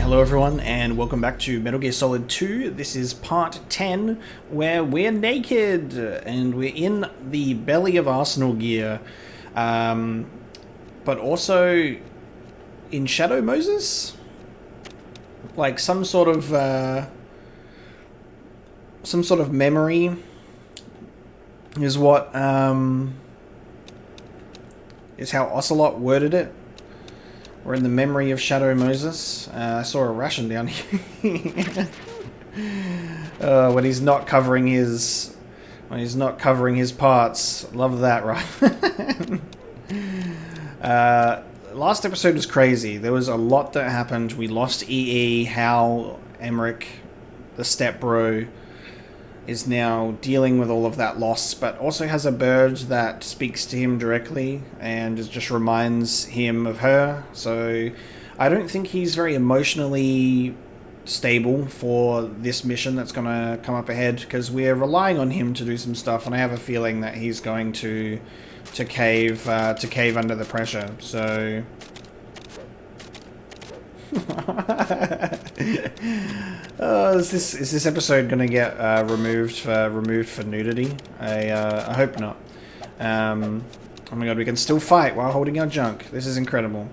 Hello everyone and welcome back to Metal Gear Solid 2. This is part 10 where we're naked and we're in the belly of Arsenal gear, but also in Shadow Moses? Like some sort of memory is what is how Ocelot worded it. We're in the memory of Shadow Moses. I saw a ration down here. When he's not covering his parts. Love that, right? Last episode was crazy. There was a lot that happened. We lost EE, Hal, Emmerich, the stepbro is now dealing with all of that loss, but also has a bird that speaks to him directly and it just reminds him of her. So I don't think he's very emotionally stable for this mission that's going to come up ahead, because we're relying on him to do some stuff, and I have a feeling that he's going to cave under the pressure. So is this episode gonna get removed for nudity? I hope not. Oh my god, we can still fight while holding our junk. This is incredible.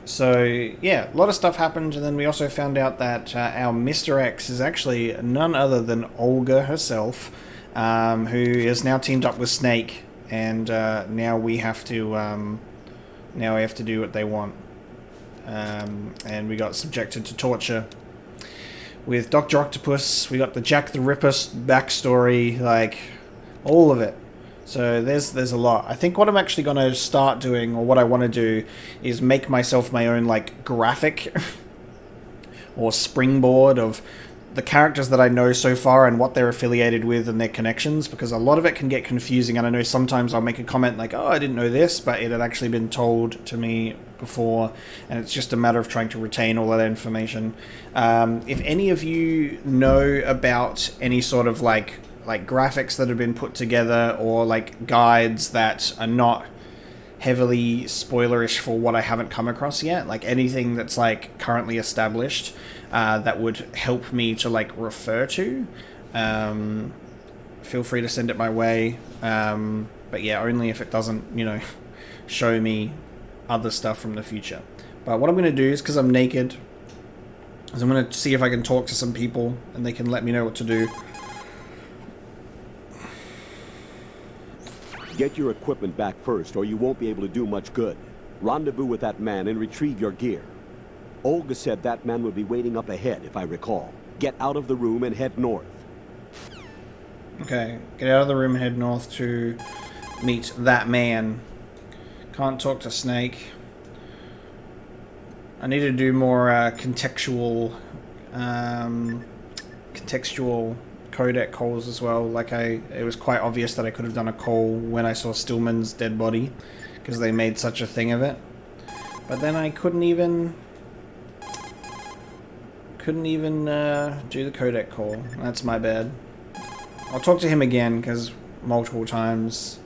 So yeah, a lot of stuff happened, and then we also found out that our Mr. X is actually none other than Olga herself, who is now teamed up with Snake, and now we have to do what they want. And we got subjected to torture with Dr. Octopus. We got the Jack the Ripper backstory, like all of it. So there's a lot. I think what I'm actually going to start doing, or what I want to do, is make myself my own like graphic or springboard of the characters that I know so far and what they're affiliated with and their connections, because a lot of it can get confusing, and I know sometimes I'll make a comment like, oh, I didn't know this, but it had actually been told to me before, and it's just a matter of trying to retain all that information. If any of you know about any sort of like graphics that have been put together, or like guides that are not heavily spoilerish for what I haven't come across yet, like anything that's like currently established, that would help me to like refer to, feel free to send it my way. But yeah, only if it doesn't, you know, show me other stuff from the future. But what I'm going to do is, because I'm naked, is I'm going to see if I can talk to some people and they can let me know what to do. Get your equipment back first, or you won't be able to do much good. Rendezvous with that man and retrieve your gear. Olga said that man would be waiting up ahead, if I recall. Get out of the room and head north. Okay, get out of the room and head north to meet that man. Can't talk to Snake. I need to do more contextual codec calls as well. Like it was quite obvious that I could have done a call when I saw Stillman's dead body, because they made such a thing of it. But then I couldn't even do the codec call. That's my bad. I'll talk to him again, because multiple times.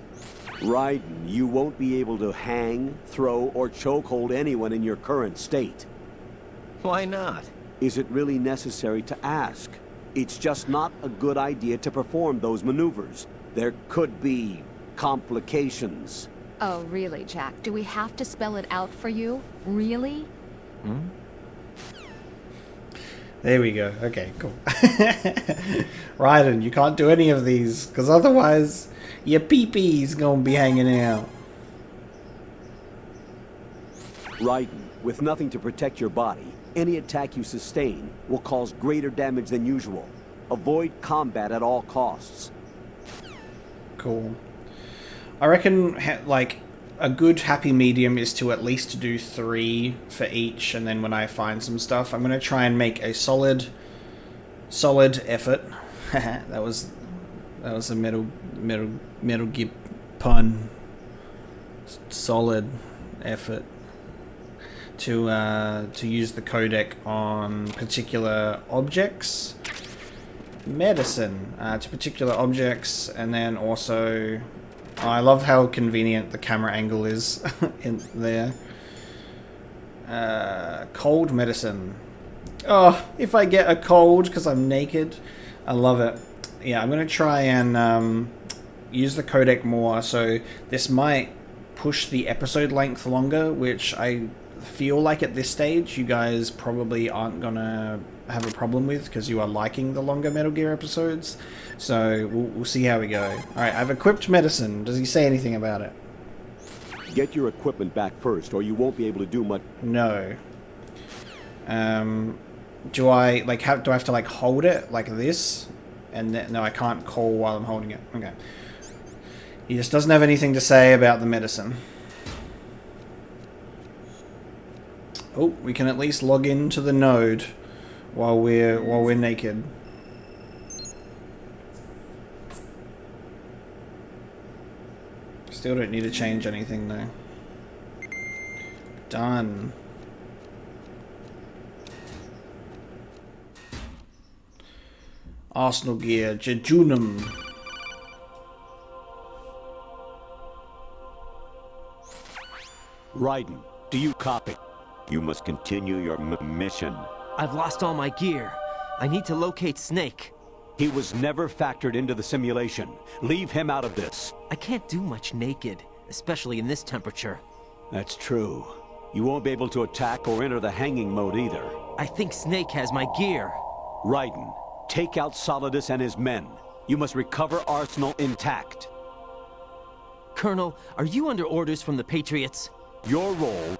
Raiden, you won't be able to hang, throw, or chokehold anyone in your current state. Why not? Is it really necessary to ask? It's just not a good idea to perform those maneuvers. There could be complications. Oh, really, Jack? Do we have to spell it out for you? Really? There we go. Okay, cool. Raiden, you can't do any of these, because otherwise your pee-pee's gonna be hanging out. Raiden, with nothing to protect your body, any attack you sustain will cause greater damage than usual. Avoid combat at all costs. Cool. I reckon, like, a good happy medium is to at least do 3 for each, and then when I find some stuff, I'm going to try and make a solid effort. that was a Metal Gear pun. Solid effort to use the codec on particular objects, medicine to particular objects, and then also I love how convenient the camera angle is in there. Cold medicine. Oh, if I get a cold because I'm naked, I love it. Yeah, I'm going to try and use the codec more, so this might push the episode length longer, which I feel like at this stage you guys probably aren't going to have a problem with because you are liking the longer Metal Gear episodes. So we'll see how we go. Alright, I've equipped medicine. Does he say anything about it? Get your equipment back first, or you won't be able to do much. No. Do I do I have to like hold it like this? And no, I can't call while I'm holding it. Okay. He just doesn't have anything to say about the medicine. Oh, we can at least log into the node while we're naked. Still don't need to change anything though. Done. Arsenal gear, jejunum. Raiden, do you copy? You must continue your mission. I've lost all my gear. I need to locate Snake. He was never factored into the simulation. Leave him out of this. I can't do much naked, especially in this temperature. That's true. You won't be able to attack or enter the hanging mode either. I think Snake has my gear. Raiden, take out Solidus and his men. You must recover Arsenal intact. Colonel, are you under orders from the Patriots? Your role,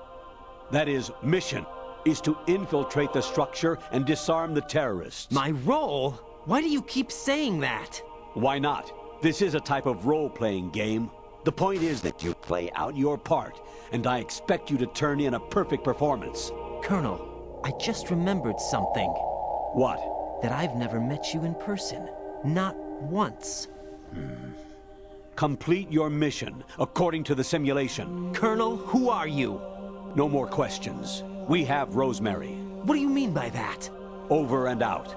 that is, mission, is to infiltrate the structure and disarm the terrorists. My role? Why do you keep saying that? Why not? This is a type of role-playing game. The point is that you play out your part, and I expect you to turn in a perfect performance. Colonel, I just remembered something. What? That I've never met you in person. Not once. Complete your mission, according to the simulation. Colonel, who are you? No more questions. We have Rosemary. What do you mean by that? Over and out.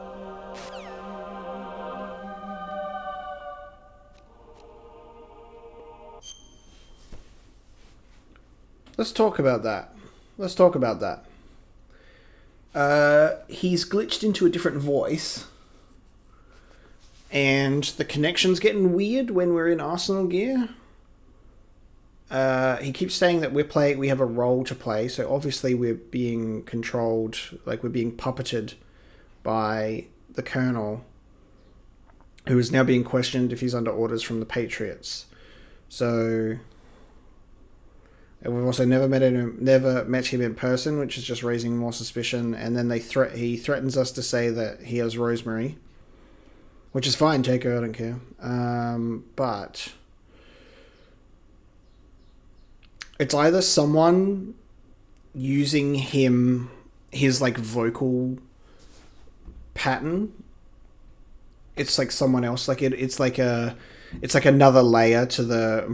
Let's talk about that. Let's talk about that. He's glitched into a different voice. And the connection's getting weird when we're in Arsenal gear. He keeps saying that we have a role to play, so obviously we're being controlled, like we're being puppeted by the Colonel, who is now being questioned if he's under orders from the Patriots. So, and we've also never met him in person, which is just raising more suspicion. And then he threatens us to say that he has Rosemary, which is fine, take her, I don't care. But it's either someone using his like vocal pattern. It's like someone else. Like it's like another layer to the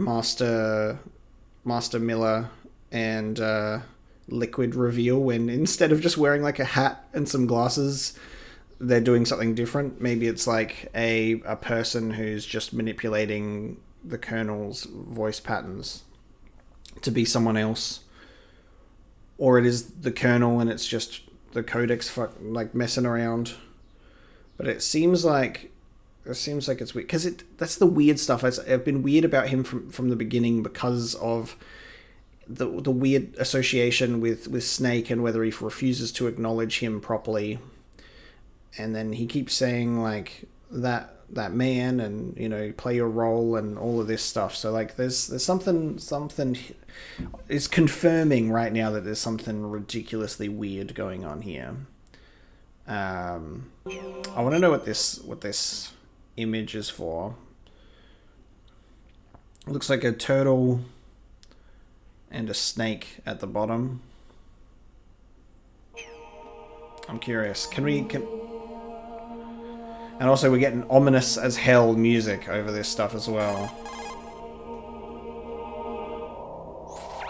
Master Miller and Liquid reveal, when instead of just wearing like a hat and some glasses, they're doing something different. Maybe it's like a person who's just manipulating the Colonel's voice patterns to be someone else, or it is the Colonel and it's just the Codec's like messing around. But it seems like it's weird because that's the weird stuff. I've been weird about him from the beginning because of the weird association with Snake and whether he refuses to acknowledge him properly. And then he keeps saying like that man, and you know, play your role and all of this stuff. So like there's something is confirming right now that there's something ridiculously weird going on here. I want to know what this image is for. It looks like a turtle and a snake at the bottom. I'm curious. And also we're getting ominous as hell music over this stuff as well.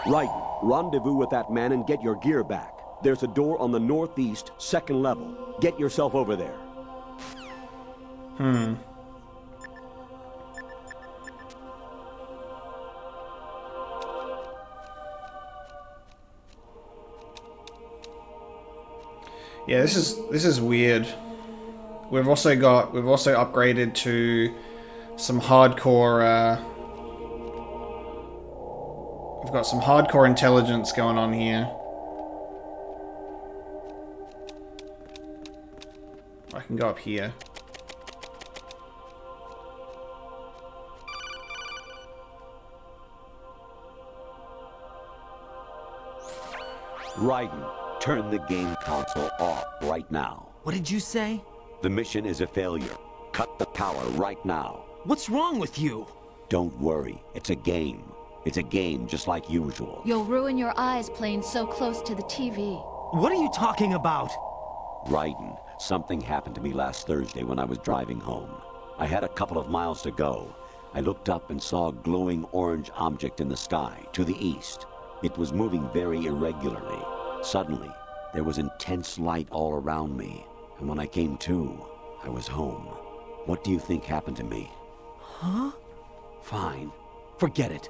Right. Rendezvous with that man and get your gear back. There's a door on the northeast, second level. Get yourself over there. Yeah, this is weird. We've also upgraded to some hardcore. We've got some hardcore intelligence going on here. I can go up here. Raiden, turn the game console off right now. What did you say? The mission is a failure. Cut the power right now. What's wrong with you? Don't worry, it's a game. It's a game just like usual. You'll ruin your eyes playing so close to the TV. What are you talking about? Raiden, something happened to me last Thursday when I was driving home. I had a couple of miles to go. I looked up and saw a glowing orange object in the sky, to the east. It was moving very irregularly. Suddenly, there was intense light all around me. And when I came to, I was home. What do you think happened to me? Huh? Fine. Forget it.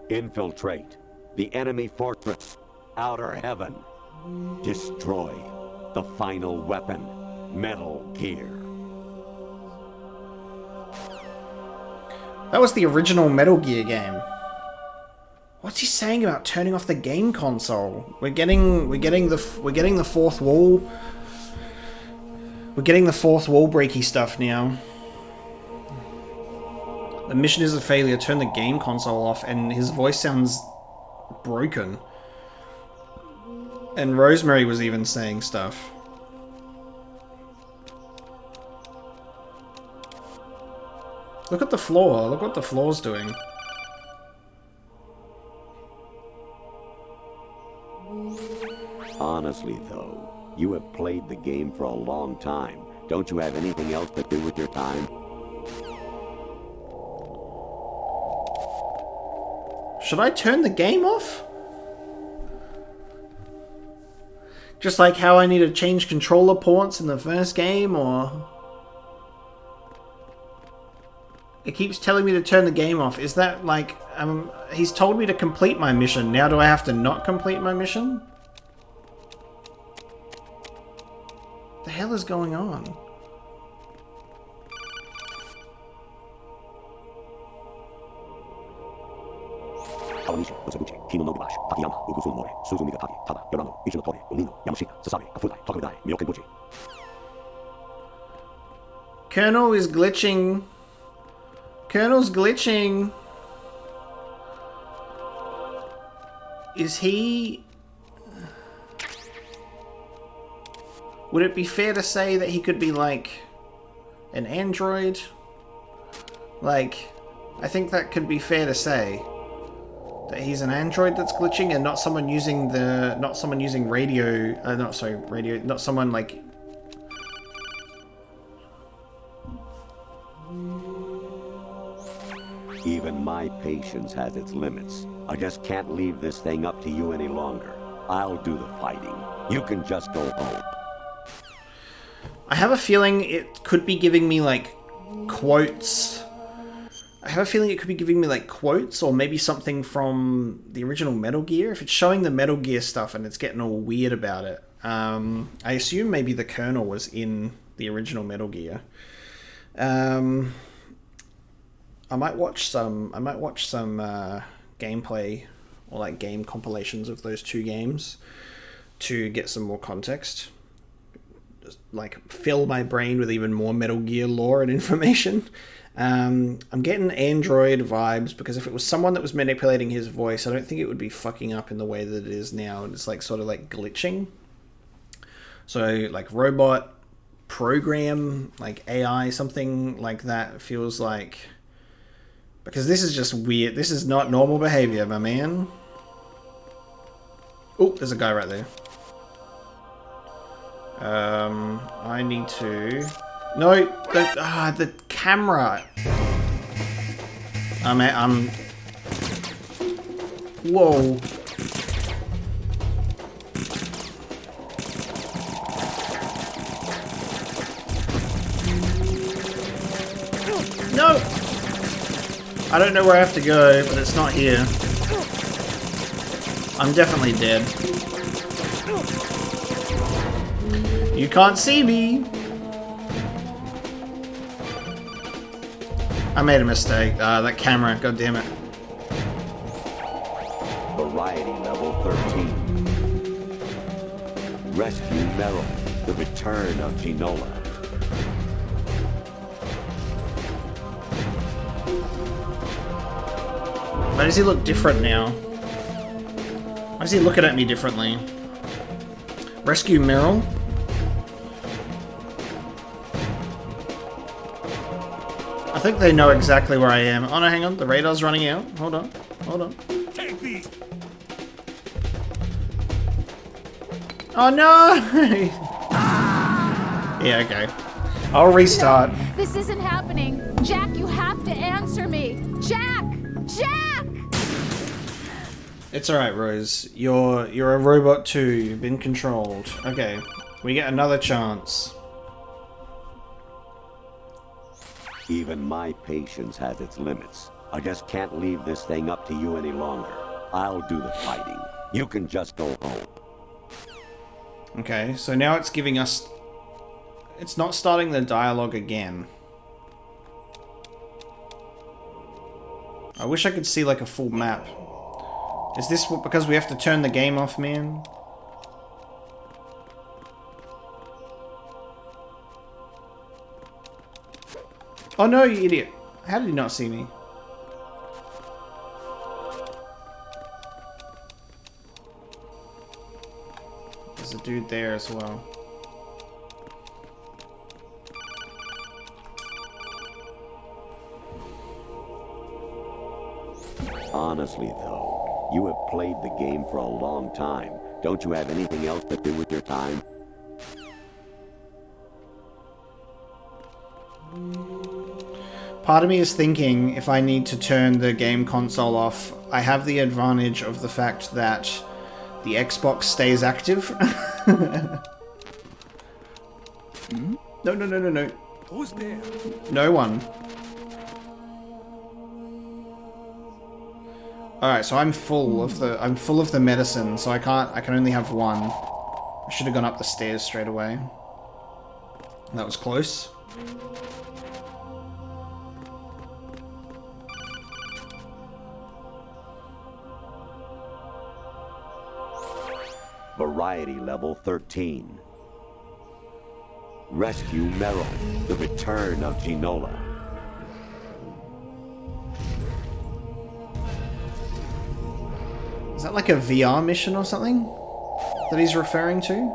Infiltrate the enemy fortress, outer heaven. Destroy the final weapon, Metal Gear. That was the original Metal Gear game. What's he saying about turning off the game console? We're getting the fourth wall. We're getting the fourth wall breaky stuff now. The mission is a failure. Turn the game console off, and his voice sounds broken. And Rosemary was even saying stuff. Look at the floor. Look what the floor's doing. Honestly, though, you have played the game for a long time. Don't you have anything else to do with your time? Should I turn the game off? Just like how I need to change controller ports in the first game, or... It keeps telling me to turn the game off. Is that like... he's told me to complete my mission. Now do I have to not complete my mission? What the hell is going on? Colonel is glitching. Colonel's glitching. Is he... Would it be fair to say that he could be like an android? Like, I think that could be fair to say. That he's an android that's glitching and not someone using the... Not someone using radio... radio... Not someone like... Even my patience has its limits. I just can't leave this thing up to you any longer. I'll do the fighting. You can just go home. I have a feeling it could be giving me, like, quotes. I have a feeling it could be giving me, like, quotes or maybe something from the original Metal Gear. If it's showing the Metal Gear stuff and it's getting all weird about it. I assume maybe the Colonel was in the original Metal Gear. I might watch some gameplay or like game compilations of those two games to get some more context. Just like fill my brain with even more Metal Gear lore and information. I'm getting Android vibes because if it was someone that was manipulating his voice, I don't think it would be fucking up in the way that it is now. It's like sort of like glitching. So like robot program, like AI, something like that feels like... Because this is just weird. This is not normal behavior, my man. Oh, there's a guy right there. I need to... No, the camera. I'm... Whoa. No! I don't know where I have to go, but it's not here. I'm definitely dead. You can't see me! I made a mistake. That camera, god damn it. Variety level 13. Rescue Meryl. The return of Ginola. Why does he look different now? Why is he looking at me differently? Rescue Meryl? I think they know exactly where I am. Oh no, hang on. The radar's running out. Hold on. Hold on. Take these. Oh no! Yeah, okay. I'll restart. No, this isn't happening. Jack, you have to answer me. Jack! Jack! It's alright, Rose. You're a robot too. You've been controlled. Okay. We get another chance. Even my patience has its limits. I just can't leave this thing up to you any longer. I'll do the fighting. You can just go home. Okay, so now it's giving us... It's not starting the dialogue again. I wish I could see like a full map. Is this because we have to turn the game off, man? Oh no, you idiot. How did you not see me? There's a dude there as well. Honestly, though, you have played the game for a long time. Don't you have anything else to do with your time? Part of me is thinking if I need to turn the game console off, I have the advantage of the fact that the Xbox stays active. No, no, no, no, no. Who's there? No one. Alright, so I'm full of the medicine, so I can only have one. I should have gone up the stairs straight away. That was close. Variety level 13. Rescue Meryl. The return of Ginola. Is that like a VR mission or something that he's referring to?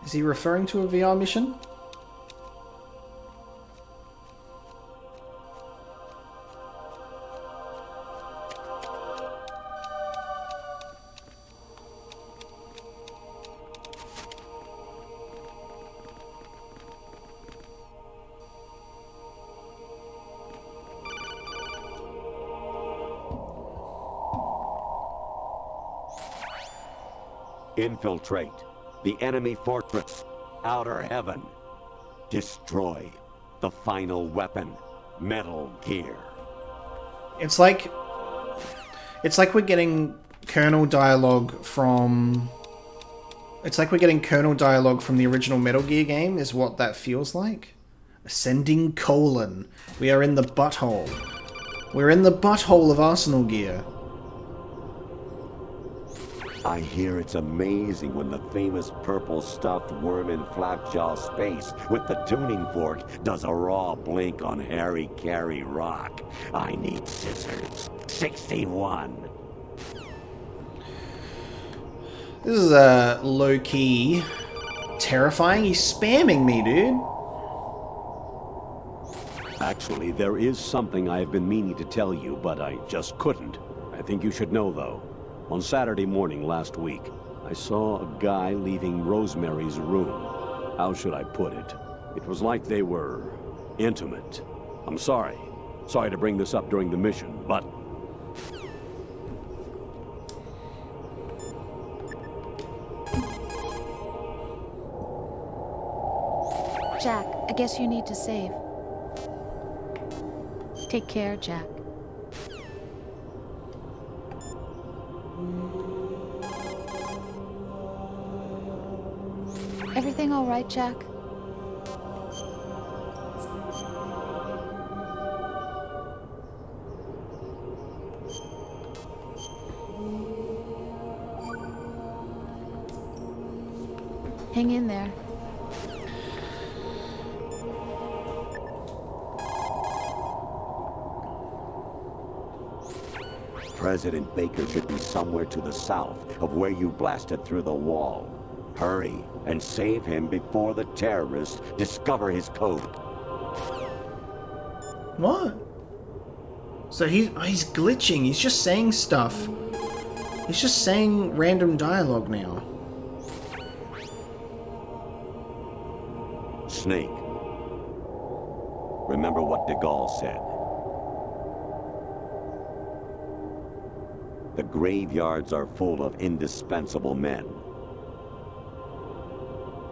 Is he referring to a VR mission? Infiltrate the enemy fortress. Outer heaven. Destroy the final weapon. Metal Gear. It's like we're getting kernel dialogue from... It's like we're getting kernel dialogue from the original Metal Gear game, is what that feels like. Ascending colon. We are in the butthole. We're in the butthole of Arsenal Gear. I hear it's amazing when the famous purple stuffed worm in Flapjaw Space with the tuning fork does a raw blink on Harry Carey Rock. I need scissors. 61. This is low-key terrifying. He's spamming me, dude. Actually, there is something I've been meaning to tell you, but I just couldn't. I think you should know, though. On Saturday morning last week, I saw a guy leaving Rosemary's room. How should I put it? It was like they were intimate. I'm sorry. Sorry to bring this up during the mission, but... Jack, I guess you need to save. Take care, Jack. Everything all right, Jack? Hang in there. President Baker should be somewhere to the south of where you blasted through the wall. Hurry and save him before the terrorists discover his code. What? So he's glitching. He's just saying stuff. He's just saying random dialogue now. Snake. Remember what de Gaulle said. The graveyards are full of indispensable men.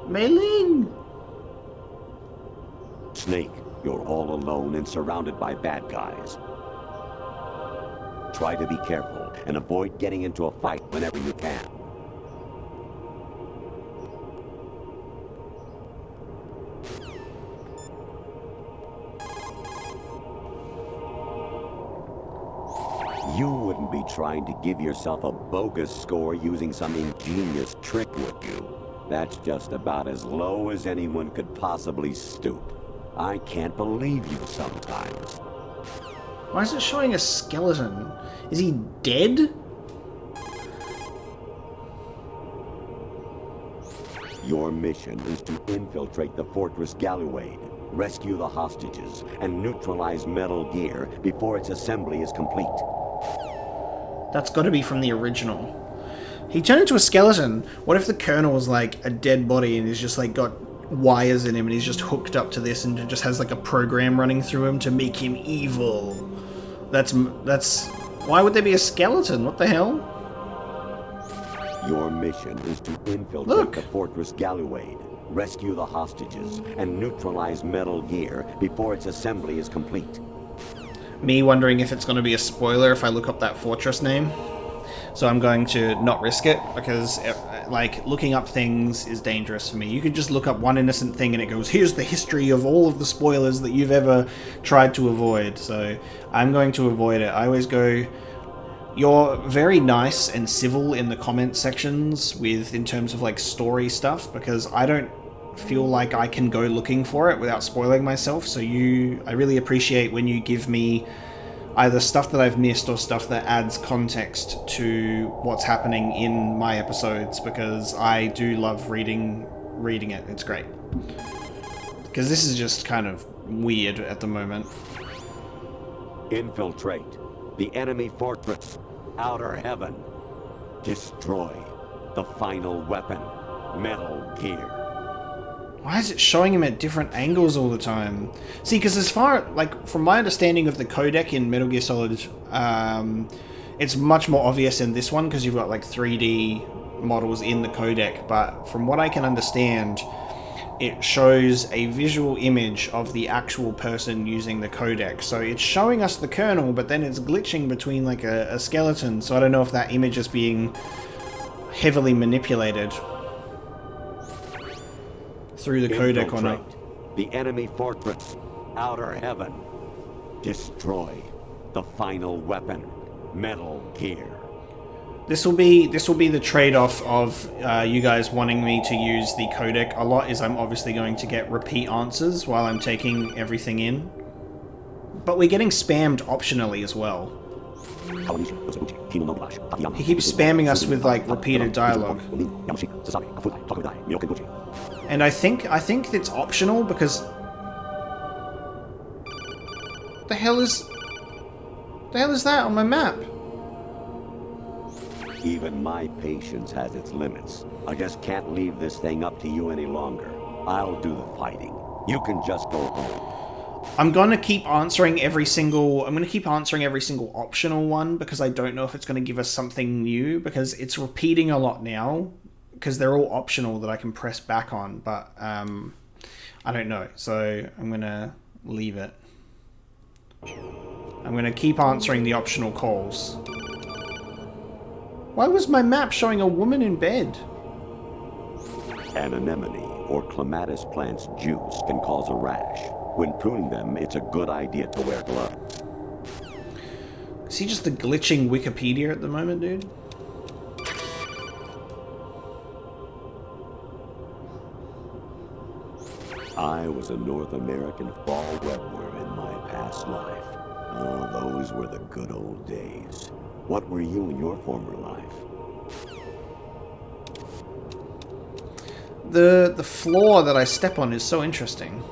Mei-Ling! Snake, you're all alone and surrounded by bad guys. Try to be careful and avoid getting into a fight whenever you can. You wouldn't be trying to give yourself a bogus score using some ingenious trick, would you? That's just about as low as anyone could possibly stoop. I can't believe you sometimes. Why is it showing a skeleton? Is he dead? Your mission is to infiltrate the Fortress Galluade, rescue the hostages, and neutralize Metal Gear before its assembly is complete. That's got to be from the original. He turned into a skeleton. What if the Colonel was like a dead body and he's just like got wires in him and he's just hooked up to this and it just has like a program running through him to make him evil? That's... Why would there be a skeleton? What the hell? Your mission is to infiltrate the Fortress Galluade, rescue the hostages, and neutralize Metal Gear before its assembly is complete. Me wondering if it's going to be a spoiler if I look up that fortress name. So I'm going to not risk it, because like looking up things is dangerous for me. You could just look up one innocent thing and it goes, here's the history of all of the spoilers that you've ever tried to avoid. So I'm going to avoid it. I always go, you're very nice and civil in the comment sections in terms of like story stuff, because I don't feel like I can go looking for it without spoiling myself. So I really appreciate when you give me either stuff that I've missed or stuff that adds context to what's happening in my episodes, because I do love reading it. It's great. Because this is just kind of weird at the moment. Infiltrate the enemy fortress, outer heaven. Destroy the final weapon, Metal Gear. Why is it showing him at different angles all the time? See, because as far, like, from my understanding of the codec in Metal Gear Solid, it's much more obvious in this one because you've got, like, 3D models in the codec, but from what I can understand, it shows a visual image of the actual person using the codec. So it's showing us the Colonel, but then it's glitching between, like, a skeleton, so I don't know if that image is being heavily manipulated through the codec or not. The enemy fortress, outer heaven. Destroy the final weapon, Metal Gear. This will be the trade-off of you guys wanting me to use the codec a lot, is I'm obviously going to get repeat answers while I'm taking everything in. But we're getting spammed optionally as well. He keeps spamming us with, like, repeated dialogue. And I think it's optional because... The hell is that on my map? Even my patience has its limits. I just can't leave this thing up to you any longer. I'll do the fighting. You can just go home. I'm gonna keep answering every single optional one, because I don't know if it's gonna give us something new, because it's repeating a lot now, because they're all optional that I can press back on, but I don't know, so I'm gonna leave it. I'm gonna keep answering the optional calls. Why was my map showing a woman in bed? An anemone or clematis plant's juice can cause a rash. When pruning them, it's a good idea to wear gloves. Is he just a glitching Wikipedia at the moment, dude? I was a North American fall webworm in my past life. Oh, those were the good old days. What were you in your former life? The floor that I step on is so interesting.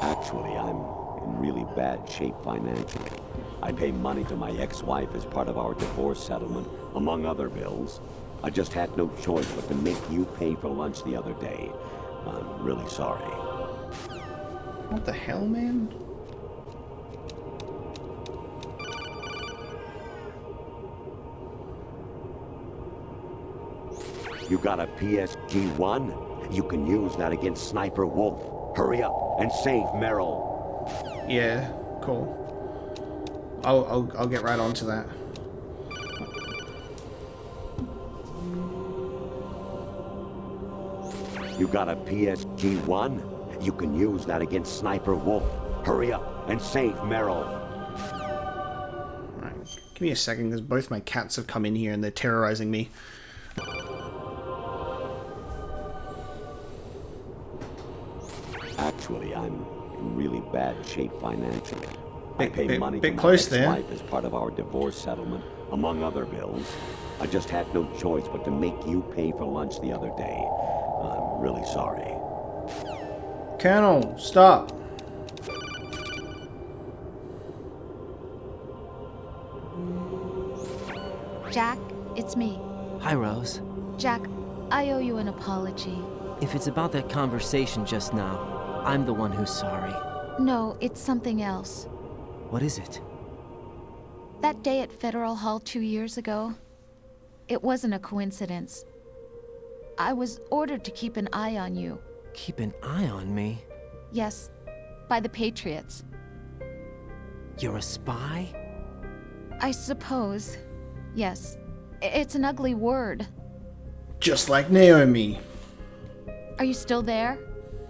Actually, I'm in really bad shape financially. I pay money to my ex-wife as part of our divorce settlement, among other bills. I just had no choice but to make you pay for lunch the other day. I'm really sorry. What the hell, man? You got a PSG-1? You can use that against Sniper Wolf. Hurry up and save Meryl. Yeah, cool. I'll get right onto that. You got a PSG-1? You can use that against Sniper Wolf. Hurry up and save Meryl. Alright, give me a second, because both my cats have come in here and they're terrorizing me. Actually, I'm in really bad shape financially. I pay Bit money to my close there. ex-wife as part of our divorce settlement, among other bills. I just had no choice but to make you pay for lunch the other day. I'm really sorry. Colonel, stop. Jack, it's me. Hi, Rose. Jack, I owe you an apology. If it's about that conversation just now, I'm the one who's sorry. No, it's something else. What is it? That day at Federal Hall 2 years ago, it wasn't a coincidence. I was ordered to keep an eye on you. Keep an eye on me? Yes, by the Patriots. You're a spy? I suppose. Yes. It's an ugly word. Just like Naomi. Are you still there?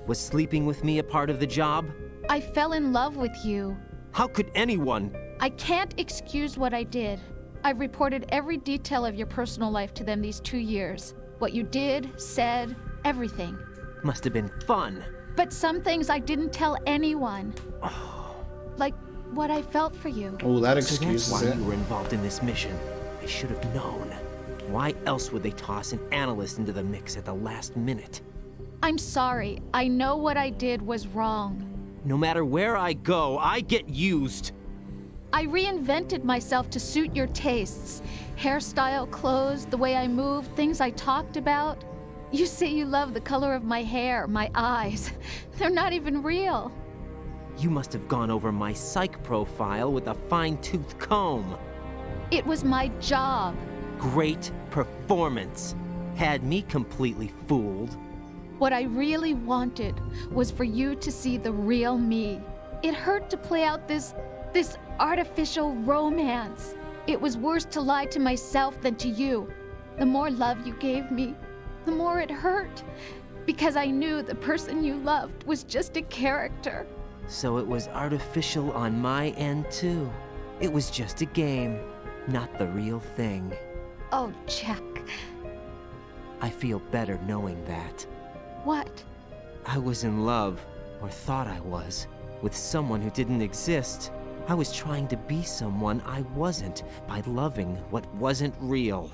Was sleeping with me a part of the job? I fell in love with you. How could anyone? I can't excuse what I did. I've reported every detail of your personal life to them these 2 years. What you did, said, everything. Must have been fun. But some things I didn't tell anyone. Like what I felt for you. Oh, that So that's excuses why it. you were involved in this mission. I should have known. Why else would they toss an analyst into the mix at the last minute? I'm sorry. I know what I did was wrong. No matter where I go, I get used. I reinvented myself to suit your tastes. Hairstyle, clothes, the way I moved, things I talked about. You say you love the color of my hair, my eyes. They're not even real. You must have gone over my psych profile with a fine-tooth comb. It was my job. Great performance. Had me completely fooled. What I really wanted was for you to see the real me. It hurt to play out this artificial romance. It was worse to lie to myself than to you. The more love you gave me, the more it hurt. Because I knew the person you loved was just a character. So it was artificial on my end, too. It was just a game, not the real thing. Oh, Jack. I feel better knowing that. What? I was in love, or thought I was, with someone who didn't exist. I was trying to be someone I wasn't by loving what wasn't real.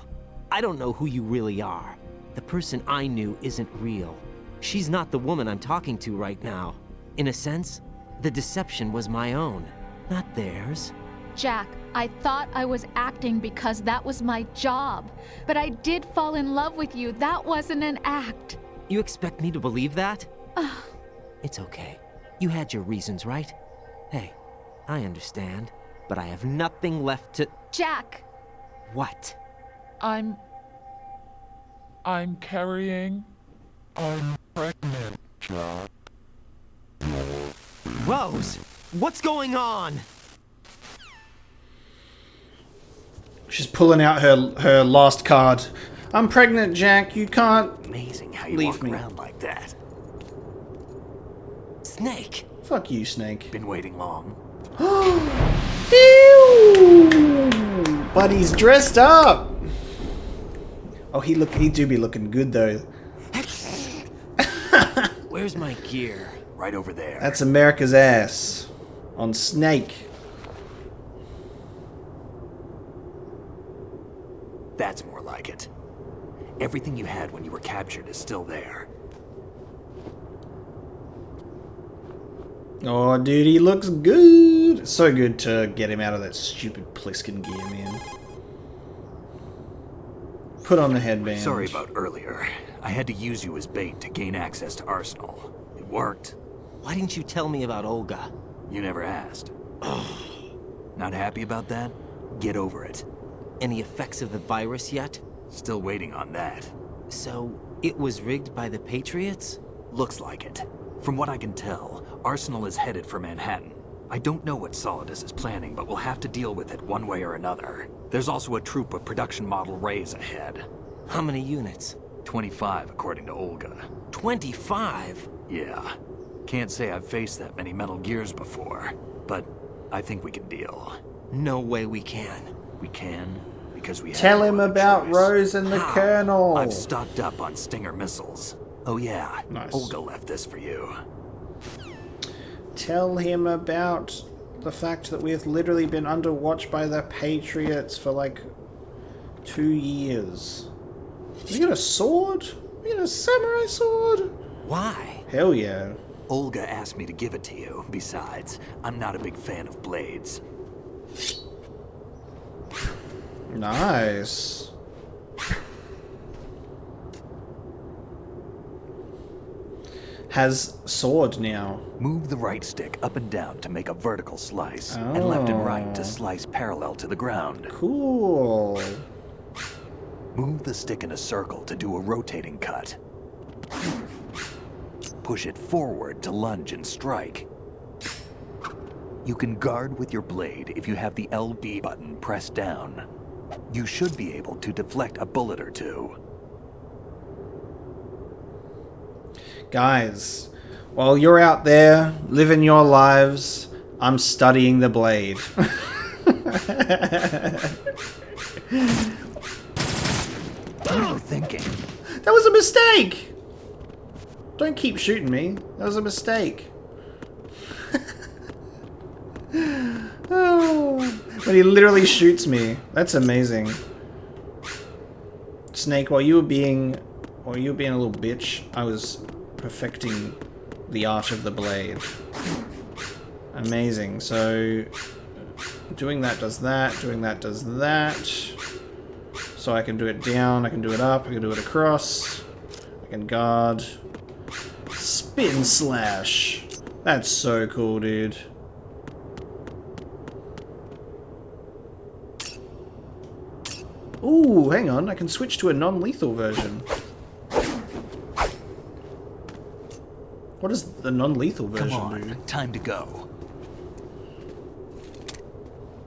I don't know who you really are. The person I knew isn't real. She's not the woman I'm talking to right now. In a sense, the deception was my own, not theirs. Jack, I thought I was acting because that was my job. But I did fall in love with you. That wasn't an act. You expect me to believe that? It's okay. You had your reasons, right? Hey, I understand, but I have nothing left to... Jack! What? I'm carrying I'm pregnant, Jack. Rose, what's going on? She's pulling out her last card. I'm pregnant, Jack. You can't Amazing how you leave walk me. around like that. Snake. Fuck you, Snake. Been waiting long. Ew! But he's dressed up. Oh, he do be looking good though. Where's my gear? Right over there. That's America's ass on Snake. That's more like it. Everything you had when you were captured is still there. Oh, dude, he looks good. So good to get him out of that stupid Pliskin gear, man. Put on the headband. Sorry about earlier. I had to use you as bait to gain access to Arsenal. It worked. Why didn't you tell me about Olga? You never asked. Not happy about that? Get over it. Any effects of the virus yet? Still waiting on that. So, it was rigged by the Patriots? Looks like it. From what I can tell, Arsenal is headed for Manhattan. I don't know what Solidus is planning, but we'll have to deal with it one way or another. There's also a troop of production model Rays ahead. How many units? 25, according to Olga. 25? Yeah. Can't say I've faced that many Metal Gears before, but I think we can deal. No way we can. We can, because we Tell have him no other about choice. Rose and the How? Colonel. I've stocked up on Stinger missiles. Oh yeah, Nice. Olga left this for you. Tell him about the fact that we've literally been under watch by the Patriots for like 2 years. We got a sword? We got a samurai sword? Why? Hell yeah. Olga asked me to give it to you. Besides, I'm not a big fan of blades. Nice. Has sword now. Move the right stick up and down to make a vertical slice, and left and right to slice parallel to the ground. Cool. Move the stick in a circle to do a rotating cut. Push it forward to lunge and strike. You can guard with your blade if you have the LB button pressed down. You should be able to deflect a bullet or two. Guys, while you're out there living your lives, I'm studying the blade. What are you thinking? That was a mistake! Don't keep shooting me. That was a mistake. Oh, but he literally shoots me. That's amazing. Snake, while you were being a little bitch, I was perfecting the art of the blade. Amazing. So doing that does that, doing that does that. So I can do it down, I can do it up, I can do it across. I can guard. Spin slash. That's so cool, dude. Ooh, hang on, I can switch to a non-lethal version. What does the non-lethal version Come on, do? time to go.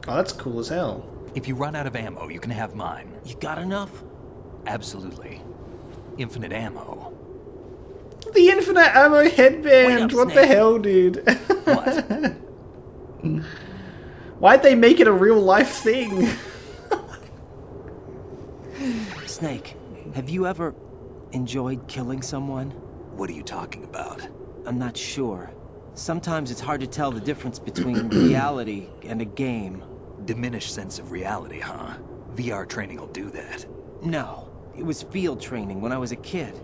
Oh, that's cool as hell. If you run out of ammo, you can have mine. You got enough? Absolutely. Infinite ammo. The infinite ammo Wait headband! up, What the Snake. hell, dude? What? Why'd they make it a real life thing? Snake, have you ever enjoyed killing someone? What are you talking about? I'm not sure. Sometimes it's hard to tell the difference between reality and a game. Diminished sense of reality, huh? VR training will do that. No, it was field training when I was a kid.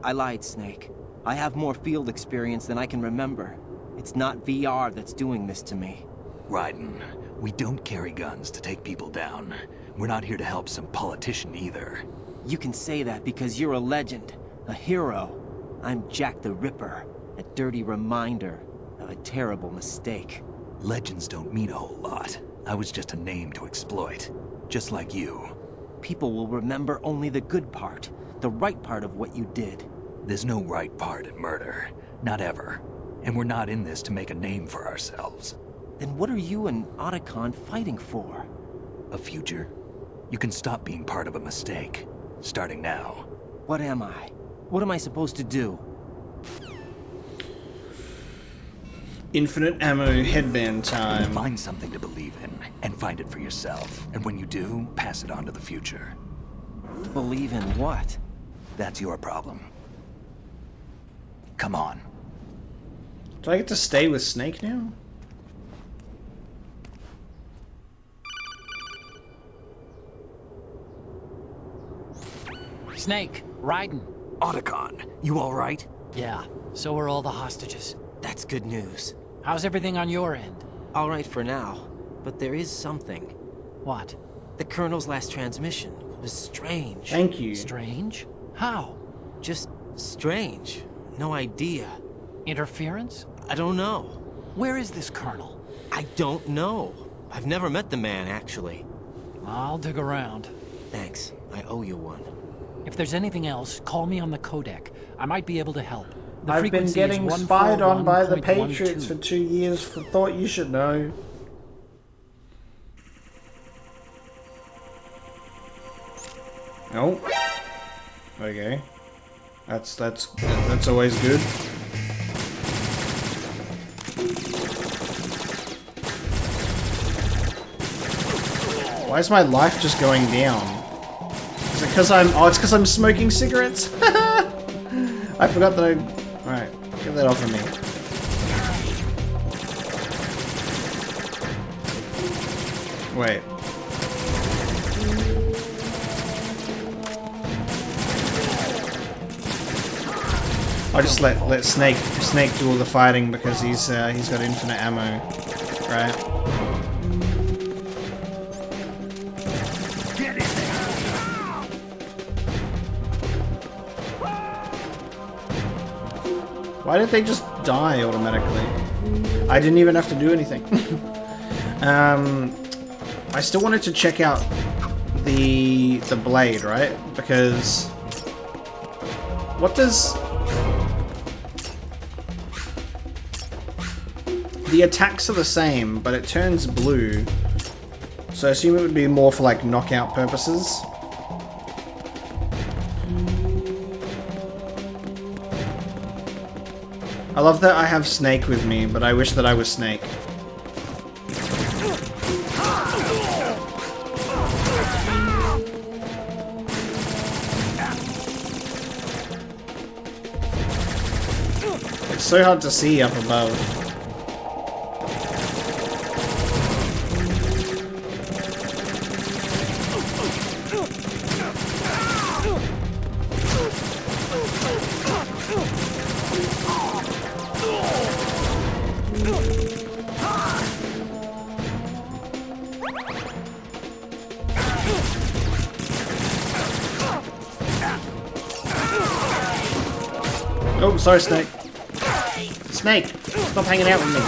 I lied, Snake. I have more field experience than I can remember. It's not VR that's doing this to me. Raiden, we don't carry guns to take people down. We're not here to help some politician either. You can say that because you're a legend, a hero. I'm Jack the Ripper, a dirty reminder of a terrible mistake. Legends don't mean a whole lot. I was just a name to exploit. Just like you. People will remember only the good part, the right part of what you did. There's no right part in murder. Not ever. And we're not in this to make a name for ourselves. Then what are you and Otacon fighting for? A future? You can stop being part of a mistake. Starting now. What am I? What am I supposed to do? Infinite ammo headband time. Find something to believe in, and find it for yourself. And when you do, pass it on to the future. Believe in what? That's your problem. Come on. Do I get to stay with Snake now? Snake, Raiden. Otacon, you alright? Yeah, so are all the hostages. That's good news. How's everything on your end? All right for now, but there is something. What? The Colonel's last transmission was strange. Thank you. Strange? How? Just strange. No idea. Interference? I don't know. Where is this Colonel? I don't know. I've never met the man, actually. I'll dig around. Thanks. I owe you one. If there's anything else, call me on the Codec. I might be able to help. The I've been frequency getting is spied on by the 141.12. Patriots for 2 years. Thought you should know. Oh. Okay. That's always good. Why is my life just going down? Is it because I'm... Oh, it's because I'm smoking cigarettes? I forgot that I... Alright, get that off of me. Wait. I'll just let Snake do all the fighting because he's got infinite ammo, right? Why did they just die automatically? I didn't even have to do anything. I still wanted to check out the blade, right? Because what does the attacks are the same, but it turns blue. So I assume it would be more for like knockout purposes. I love that I have Snake with me, but I wish that I was Snake. It's so hard to see up above. Oh, sorry, Snake. Snake, stop hanging out with me.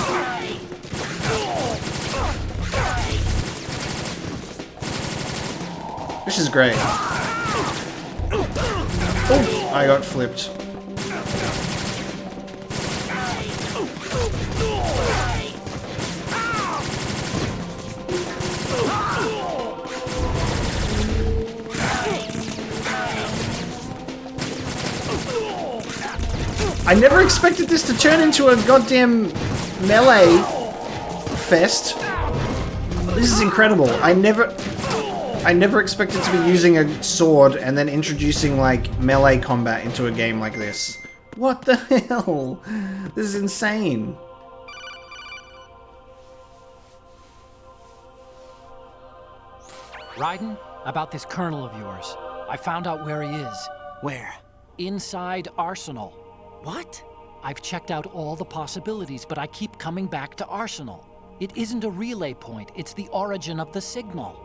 This is great. Oh, I got flipped. I never expected this to turn into a goddamn melee fest. This is incredible. I never expected to be using a sword and then introducing like melee combat into a game like this. What the hell? This is insane. Raiden, about this Colonel of yours. I found out where he is. Where? Inside Arsenal. What? I've checked out all the possibilities, but I keep coming back to Arsenal. It isn't a relay point, it's the origin of the signal.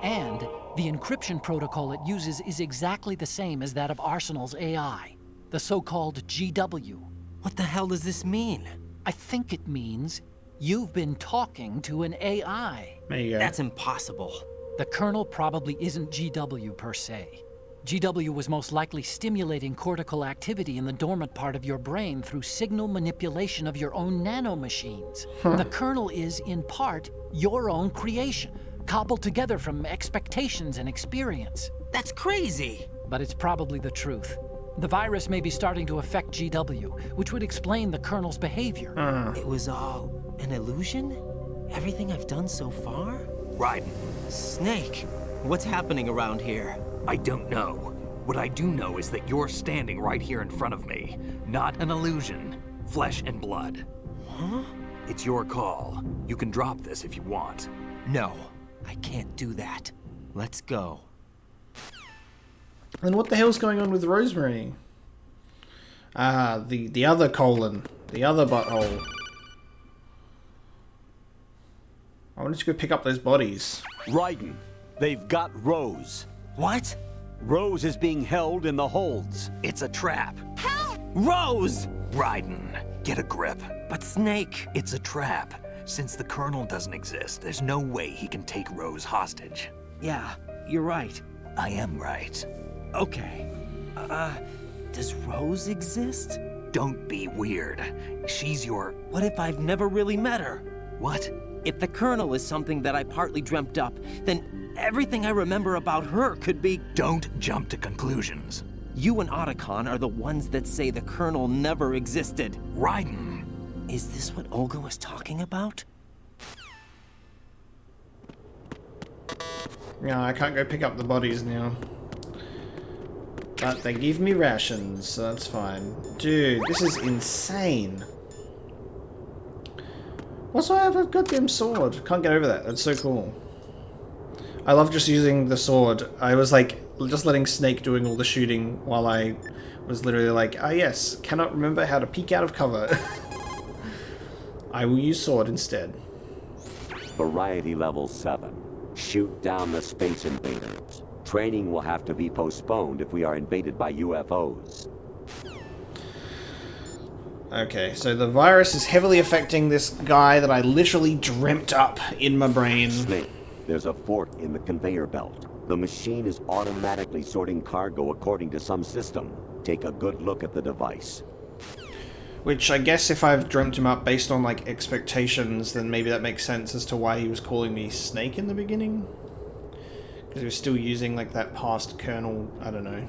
And the encryption protocol it uses is exactly the same as that of Arsenal's AI, the so-called GW. What the hell does this mean? I think it means you've been talking to an AI. There you go. That's impossible. The Colonel probably isn't GW per se. GW was most likely stimulating cortical activity in the dormant part of your brain through signal manipulation of your own nanomachines. The kernel is, in part, your own creation, cobbled together from expectations and experience. That's crazy! But it's probably the truth. The virus may be starting to affect GW, which would explain the kernel's behavior. It was all an illusion? Everything I've done so far? Raiden, Snake, what's happening around here? I don't know. What I do know is that you're standing right here in front of me. Not an illusion. Flesh and blood. Huh? It's your call. You can drop this if you want. No, I can't do that. Let's go. And what the hell's going on with Rosemary? Ah, the other colon. The other butthole. I wanted to go pick up those bodies. Raiden, they've got Rose. What? Rose is being held in the holds. It's a trap. Rose! Raiden, get a grip. But Snake... It's a trap. Since the Colonel doesn't exist, there's no way he can take Rose hostage. Yeah, you're right. I am right. Okay. Does Rose exist? Don't be weird. She's your... What if I've never really met her? What? If the Colonel is something that I partly dreamt up, then everything I remember about her could be... Don't jump to conclusions. You and Otacon are the ones that say the Colonel never existed. Raiden. Is this what Olga was talking about? No, I can't go pick up the bodies now. But they give me rations, so that's fine. Dude, this is insane. Also, I have a goddamn sword. Can't get over that. That's so cool. I love just using the sword. I was like, just letting Snake doing all the shooting while I was literally like, ah yes, cannot remember how to peek out of cover. I will use sword instead. Variety level 7. Shoot down the space invaders. Training will have to be postponed if we are invaded by UFOs. Okay, so the virus is heavily affecting this guy that I literally dreamt up in my brain. Snake, there's a fork in the conveyor belt. The machine is automatically sorting cargo according to some system. Take a good look at the device. Which I guess if I've dreamt him up based on like expectations, then maybe that makes sense as to why he was calling me Snake in the beginning. Because he was still using like that past kernel, I don't know,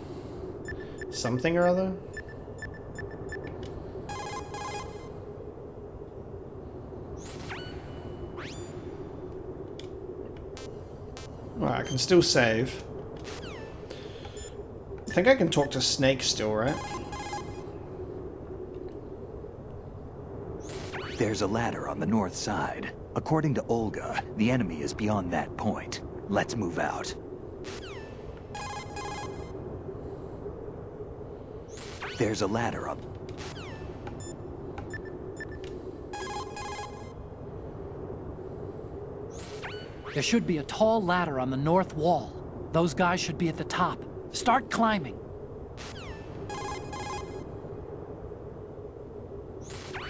something or other. Well, I can still save. I think I can talk to Snake still, right? There's a ladder on the north side. According to Olga, the enemy is beyond that point. Let's move out. There's a ladder on... There should be a tall ladder on the north wall. Those guys should be at the top. Start climbing.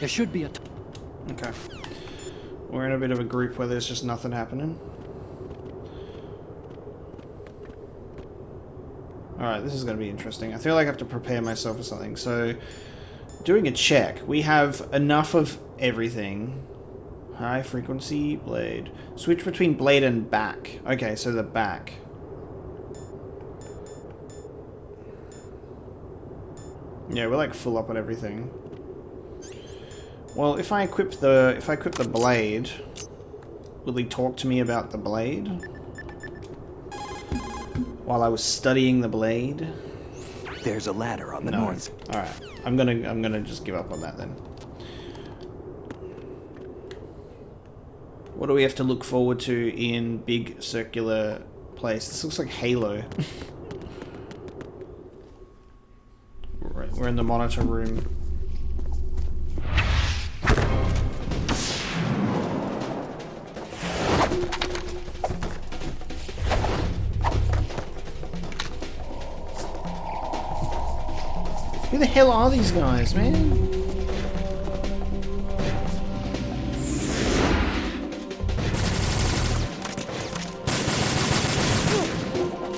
There should be a... Okay. We're in a bit of a group where there's just nothing happening. Alright, this is going to be interesting. I feel like I have to prepare myself for something. So, doing a check. We have enough of everything. High frequency blade. Switch between blade and back. Okay, so the back. Yeah, we're like full up on everything. Well, if I equip the blade, will he talk to me about the blade? While I was studying the blade? There's a ladder on the north. Alright. I'm gonna just give up on that then. What do we have to look forward to in big circular place? This looks like Halo. We're in the monitor room. Who the hell are these guys, man?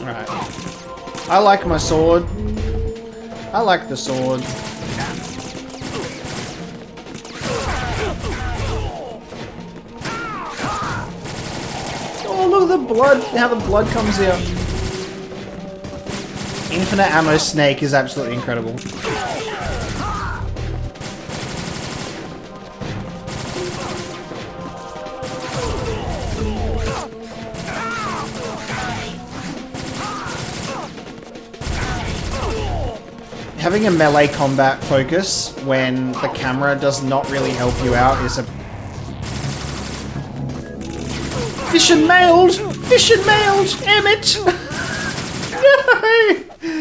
Alright. I like my sword. I like the sword. Oh, look at the blood, how the blood comes out. Infinite ammo snake is absolutely incredible. Having a melee combat focus when the camera does not really help you out is a... Fish and mailed! Fish and mailed! Emmett! No!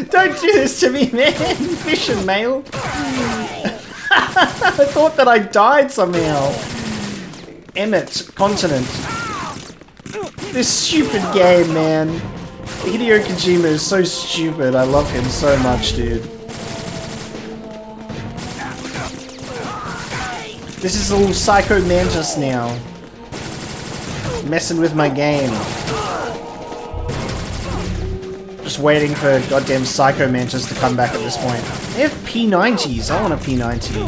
Don't do this to me, man! Fish and mailed! I thought that I died somehow. Emmett, continent. This stupid game, man. Hideo Kojima is so stupid. I love him so much, dude. This is all Psycho Mantis now. Messing with my game. Just waiting for goddamn Psycho Mantis to come back at this point. They have P90s. I want a P90.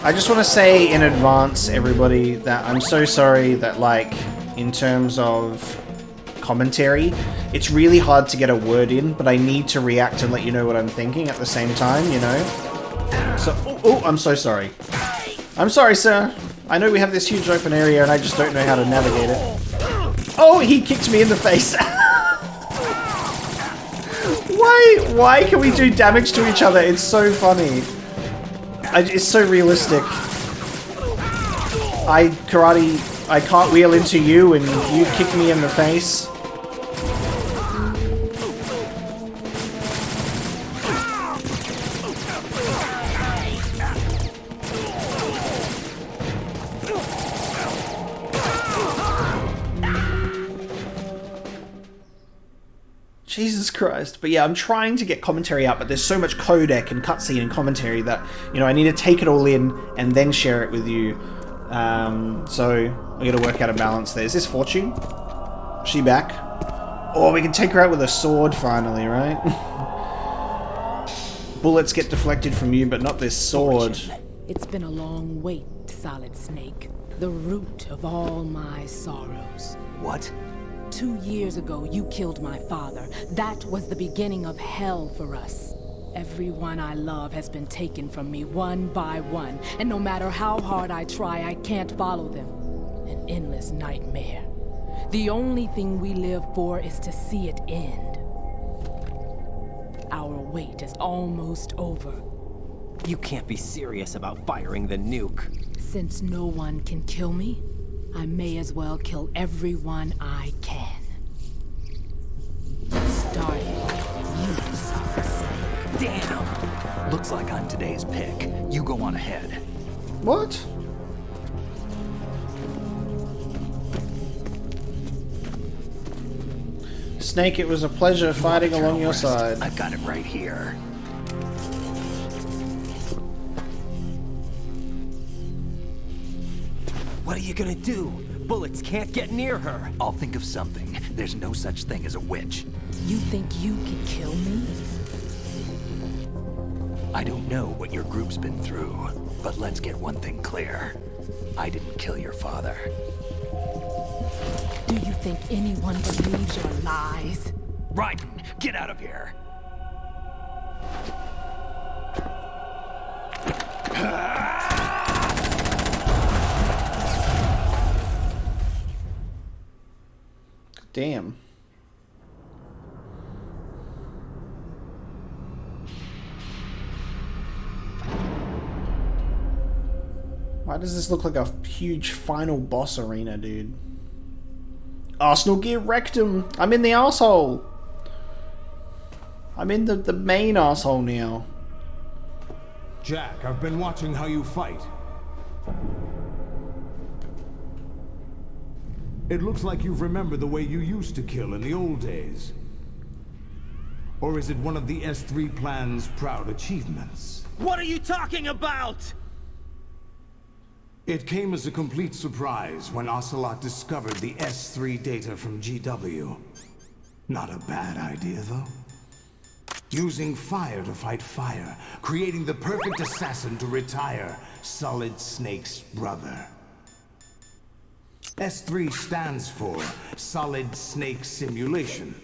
I just want to say in advance, everybody, that I'm so sorry that, like, in terms of commentary, it's really hard to get a word in, but I need to react and let you know what I'm thinking at the same time, you know? So, oh, I'm so sorry. I'm sorry, sir. I know we have this huge open area and I just don't know how to navigate it. Oh, he kicked me in the face. Why can we do damage to each other? It's so funny. It's so realistic. I cartwheel into you and you kick me in the face. Jesus Christ. But yeah, I'm trying to get commentary out, but there's so much codec and cutscene and commentary that, you know, I need to take it all in and then share it with you. So we gotta work out a balance there. Is this Fortune? Is she back? Oh, we can take her out with a sword finally, right? Bullets get deflected from you, but not this sword. It's been a long wait, Solid Snake. The root of all my sorrows. What? 2 years ago, you killed my father. That was the beginning of hell for us. Everyone I love has been taken from me one by one, and no matter how hard I try, I can't follow them. An endless nightmare. The only thing we live for is to see it end. Our wait is almost over. You can't be serious about firing the nuke. Since no one can kill me, I may as well kill everyone I can. Starting with you, Solid Snake. Damn! Looks like I'm today's pick. You go on ahead. What? Snake, it was a pleasure fighting along your side. I've got it right here. What are you gonna do? Bullets can't get near her. I'll think of something. There's no such thing as a witch. You think you can kill me? I don't know what your group's been through, but let's get one thing clear. I didn't kill your father. Do you think anyone believes your lies? Raiden, get out of here! Damn. Why does this look like a huge final boss arena, dude? Arsenal gear rectum. I'm in the arsehole. I'm in the main arsehole now. Jack, I've been watching how you fight. It looks like you've remembered the way you used to kill in the old days. Or is it one of the S3 plan's proud achievements? What are you talking about? It came as a complete surprise when Ocelot discovered the S3 data from GW. Not a bad idea, though. Using fire to fight fire, creating the perfect assassin to retire Solid Snake's brother. S3 stands for Solid Snake Simulation.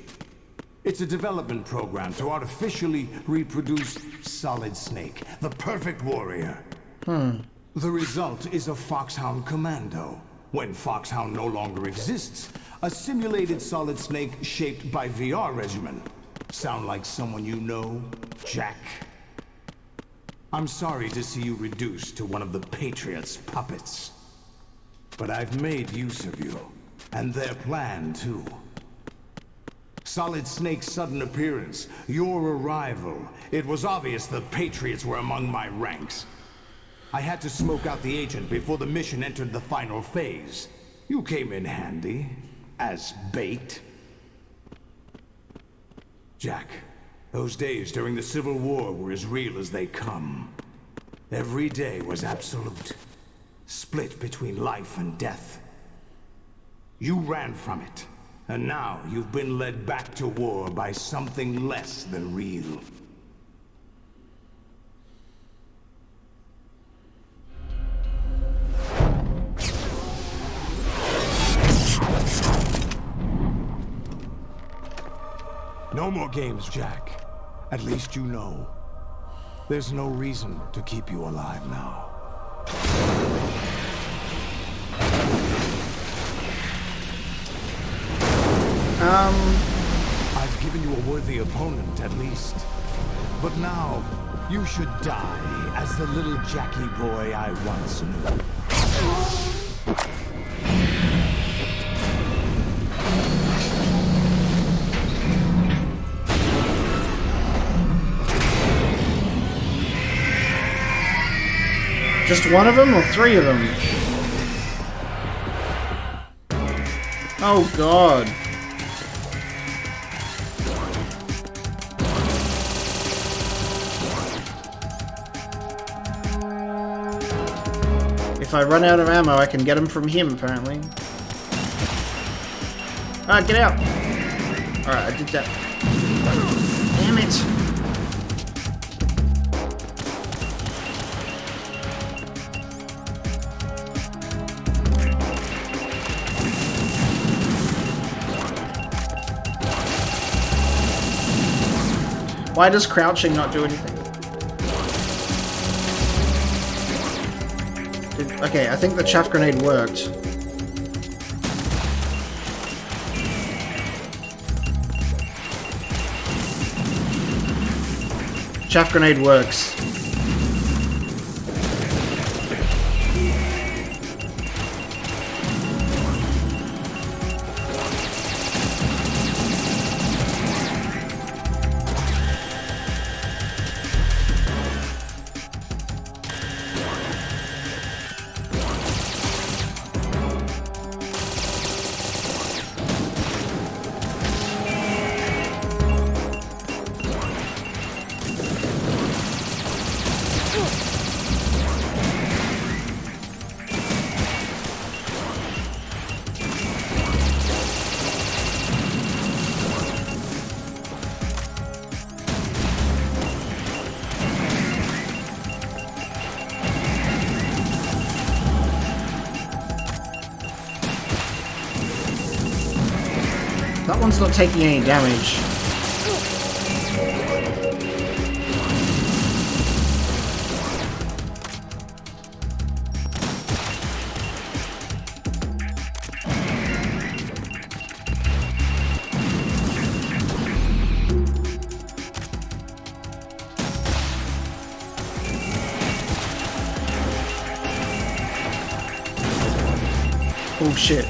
It's a development program to artificially reproduce Solid Snake, the perfect warrior. The result is a Foxhound Commando. When Foxhound no longer exists, a simulated Solid Snake shaped by VR regimen. Sound like someone you know, Jack? I'm sorry to see you reduced to one of the Patriots' puppets. But I've made use of you, and their plan too. Solid Snake's sudden appearance, your arrival, it was obvious the Patriots were among my ranks. I had to smoke out the agent before the mission entered the final phase. You came in handy, as bait. Jack, those days during the Civil War were as real as they come. Every day was absolute, split between life and death. You ran from it, and now you've been led back to war by something less than real. No more games, Jack. At least you know. There's no reason to keep you alive now. I've given you a worthy opponent, at least. But now, you should die as the little Jackie boy I once knew. Just one of them or three of them? Oh god. If I run out of ammo, I can get them from him, apparently. Ah, get out! Alright, I did that. Damn it! Why does crouching not do anything? Okay, I think the chaff grenade worked. Chaff grenade works. That one's not taking any damage. Oh shit.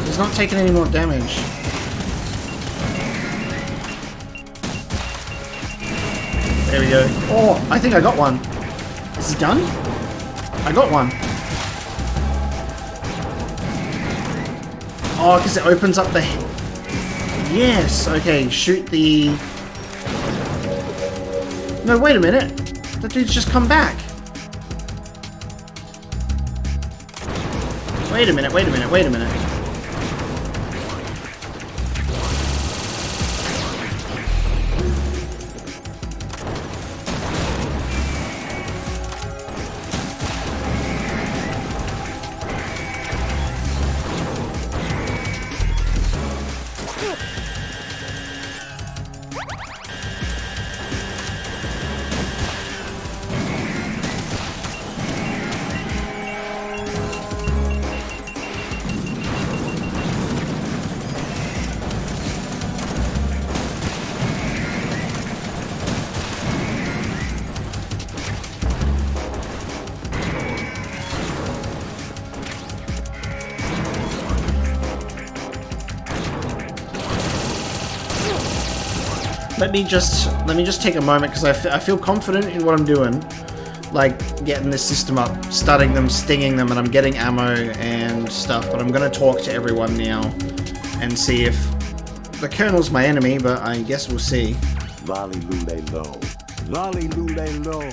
He's not taking any more damage. There we go. Oh, I think I got one. Is he done? I got one. Oh, because it opens up the... Yes, okay, shoot the... No, wait a minute. That dude's just come back. Wait a minute, wait a minute, wait a minute. Let me just take a moment because I feel confident in what I'm doing, like getting this system up, starting them, stinging them, and I'm getting ammo and stuff. But I'm gonna talk to everyone now and see if the Colonel's my enemy. But I guess we'll see. Lolly lule low, lolly lule low,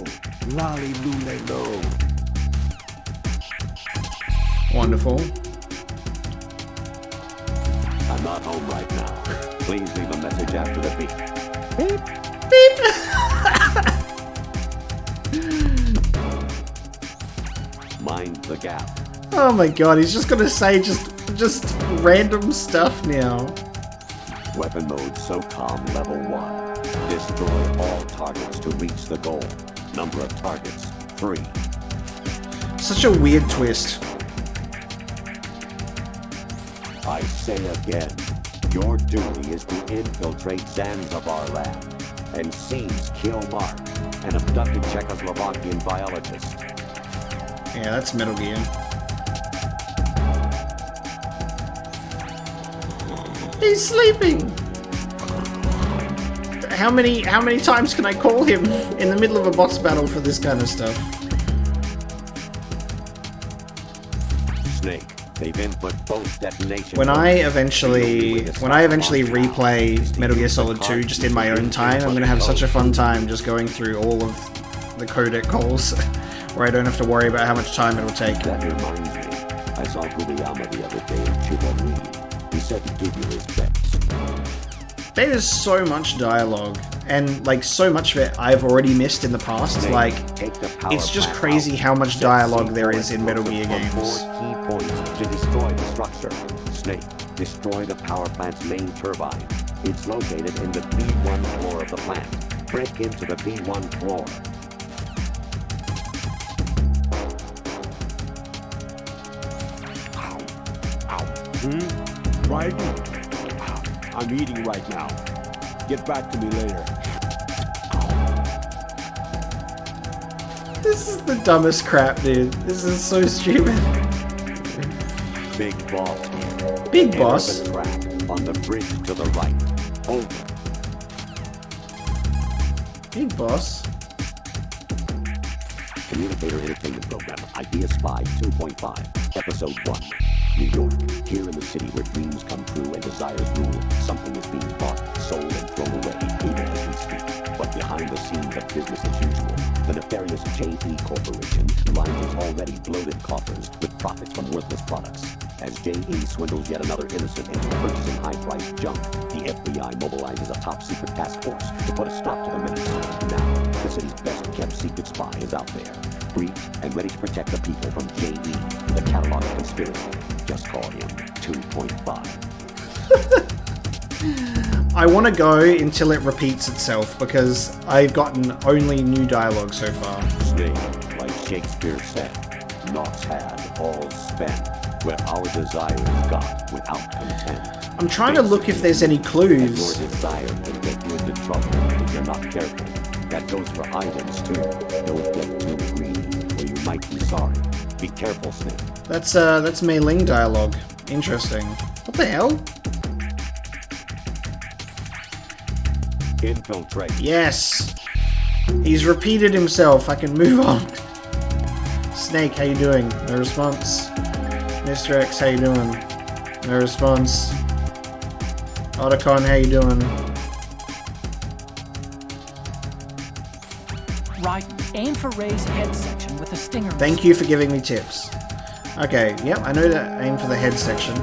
lolly lule low. Wonderful. I'm not home right now. Please leave a message after the beep. Beep. Beep. Mind the gap. Oh my god, he's just gonna say just random stuff now. Weapon mode SOCOM level 1. Destroy all targets to reach the goal. Number of targets, 3. Such a weird twist. I say again, your duty is to infiltrate Zanzibar lab and seize, kill Mark, an abducted Czechoslovakian biologist. Yeah, that's Metal Gear. He's sleeping! How many times can I call him in the middle of a boss battle for this kind of stuff? Snake, they've input both detonation. When I eventually replay Metal Gear Solid 2 just in my own time, I'm gonna have such a fun time just going through all of the codec calls where I don't have to worry about how much time it'll take. That reminds me, I saw Gubiyama the other day in Chibori. He said to give you his best. There's so much dialogue, and like so much of it I've already missed in the past. Like, it's just crazy how much dialogue there is in Metal Gear games. 4 key points to destroy the structure. Snake, destroy the power plant's main turbine. It's located in the B1 floor of the plant. Break into the B1 floor. Right? I'm eating right now. Get back to me later. This is the dumbest crap, dude. This is so stupid. Big boss. Big boss? On the bridge to the right. Over. Big boss. Communicator Entertainment Program, Idea Spy 2.5, Episode 1. New York, here in the city where dreams come true and desires rule, something is being bought, sold, and thrown away, even as we speak. But behind the scenes of business as usual, the nefarious J.E. Corporation lines its already bloated coffers with profits from worthless products. As J.E. swindles yet another innocent into purchasing high-priced junk, the FBI mobilizes a top-secret task force to put a stop to the menace. Now, the city's best-kept secret spy is out there, briefed and ready to protect the people from J.E., the catalog of conspiracy. Just call him 2.5. I want to go until it repeats itself, because I've gotten only new dialogue so far. Snake, like Shakespeare said, naught had, all spent, where our desire is got without content. I'm trying to look if there's any clues. Your desire can get you into trouble if you're not careful. That goes for items too. Don't get too greedy, or you might be sorry. Be careful, Snake. That's Mei Ling dialogue. Interesting. What the hell? Infiltrate. Yes. He's repeated himself. I can move on. Snake, how you doing? No response. Mr. X, how you doing? No response. Otacon, how you doing? Right, aim for Ray's head section with the stinger. Thank you for giving me tips. Okay, yep, I know that. Aim for the head section.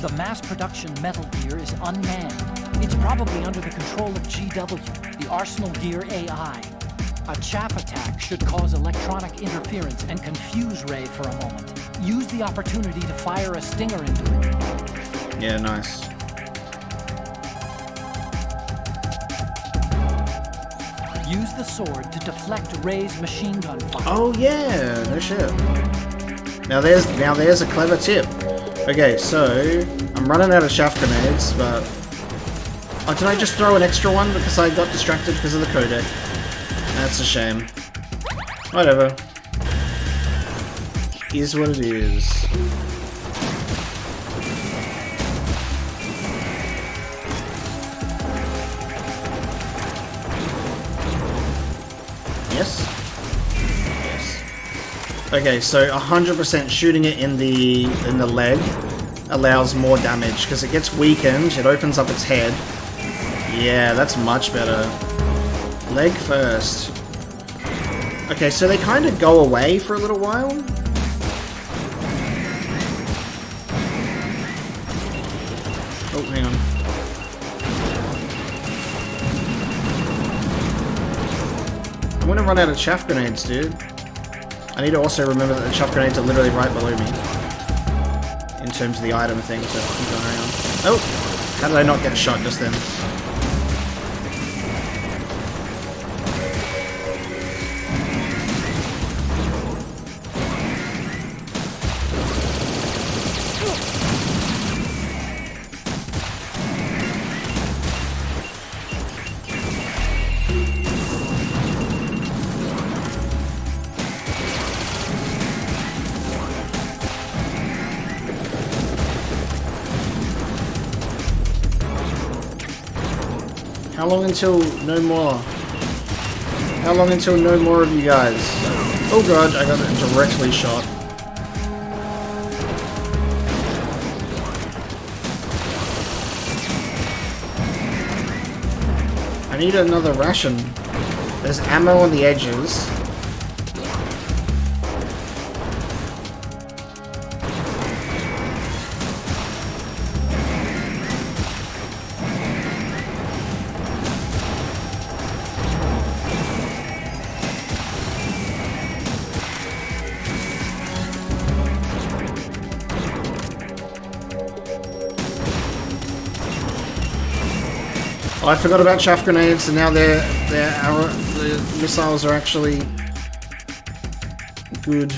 The mass production metal gear is unmanned. It's probably under the control of GW, the Arsenal Gear AI. A chaff attack should cause electronic interference and confuse Ray for a moment. Use the opportunity to fire a stinger into it. Yeah, nice. Use the sword to deflect Ray's machine gun fire. Oh yeah, no shit. Now there's a clever tip. Okay, so I'm running out of chaff grenades, but oh, did I just throw an extra one because I got distracted because of the codec? That's a shame. Whatever. Is what it is. Yes? Yes. Okay, so 100% shooting it in the leg allows more damage because it gets weakened, it opens up its head. Yeah, that's much better. Leg first. Okay, so they kind of go away for a little while. Oh, hang on. I'm gonna run out of chaff grenades, dude. I need to also remember that the chaff grenades are literally right below me. In terms of the item thing, so keep an eye on. Oh! How did I not get shot just then? How long until no more? How long until no more of you guys? Oh god, I got directly shot. I need another ration. There's ammo on the edges. I forgot about chaff grenades, and now the missiles are actually good.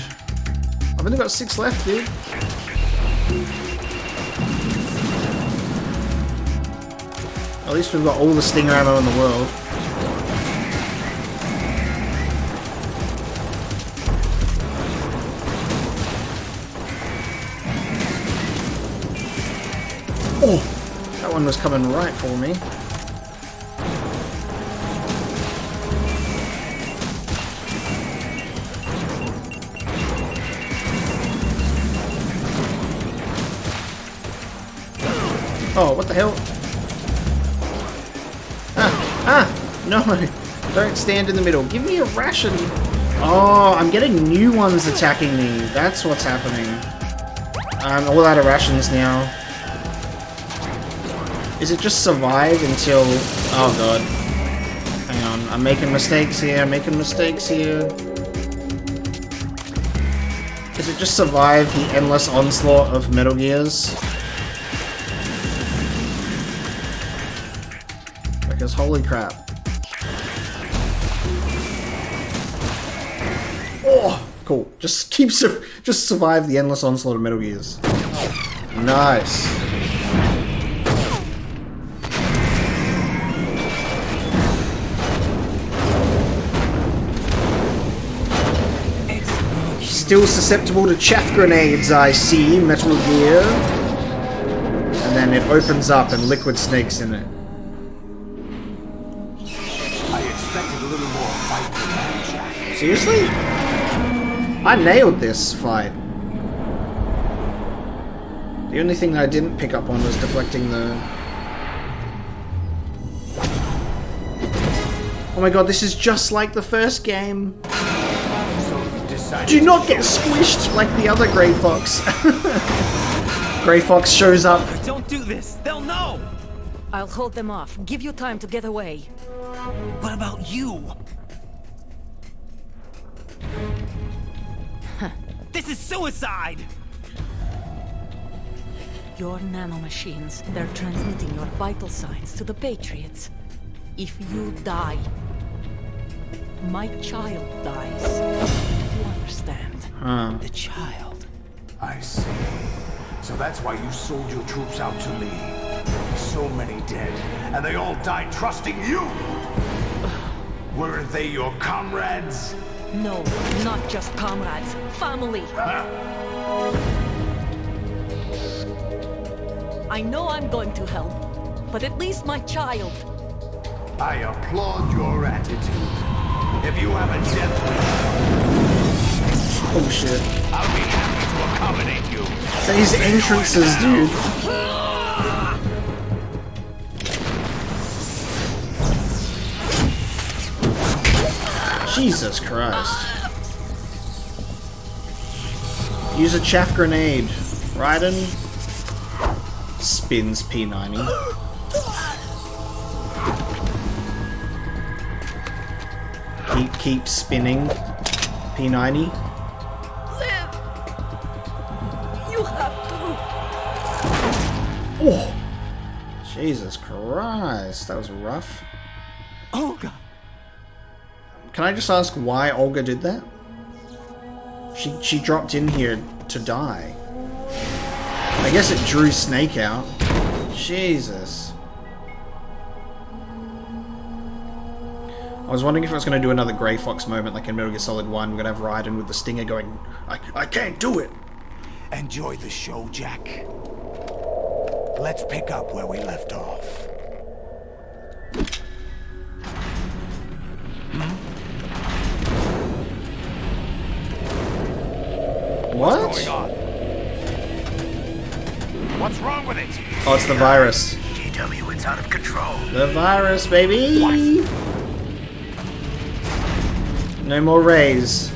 I've only got 6 left, dude. At least we've got all the stinger ammo in the world. Oh, that one was coming right for me. Oh, what the hell? No, don't stand in the middle. Give me a ration. Oh, I'm getting new ones attacking me. That's what's happening. I'm all out of rations now. Is it just survive until... Oh god. Hang on, I'm making mistakes here, Is it just survive the endless onslaught of Metal Gears? Because holy crap. Oh, cool. Just survive the endless onslaught of Metal Gears. Nice. Still susceptible to chaff grenades, I see, Metal Gear. And then it opens up and Liquid Snake's in it. little more fight than that, Jack. Seriously? I nailed this fight. The only thing that I didn't pick up on was deflecting the... Oh my god, this is just like the first game. Do not get squished like the other Grey Fox. Grey Fox shows up. Don't do this. They'll know. I'll hold them off. Give you time to get away. What about you? This is suicide. Your nanomachines, they're transmitting your vital signs to the Patriots. If you die, my child dies. You understand? The child. I see. So that's why you sold your troops out to me. So many dead, and they all died trusting you! Weren't they your comrades? No, not just comrades. Family. I know I'm going to hell, but at least my child. I applaud your attitude. If you have a death wish, Oh shit. I'll be happy to accommodate you. These entrances, dude. Jesus Christ. Use a chaff grenade. Raiden spins P90. Keep spinning P90. Live! You have to! Oh! Jesus Christ, that was rough. Olga! Can I just ask why Olga did that? She dropped in here to die. I guess it drew Snake out. Jesus. I was wondering if it was going to do another Grey Fox moment like in Metal Gear Solid 1. We're going to have Raiden with the stinger going, I can't do it! Enjoy the show, Jack. Let's pick up where we left off. What? What's going on? What's wrong with it? Oh, it's the virus. GW, it's out of control. The virus, baby! No more rays.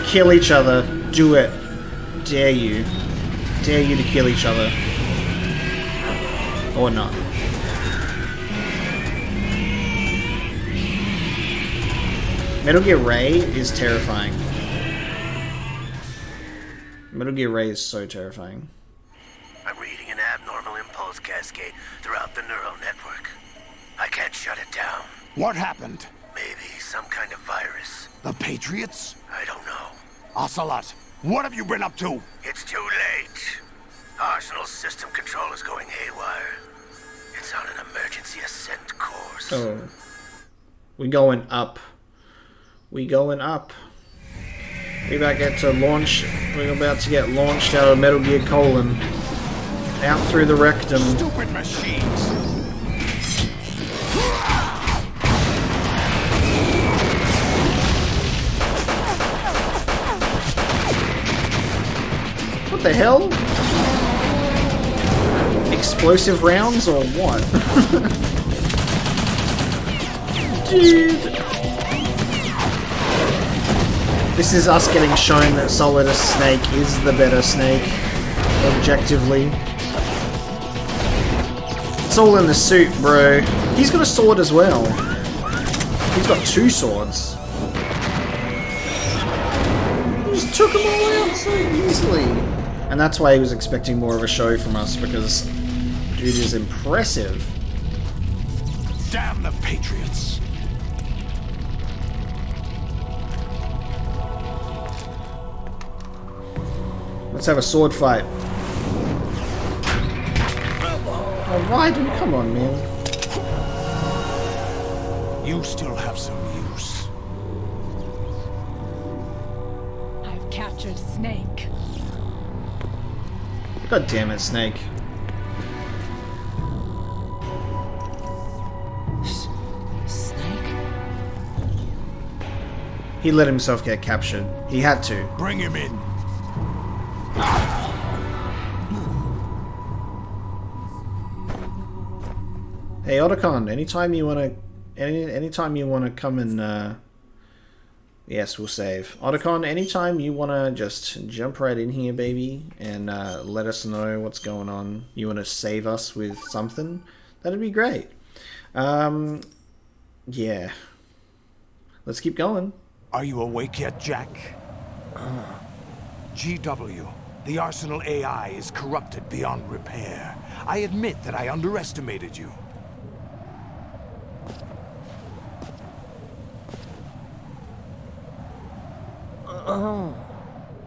Kill each other. Do it. Dare you. Dare you to kill each other. Or not. Metal Gear Ray is terrifying. Metal Gear Ray is so terrifying. I'm reading an abnormal impulse cascade throughout the neural network. I can't shut it down. What happened? Maybe some kind of virus. The Patriots? I don't know. Ocelot, what have you been up to? It's too late. Arsenal's system control is going haywire. It's on an emergency ascent course. Oh. We going up. We going up. We about to get to launch. We're about to get launched out of Metal Gear Colon. Out through the rectum. Stupid machines! What the hell? Explosive rounds or what? Dude! This is us getting shown that Solidus Snake is the better Snake. Objectively. It's all in the suit, bro. He's got a sword as well. He's got 2 swords. He just took them all out so easily. And that's why he was expecting more of a show from us, because dude is impressive. Damn the Patriots! Let's have a sword fight. Oh, Raiden, come on, man. You still have some use. I've captured Snake. God damn it, Snake. He let himself get captured. He had to. Bring him in. Hey, Otacon, anytime you wanna come and yes, we'll save. Otacon, anytime you wanna just jump right in here, baby, and let us know what's going on. You wanna save us with something? That'd be great. Yeah. Let's keep going. Are you awake yet, Jack? GW, the Arsenal AI is corrupted beyond repair. I admit that I underestimated you.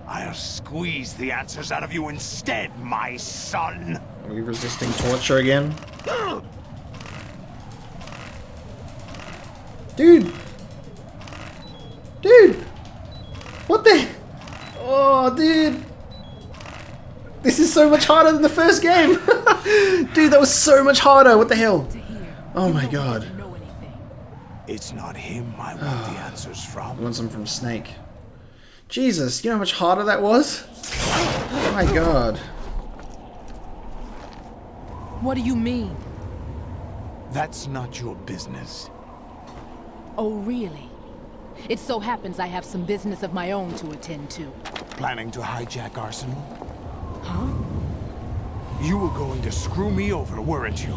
I'll squeeze the answers out of you instead, my son. Are we resisting torture again? Dude! Dude! What the? Oh, dude! This is so much harder than the first game! Dude, that was so much harder! What the hell? Oh my god. It's not him I want the answers from. I want some from Snake. Jesus, you know how much harder that was? Oh my god. What do you mean? That's not your business. Oh, really? It so happens I have some business of my own to attend to. Planning to hijack Arsenal? Huh? You were going to screw me over, weren't you?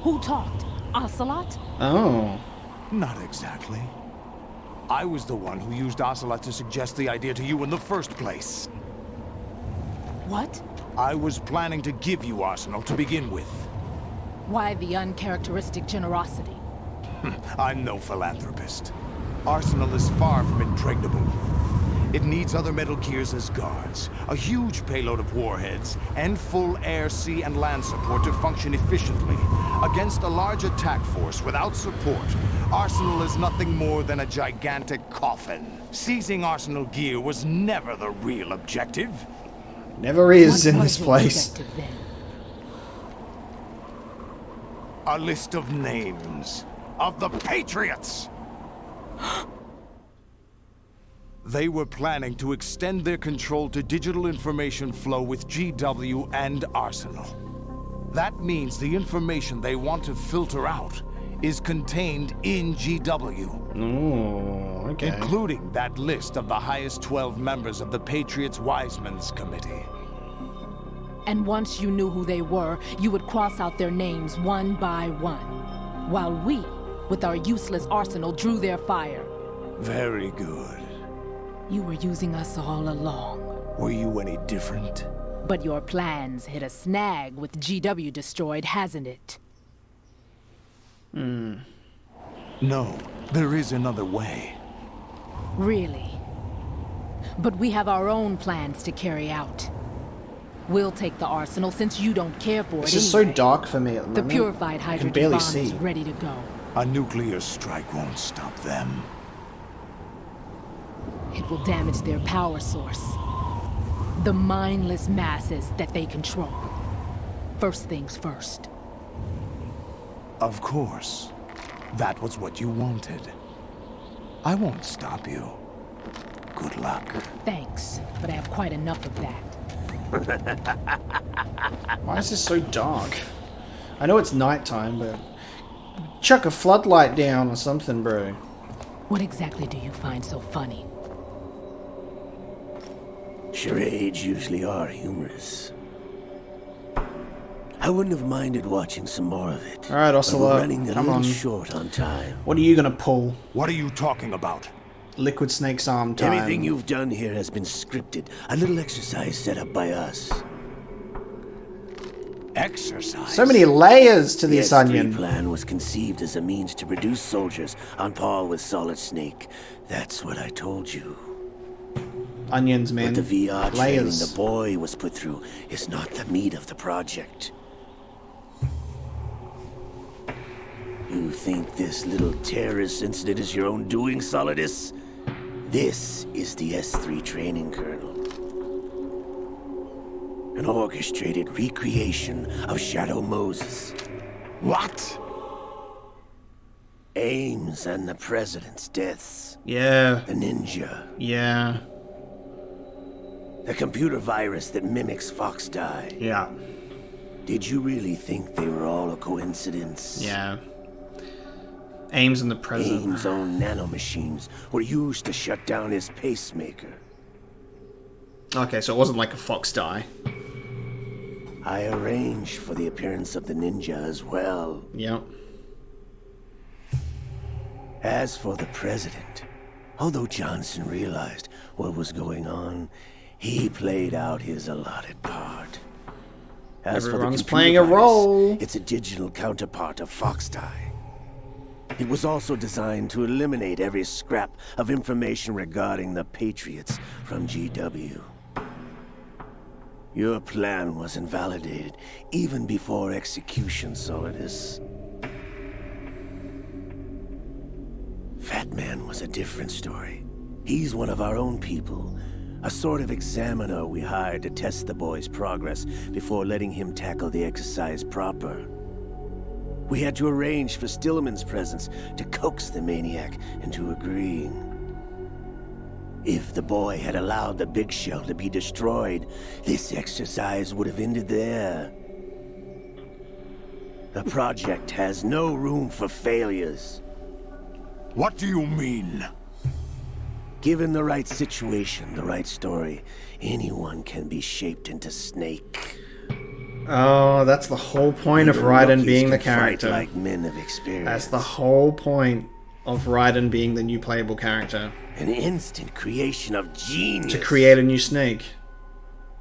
Who talked? Ocelot? Oh. Not exactly. I was the one who used Ocelot to suggest the idea to you in the first place. What? I was planning to give you Arsenal to begin with. Why the uncharacteristic generosity? I'm no philanthropist. Arsenal is far from impregnable. It needs other Metal Gears as guards, a huge payload of warheads, and full air, sea, and land support to function efficiently. Against a large attack force without support, Arsenal is nothing more than a gigantic coffin. Seizing Arsenal gear was never the real objective. Never is in this place. A list of names of the Patriots. They were planning to extend their control to digital information flow with GW and Arsenal. That means the information they want to filter out is contained in GW. Oh, okay. Including that list of the highest 12 members of the Patriots Wiseman's Committee. And once you knew who they were, you would cross out their names one by one. While we, with our useless arsenal, drew their fire. Very good. You were using us all along. Were you any different? But your plans hit a snag with GW destroyed, hasn't it? No, there is another way. Really? But we have our own plans to carry out. We'll take the arsenal since you don't care for it. This is so dark for me at the moment. The purified hydrogen barely bomb see. is ready to go. A nuclear strike won't stop them. It will damage their power source. The mindless masses that they control. First things first. Of course. That was what you wanted. I won't stop you. Good luck. Thanks, but I have quite enough of that. Why is this so dark? I know it's nighttime, but chuck a floodlight down or something, bro. What exactly do you find so funny? Charades usually are humorous. I wouldn't have minded watching some more of it. Alright, We're Ocelot, running a come little on. short on time. What are you gonna pull? What are you talking about? Liquid Snake's arm time. Everything you've done here has been scripted. A little exercise set up by us. Exercise? So many layers to The this S3 onion. plan was conceived as a means to produce soldiers on par with Solid Snake. That's what I told you. Onions, man. What the VR training Layers. the boy was put through is not the meat of the project. You think this little terrorist incident is your own doing, Solidus? This is the S3 training kernel. An orchestrated recreation of Shadow Moses. What? Ames and the President's deaths. Yeah. The ninja. Yeah. The computer virus that mimics Foxdie. Yeah. Did you really think they were all a coincidence? Yeah. Ames and the President. Ames' own nanomachines were used to shut down his pacemaker. Okay, so it wasn't like a Foxdie. I arranged for the appearance of the ninja as well. Yep. As for the President, although Johnson realized what was going on, he played out his allotted part. As Everyone's for the playing a virus, role. It's a digital counterpart of Foxdie. It was also designed to eliminate every scrap of information regarding the Patriots from GW. Your plan was invalidated even before execution, Solidus. Fat Man was a different story. He's one of our own people. A sort of examiner we hired to test the boy's progress before letting him tackle the exercise proper. We had to arrange for Stillman's presence to coax the maniac into agreeing. If the boy had allowed the big shell to be destroyed, this exercise would have ended there. The project has no room for failures. What do you mean? Given the right situation, the right story, anyone can be shaped into Snake. Oh, that's the whole point of Raiden being the character. Like men of experience. That's the whole point of Raiden being the new playable character. An instant creation of genius. To create a new Snake.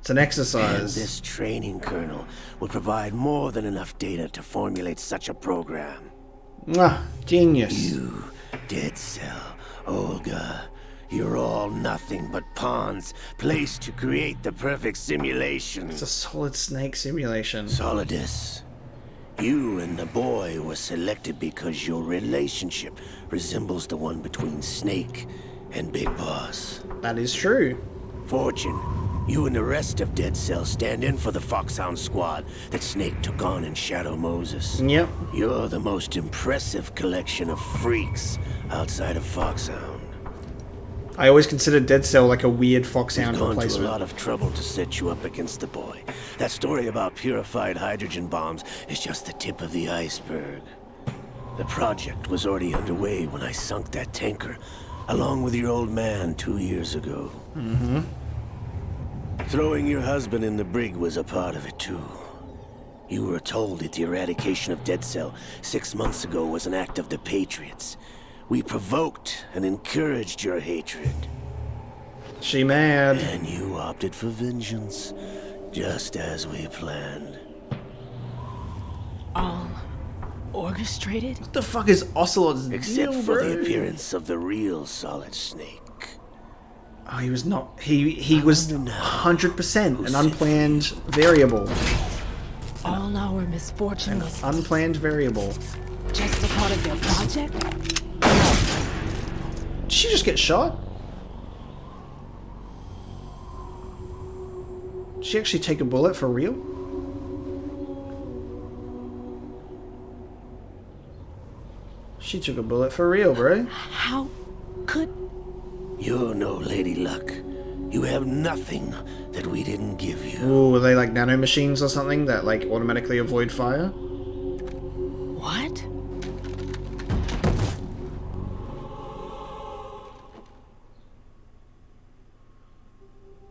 It's an exercise. And this training kernel would provide more than enough data to formulate such a program. Mwah, genius. You, Dead Cell, Olga, you're all nothing but pawns placed to create the perfect simulation. It's a Solid Snake simulation. Solidus, you and the boy were selected because your relationship resembles the one between Snake and Big Boss. That is true. Fortune, you and the rest of Dead Cell stand in for the Foxhound squad that Snake took on in Shadow Moses. Yep. You're the most impressive collection of freaks outside of Foxhound. I always considered Dead Cell like a weird Foxhound We've gone replacement. to a lot of trouble to set you up against the boy. That story about purified hydrogen bombs is just the tip of the iceberg. The project was already underway when I sunk that tanker, along with your old man 2 years ago. Mm-hmm. Throwing your husband in the brig was a part of it too. You were told that the eradication of Dead Cell 6 months ago was an act of the Patriots. We provoked and encouraged your hatred. She mad. And you opted for vengeance, just as we planned. All orchestrated? What the fuck is Ocelot's Except deal, for bro? the appearance of the real Solid Snake. Oh, he was not. He was 100% an unplanned variable. All our misfortune An was unplanned variable. just a part of their project? Did she just get shot? Did she actually take a bullet for real? She took a bullet for real, bro. How could... You're no Lady Luck. You have nothing that we didn't give you. Ooh, were they like nanomachines or something that like automatically avoid fire? What?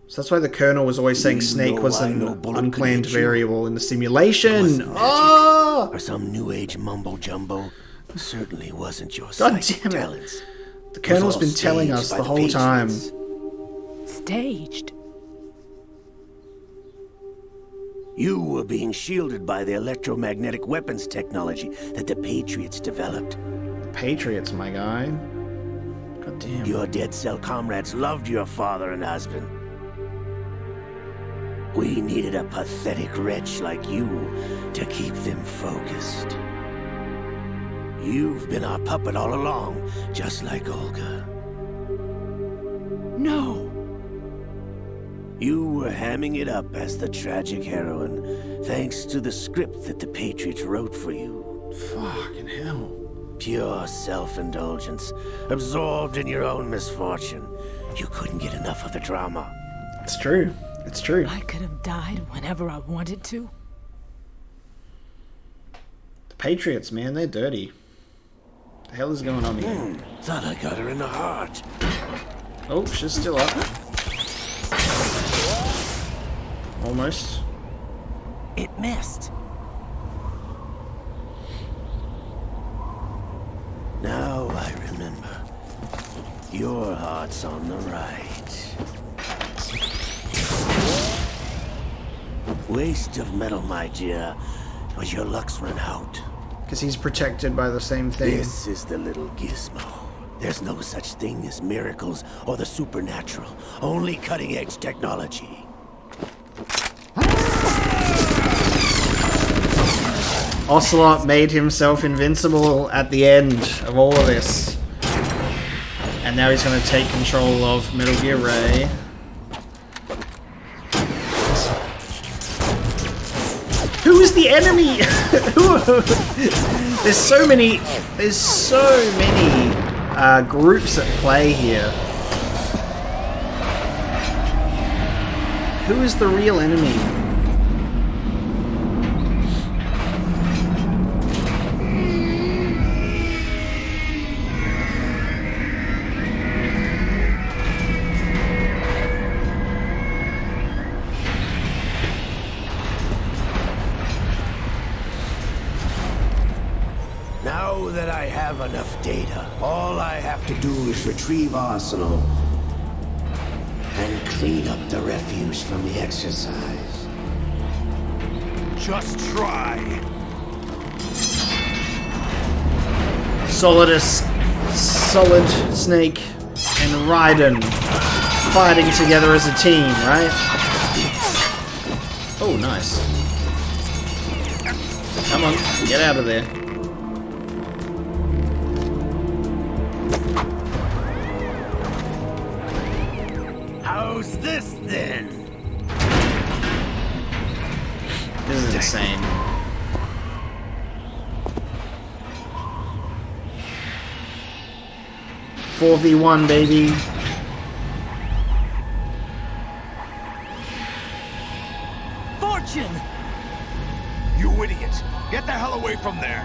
So that's why the Colonel was always saying Snake was an unplanned variable in the simulation. Oh! Or some new age mumbo jumbo. Certainly wasn't your God psychic damn it. talents. The Colonel's It was been all telling staged us by the the whole time. Patriots. Staged? You were being shielded by the electromagnetic weapons technology that the Patriots developed. Patriots, my guy. God damn. Your Dead Cell comrades loved your father and husband. We needed a pathetic wretch like you to keep them focused. You've been our puppet all along, just like Olga. No! You were hamming it up as the tragic heroine, thanks to the script that the Patriots wrote for you. Fucking hell. Pure self-indulgence, absorbed in your own misfortune. You couldn't get enough of the drama. It's true. It's true. I could have died whenever I wanted to. The Patriots, man, they're dirty. The hell is going on here? Thought I got her in the heart. Oh, she's still up. Almost. It missed. Now I remember. Your heart's on the right. Waste of metal, my dear. But your luck's run out. Because he's protected by the same thing. This is the little gizmo. There's no such thing as miracles or the supernatural. Only cutting-edge technology. Ocelot made himself invincible at the end of all of this. And now he's going to take control of Metal Gear Ray. Who is the enemy? There's so many groups at play here. Who is the real enemy? Now that I have enough data, all I have to do is retrieve Arsenal and clean up the refuse from the exercise. Just try. Solid Snake and Raiden fighting together as a team, right? Oh, nice. Come on, get out of there. How's this then? This is insane. "4v1, baby." Fortune! You idiot! Get the hell away from there!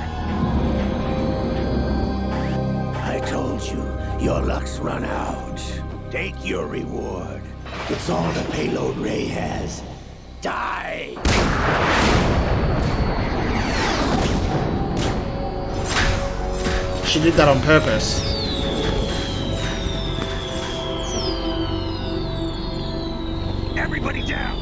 I told you, your luck's run out. Take your reward. It's all the payload Ray has. Die! She did that on purpose. Everybody down!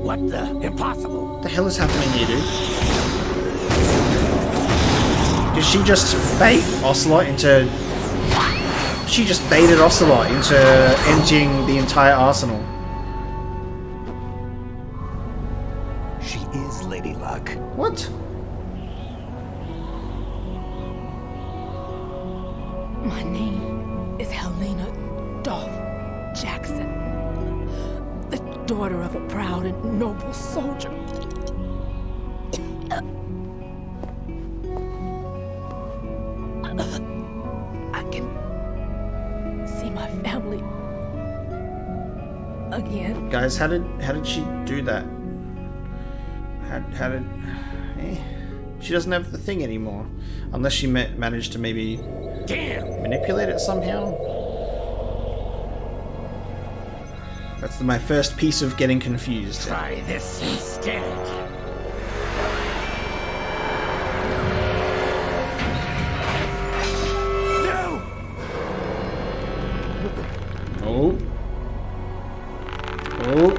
What the? Impossible! What the hell is happening here, dude? Did she just bait Ocelot into... She just baited Ocelot into emptying the entire arsenal. She is Lady Luck. What? My name is Helena Dolph Jackson, the daughter of a proud and noble soldier. I can see my family again. Guys, how did she do that? How did... She doesn't have the thing anymore. Unless she managed to maybe... manipulate it somehow? That's my first piece of getting confused. Try this instead. No! Oh. Oh.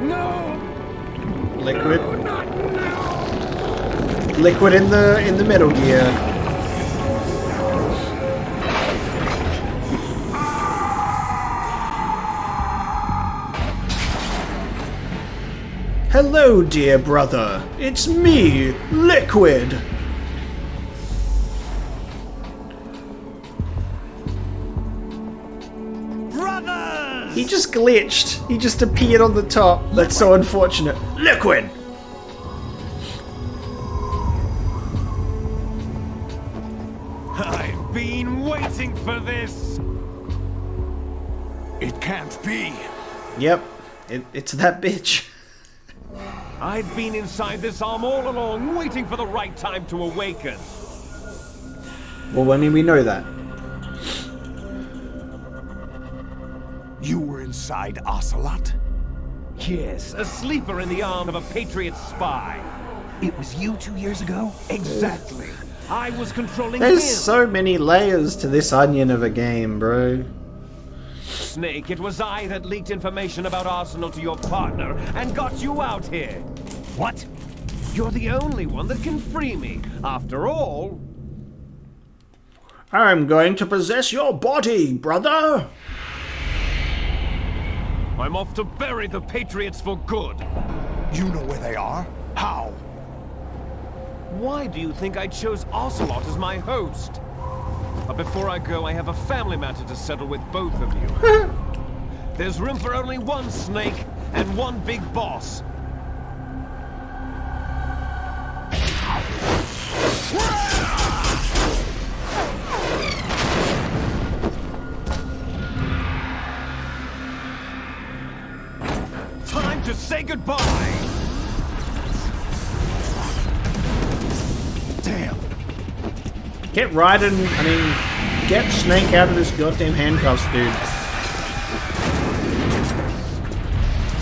No! Liquid. Liquid in the Metal Gear. Hello, dear brother. It's me, Liquid. Brothers! He just glitched. He just appeared on the top. That's so unfortunate. Liquid! I've been waiting for this! It can't be. Yep, it's that bitch. I've been inside this arm all along, waiting for the right time to awaken. Well, I mean, we know that. You were inside Ocelot? Yes, a sleeper in the arm of a Patriots spy. It was you 2 years ago? Exactly. I was controlling There's him. so many layers to this onion of a game, bro. Snake, it was I that leaked information about Arsenal to your partner and got you out here. What? You're the only one that can free me. After all... I'm going to possess your body, brother. I'm off to bury the Patriots for good. You know where they are? How? Why do you think I chose Ocelot as my host? But before I go, I have a family matter to settle with both of you. There's room for only one Snake and one big boss. Time to say goodbye! Damn. Get get Snake out of this goddamn handcuffs, dude.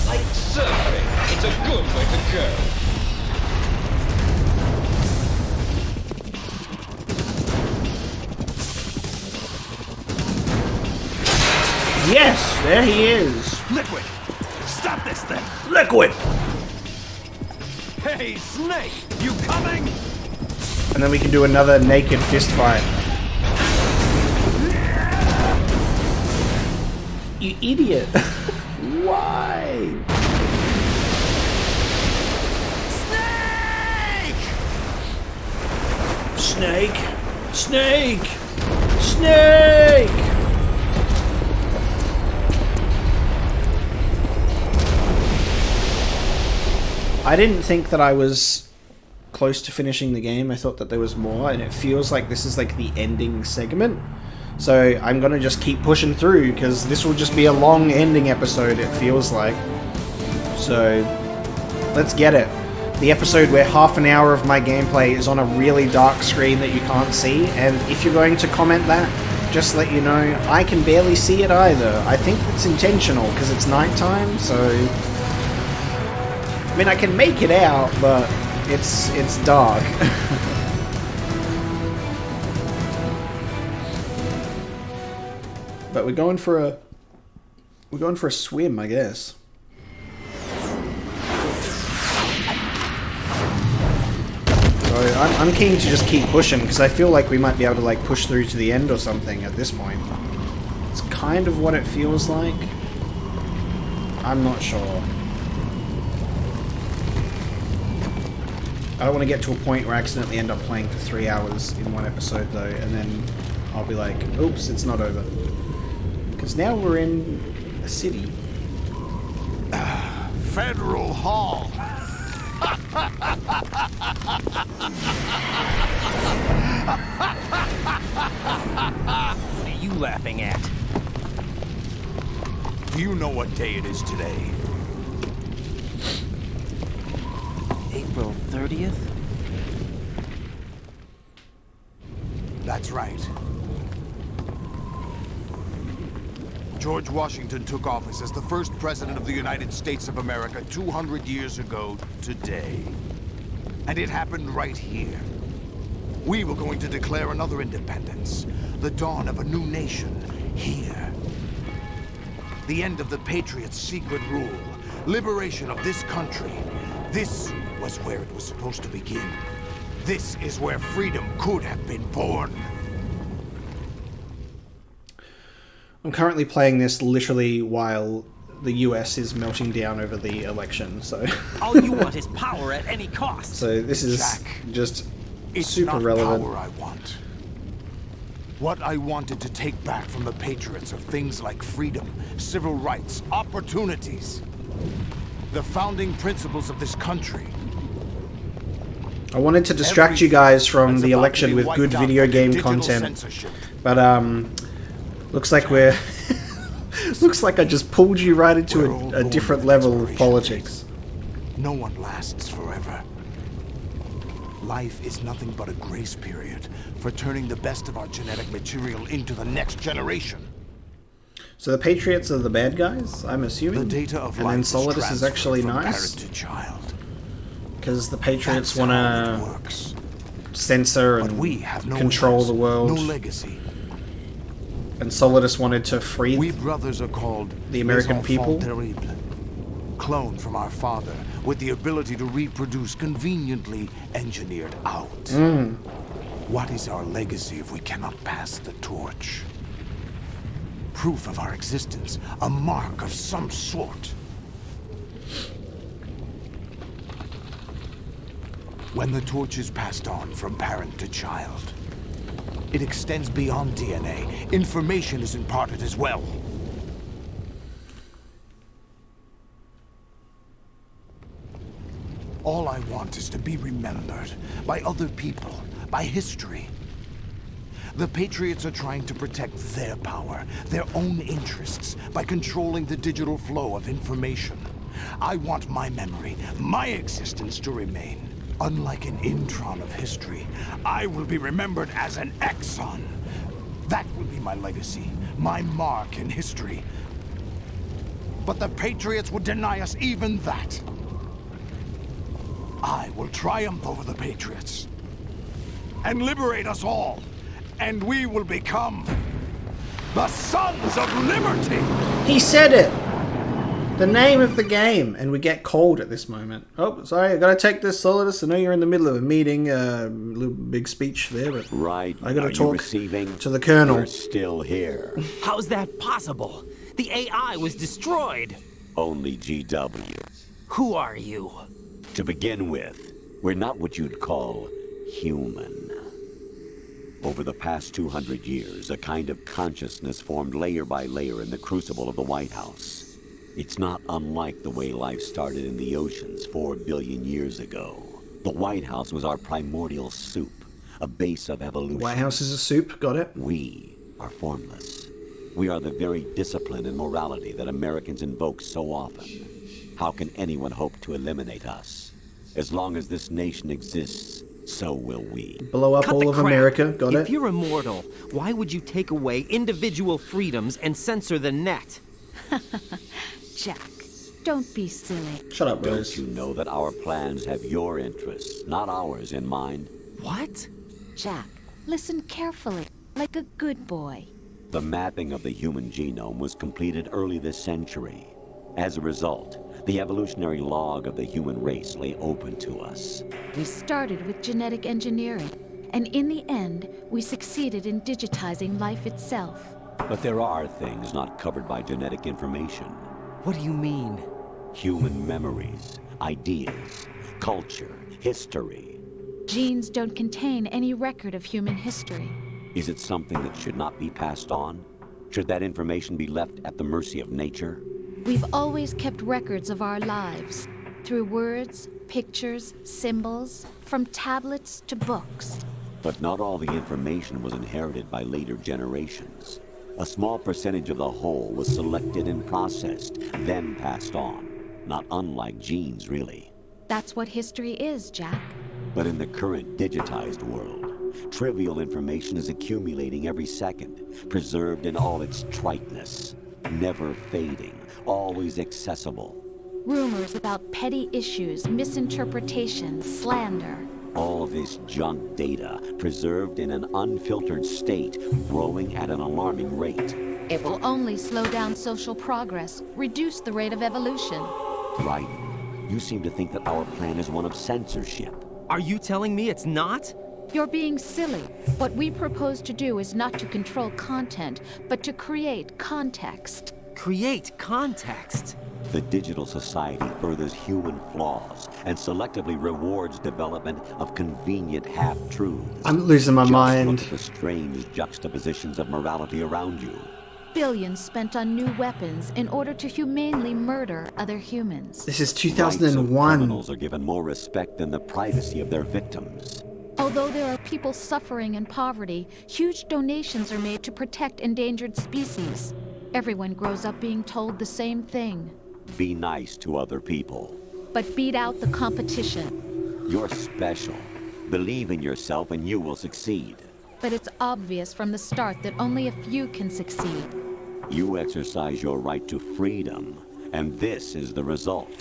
Like surfing, it's a good way to go. Yes, there he is. Liquid! Stop this thing! Liquid! Hey, Snake, you coming? And then we can do another naked fist fight. You idiot. Why? Snake! Snake! Snake! Snake! I didn't think that I was close to finishing the game. I thought that there was more, and it feels like this is like the ending segment. So I'm gonna just keep pushing through, because this will just be a long ending episode, it feels like. So let's get it. The episode where half an hour of my gameplay is on a really dark screen that you can't see, and if you're going to comment that, just let you know, I can barely see it either. I think it's intentional, because it's nighttime, so... I mean, I can make it out, but it's dark. But we're going for a swim, I guess. So I'm keen to just keep pushing, because I feel like we might be able to like push through to the end or something at this point. It's kind of what it feels like. I'm not sure. I don't want to get to a point where I accidentally end up playing for 3 hours in one episode though, and then I'll be like, oops, it's not over. Because now we're in a city. Federal Hall. What are you laughing at? Do you know what day it is today? April 30th? That's right. George Washington took office as the first president of the United States of America 200 years ago today. And it happened right here. We were going to declare another independence, the dawn of a new nation, here. The end of the Patriots' secret rule, liberation of this country. This was where it was supposed to begin. This is where freedom could have been born. I'm currently playing this literally while the US is melting down over the election. So all you want is power at any cost. So this is Jack, just it's super not relevant. Power I want. What I wanted to take back from the Patriots are things like freedom, civil rights, opportunities. The founding principles of this country. I wanted to distract you guys from the election with good video game content, but looks like we're looks like I just pulled you right into a different level of politics. No one lasts forever. Life is nothing but a grace period for turning the best of our genetic material into the next generation. So the Patriots are the bad guys, I'm assuming, The data of and then life Solidus is actually from nice, parent to child. because the Patriots That's want how it to works. censor But and we have no control heirs, the world, no legacy. and Solidus wanted to free We brothers are called the American les people. enfants terribles, cloned from our father with the ability to reproduce conveniently engineered out. What is our legacy if we cannot pass the torch? Proof of our existence, a mark of some sort. When the torch is passed on from parent to child, it extends beyond DNA. Information is imparted as well. All I want is to be remembered by other people, by history. The Patriots are trying to protect their power, their own interests, by controlling the digital flow of information. I want my memory, my existence to remain. Unlike an intron of history, I will be remembered as an exon. That will be my legacy, my mark in history. But the Patriots would deny us even that. I will triumph over the Patriots and liberate us all, and we will become the Sons of Liberty! He said it! The name of the game, and we get cold at this moment. Oh, sorry, I gotta take this, Solidus. I know you're in the middle of a meeting, little big speech there, but Right. I gotta Are you talk receiving? to the Colonel. We're still here. How's that possible? The AI was destroyed. Only GW. Who are you? To begin with, we're not what you'd call human. Over the past 200 years, a kind of consciousness formed layer by layer in the crucible of the White House. It's not unlike the way life started in the oceans 4 billion years ago. The White House was our primordial soup, a base of evolution. White House is a soup, got it? We are formless. We are the very discipline and morality that Americans invoke so often. How can anyone hope to eliminate us? As long as this nation exists, so will we. Blow up all of America, got it? If you're immortal, why would you take away individual freedoms and censor the net? Jack, don't be silly. Shut up, Rose. Don't you know that our plans have your interests, not ours, in mind? What? Jack, listen carefully, like a good boy. The mapping of the human genome was completed early this century. As a result, the evolutionary log of the human race lay open to us. We started with genetic engineering, and in the end, we succeeded in digitizing life itself. But there are things not covered by genetic information. What do you mean? Human memories, ideas, culture, history. Genes don't contain any record of human history. Is it something that should not be passed on? Should that information be left at the mercy of nature? We've always kept records of our lives, through words, pictures, symbols, from tablets to books. But not all the information was inherited by later generations. A small percentage of the whole was selected and processed, then passed on. Not unlike genes, really. That's what history is, Jack. But in the current digitized world, trivial information is accumulating every second, preserved in all its triteness, never fading, always accessible. Rumors about petty issues, misinterpretations, slander. All this junk data, preserved in an unfiltered state, growing at an alarming rate. It will only slow down social progress, reduce the rate of evolution. Right. You seem to think that our plan is one of censorship. Are you telling me it's not? You're being silly. What we propose to do is not to control content, but to create context. Create context. The digital society furthers human flaws and selectively rewards development of convenient half-truths. I'm losing my Just mind. look at the strange juxtapositions of morality around you. Billions spent on new weapons in order to humanely murder other humans. This is Rights of 2001. criminals are given more respect than the privacy of their victims. Although there are people suffering in poverty, huge donations are made to protect endangered species. Everyone grows up being told the same thing. Be nice to other people. But beat out the competition. You're special. Believe in yourself and you will succeed. But it's obvious from the start that only a few can succeed. You exercise your right to freedom, and this is the result.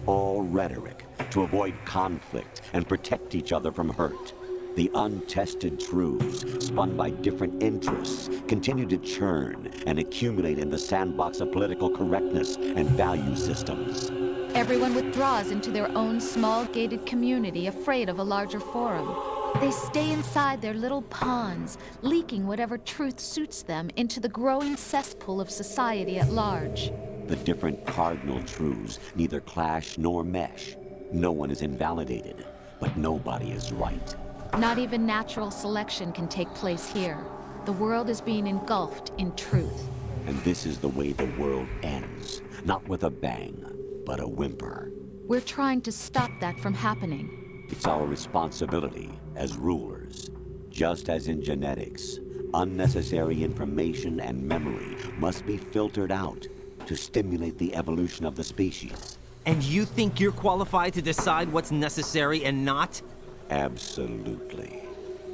All rhetoric to avoid conflict and protect each other from hurt. The untested truths, spun by different interests, continue to churn and accumulate in the sandbox of political correctness and value systems. Everyone withdraws into their own small gated community, afraid of a larger forum. They stay inside their little ponds, leaking whatever truth suits them into the growing cesspool of society at large. The different cardinal truths neither clash nor mesh. No one is invalidated, but nobody is right. Not even natural selection can take place here. The world is being engulfed in truth. And this is the way the world ends. Not with a bang, but a whimper. We're trying to stop that from happening. It's our responsibility as rulers. Just as in genetics, unnecessary information and memory must be filtered out to stimulate the evolution of the species. And you think you're qualified to decide what's necessary and not? Absolutely.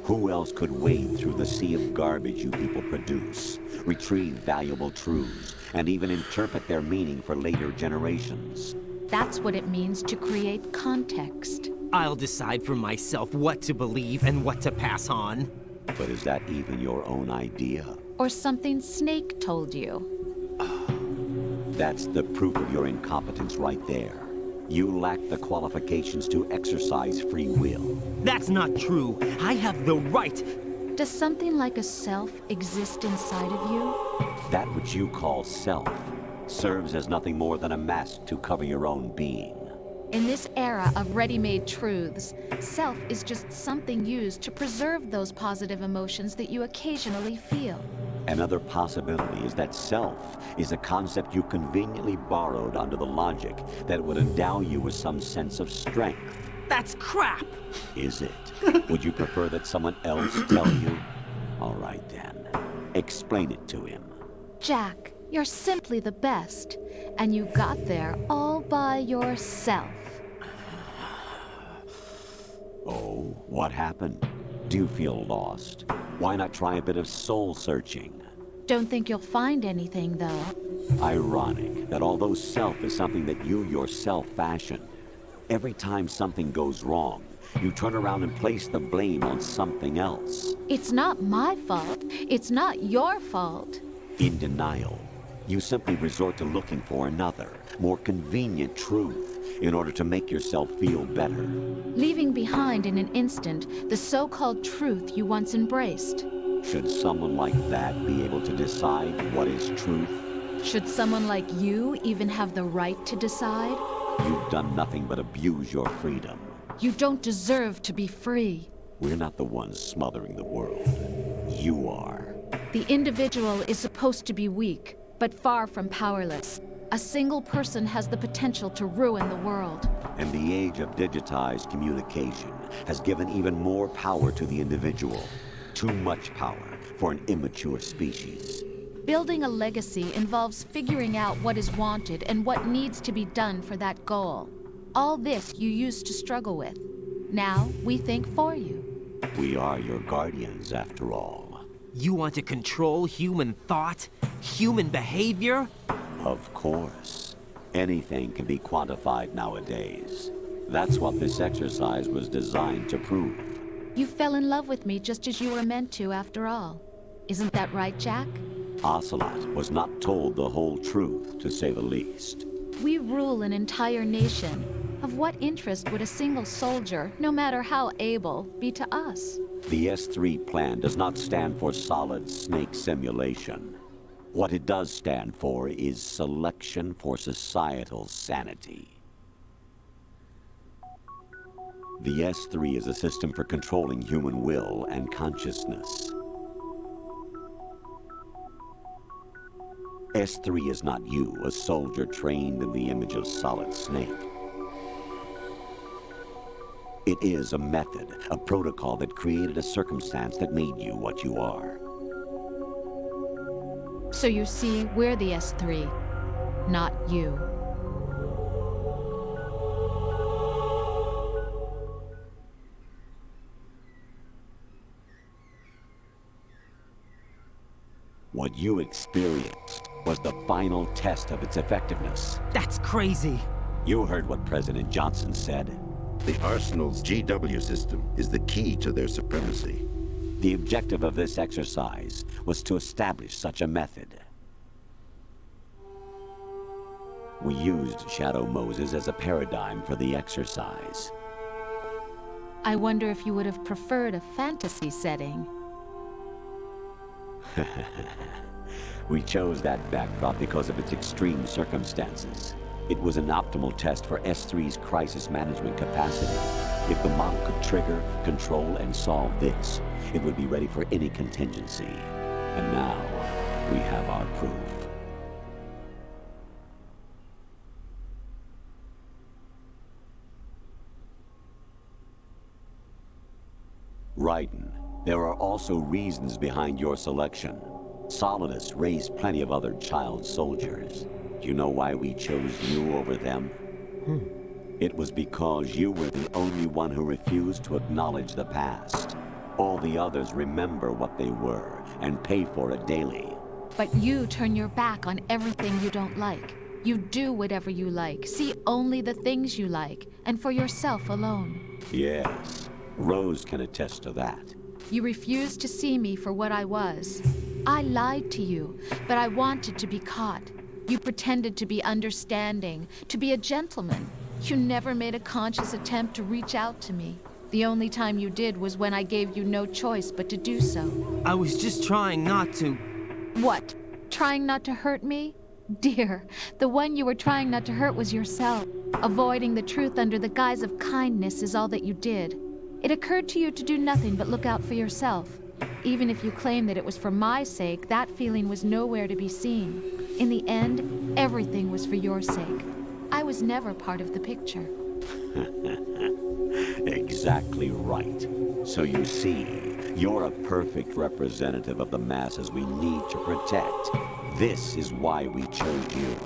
Who else could wade through the sea of garbage you people produce, retrieve valuable truths, and even interpret their meaning for later generations? That's what it means to create context. I'll decide for myself what to believe and what to pass on. But is that even your own idea? Or something Snake told you? That's the proof of your incompetence right there. You lack the qualifications to exercise free will. That's not true. I have the right. Does something like a self exist inside of you? That which you call self serves as nothing more than a mask to cover your own being. In this era of ready-made truths, self is just something used to preserve those positive emotions that you occasionally feel. Another possibility is that self is a concept you conveniently borrowed under the logic that would endow you with some sense of strength. That's crap! Is it? Would you prefer that someone else tell you? All right then. Explain it to him. Jack, you're simply the best, and you got there all by yourself. Oh, what happened? Do you feel lost? Why not try a bit of soul searching? Don't think you'll find anything, though. Ironic that although self is something that you yourself fashioned, every time something goes wrong, you turn around and place the blame on something else. It's not my fault. It's not your fault. In denial, you simply resort to looking for another, more convenient truth in order to make yourself feel better. Leaving behind in an instant the so-called truth you once embraced. Should someone like that be able to decide what is truth? Should someone like you even have the right to decide? You've done nothing but abuse your freedom. You don't deserve to be free. We're not the ones smothering the world. You are. The individual is supposed to be weak, but far from powerless. A single person has the potential to ruin the world. And the age of digitized communication has given even more power to the individual. Too much power for an immature species. Building a legacy involves figuring out what is wanted and what needs to be done for that goal. All this you used to struggle with. Now we think for you. We are your guardians, after all. You want to control human thought? Human behavior? Of course. Anything can be quantified nowadays. That's what this exercise was designed to prove. You fell in love with me just as you were meant to, after all. Isn't that right, Jack? Ocelot was not told the whole truth, to say the least. We rule an entire nation. Of what interest would a single soldier, no matter how able, be to us? The S3 plan does not stand for solid snake simulation. What it does stand for is Selection for Societal Sanity. The S3 is a system for controlling human will and consciousness. S3 is not you, a soldier trained in the image of Solid Snake. It is a method, a protocol that created a circumstance that made you what you are. So you see, we're the S3, not you. What you experienced was the final test of its effectiveness. That's crazy. You heard what President Johnson said. The Arsenal's GW system is the key to their supremacy. The objective of this exercise was to establish such a method. We used Shadow Moses as a paradigm for the exercise. I wonder if you would have preferred a fantasy setting. We chose that backdrop because of its extreme circumstances. It was an optimal test for S3's crisis management capacity. If the model could trigger, control, and solve this, it would be ready for any contingency. And now, we have our proof. Raiden, there are also reasons behind your selection. Solidus raised plenty of other child soldiers. Do you know why we chose you over them? It was because you were the only one who refused to acknowledge the past. All the others remember what they were and pay for it daily. But you turn your back on everything you don't like. You do whatever you like, see only the things you like, and for yourself alone. Yes, Rose can attest to that. You refused to see me for what I was. I lied to you, but I wanted to be caught. You pretended to be understanding, to be a gentleman. You never made a conscious attempt to reach out to me. The only time you did was when I gave you no choice but to do so. I was just trying not to... What? Trying not to hurt me? Dear, the one you were trying not to hurt was yourself. Avoiding the truth under the guise of kindness is all that you did. It occurred to you to do nothing but look out for yourself. Even if you claim that it was for my sake, that feeling was nowhere to be seen. In the end, everything was for your sake. I was never part of the picture. Exactly right. So you see, you're a perfect representative of the masses we need to protect. This is why we chose you.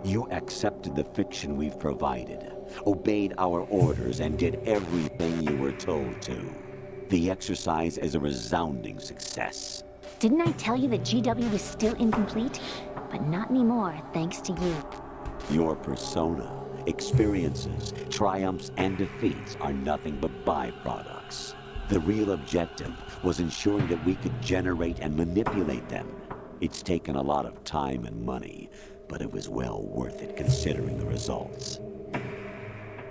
You accepted the fiction we've provided, obeyed our orders, and did everything you were told to. The exercise is a resounding success. Didn't I tell you that GW was still incomplete? But not anymore, thanks to you. Your persona, experiences, triumphs, and defeats are nothing but byproducts. The real objective was ensuring that we could generate and manipulate them. It's taken a lot of time and money, but it was well worth it considering the results.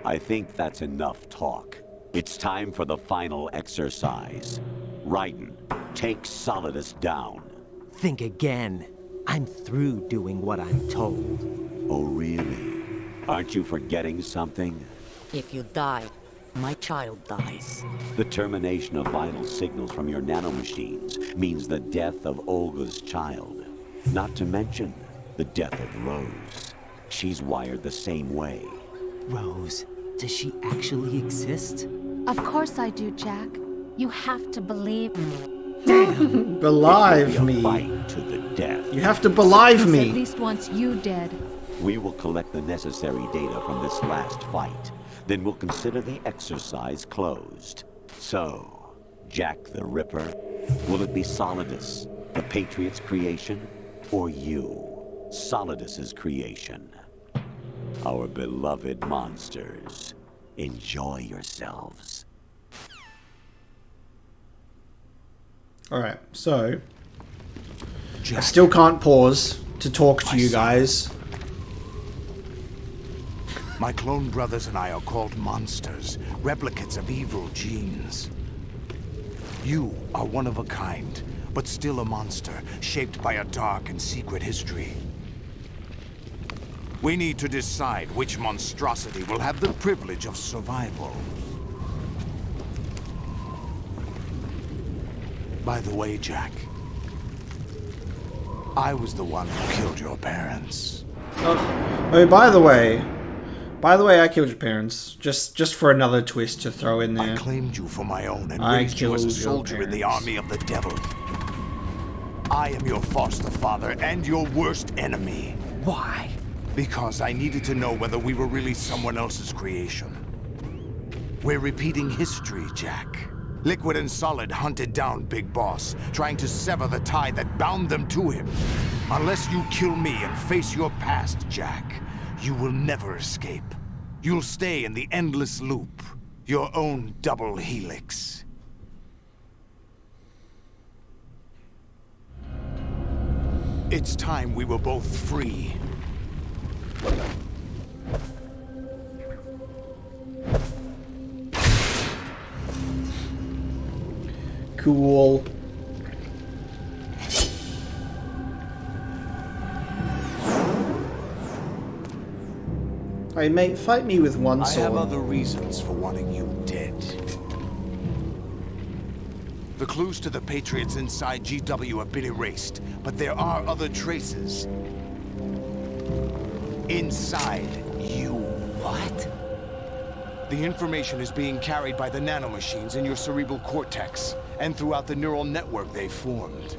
I think that's enough talk. It's time for the final exercise. Raiden, take Solidus down. Think again. I'm through doing what I'm told. Oh, really? Aren't you forgetting something? If you die, my child dies. The termination of vital signals from your nanomachines means the death of Olga's child. Not to mention the death of Rose. She's wired the same way. Rose, does she actually exist? Of course I do, Jack. You have to believe me. Damn! Believe me. Fight to the death. You have to believe me. At least wants you dead. We will collect the necessary data from this last fight. Then we'll consider the exercise closed. So, Jack the Ripper, will it be Solidus, the Patriots' creation, or you, Solidus's creation? Our beloved monsters, enjoy yourselves. Alright, so... I still can't pause to talk to you guys. My clone brothers and I are called monsters, replicates of evil genes. You are one of a kind, but still a monster, shaped by a dark and secret history. We need to decide which monstrosity will have the privilege of survival. By the way, Jack, I was the one who killed your parents. Oh, by the way, I killed your parents. Just for another twist to throw in there. I claimed you for my own and raised you as a soldier in the army of the devil. I am your foster father and your worst enemy. Why? Because I needed to know whether we were really someone else's creation. We're repeating history, Jack. Liquid and Solid hunted down Big Boss, trying to sever the tie that bound them to him. Unless you kill me and face your past, Jack, you will never escape. You'll stay in the endless loop, your own double helix. It's time we were both free. Cool. Hey mate, fight me with one sword. I have other reasons for wanting you dead. The clues to the Patriots inside GW have been erased, but there are other traces. Inside you. What? The information is being carried by the nanomachines in your cerebral cortex, and throughout the neural network they formed.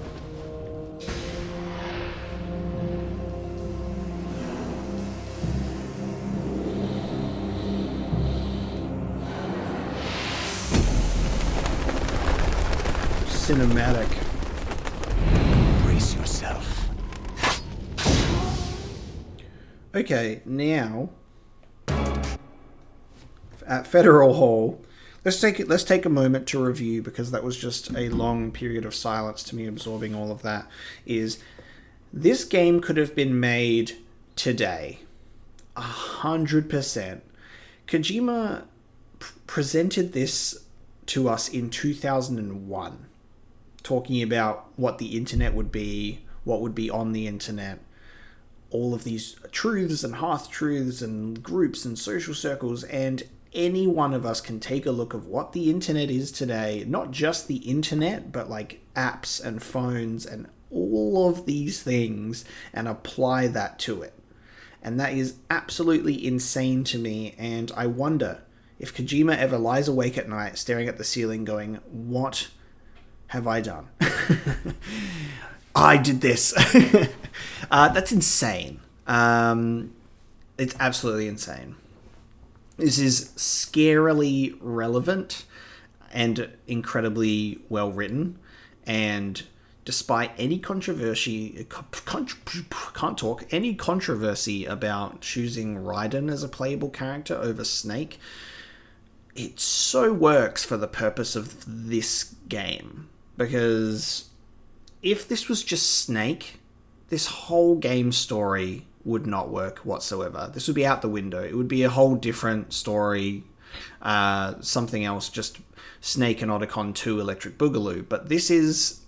Cinematic. Brace yourself. Okay, now at Federal Hall, let's take a moment to review, because that was just a long period of silence to me absorbing all of that. Is this game could have been made today, 100%. Kojima presented this to us in 2001, talking about what the internet would be, what would be on the internet, all of these truths and half-truths and groups and social circles, and any one of us can take a look of what the internet is today. Not just the internet, but like apps and phones and all of these things, and apply that to it. And that is absolutely insane to me, and I wonder if Kojima ever lies awake at night staring at the ceiling going, what have I done? I did this. That's insane. It's absolutely insane. This is scarily relevant and incredibly well written, and despite any controversy, any controversy about choosing Raiden as a playable character over Snake, it so works for the purpose of this game. Because if this was just Snake, this whole game story would not work whatsoever. This would be out the window. It would be a whole different story, something else, just Snake and Otacon 2 Electric Boogaloo. But this is,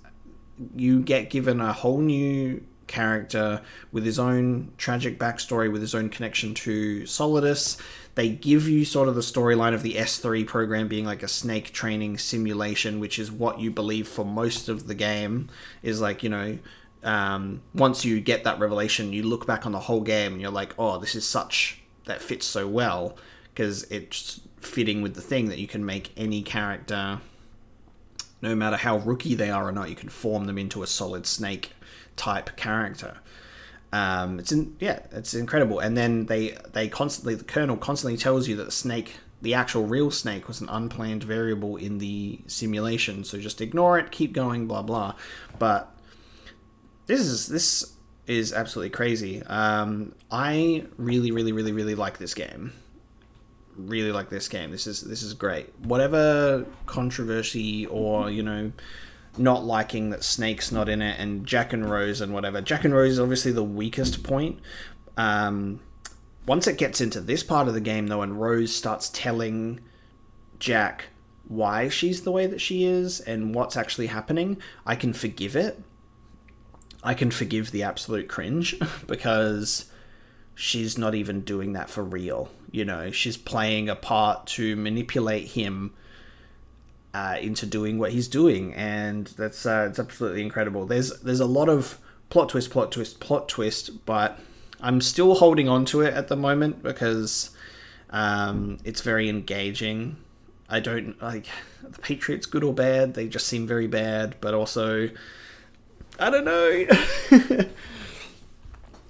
you get given a whole new character with his own tragic backstory, with his own connection to Solidus. They give you sort of the storyline of the S3 program being like a Snake training simulation, which is what you believe for most of the game, is like, you know, once you get that revelation, you look back on the whole game and you're like, oh, this is such, that fits so well, because it's fitting with the thing that you can make any character, no matter how rookie they are or not, you can form them into a Solid Snake type character. It's incredible. And then they constantly, the Colonel constantly tells you that the Snake, the actual real Snake, was an unplanned variable in the simulation, so just ignore it, keep going, blah blah. But this is absolutely crazy. I really like this game. Really like this game. This is great. Whatever controversy or, you know, not liking that Snake's not in it, and Jack and Rose and whatever. Jack and Rose is obviously the weakest point. Once it gets into this part of the game, though, and Rose starts telling Jack why she's the way that she is and what's actually happening, I can forgive it. I can forgive the absolute cringe because she's not even doing that for real. You know, she's playing a part to manipulate him into doing what he's doing, and that's it's absolutely incredible. There's a lot of plot twist, but I'm still holding on to it at the moment because it's very engaging. I don't like the Patriots, good or bad. They just seem very bad, but also, I don't know.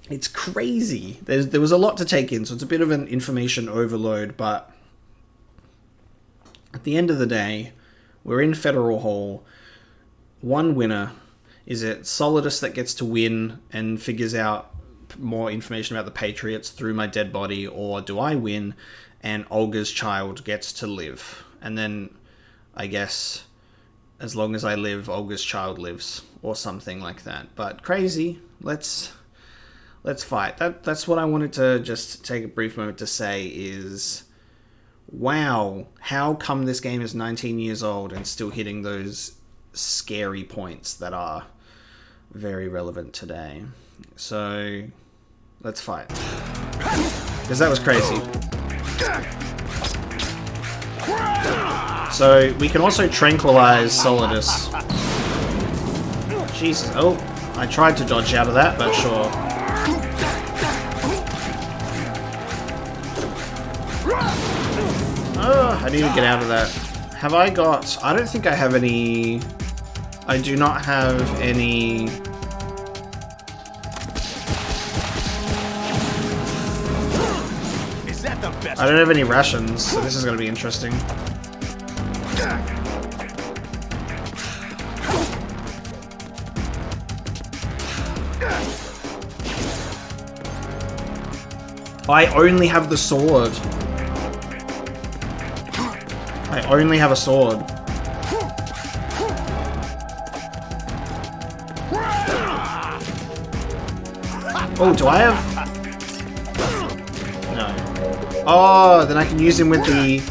It's crazy. There was a lot to take in, so it's a bit of an information overload, but at the end of the day, we're in Federal Hall. One winner. Is it Solidus that gets to win and figures out more information about the Patriots through my dead body, or do I win and Olga's child gets to live? And then, I guess, as long as I live, Olga's child lives, or something like that. But crazy. Let's fight. That's what I wanted to just take a brief moment to say is, wow, how come this game is 19 years old and still hitting those scary points that are very relevant today? So, let's fight. Because that was crazy. So, we can also tranquilize Solidus. Jesus. Oh, I tried to dodge out of that, but sure. Oh, I need to get out of that. Have I got... I don't think I have any... I do not have any... I don't have any rations, so this is going to be interesting. I only have the sword. I only have a sword. Oh, do I have... No. Oh, then I can use him with the...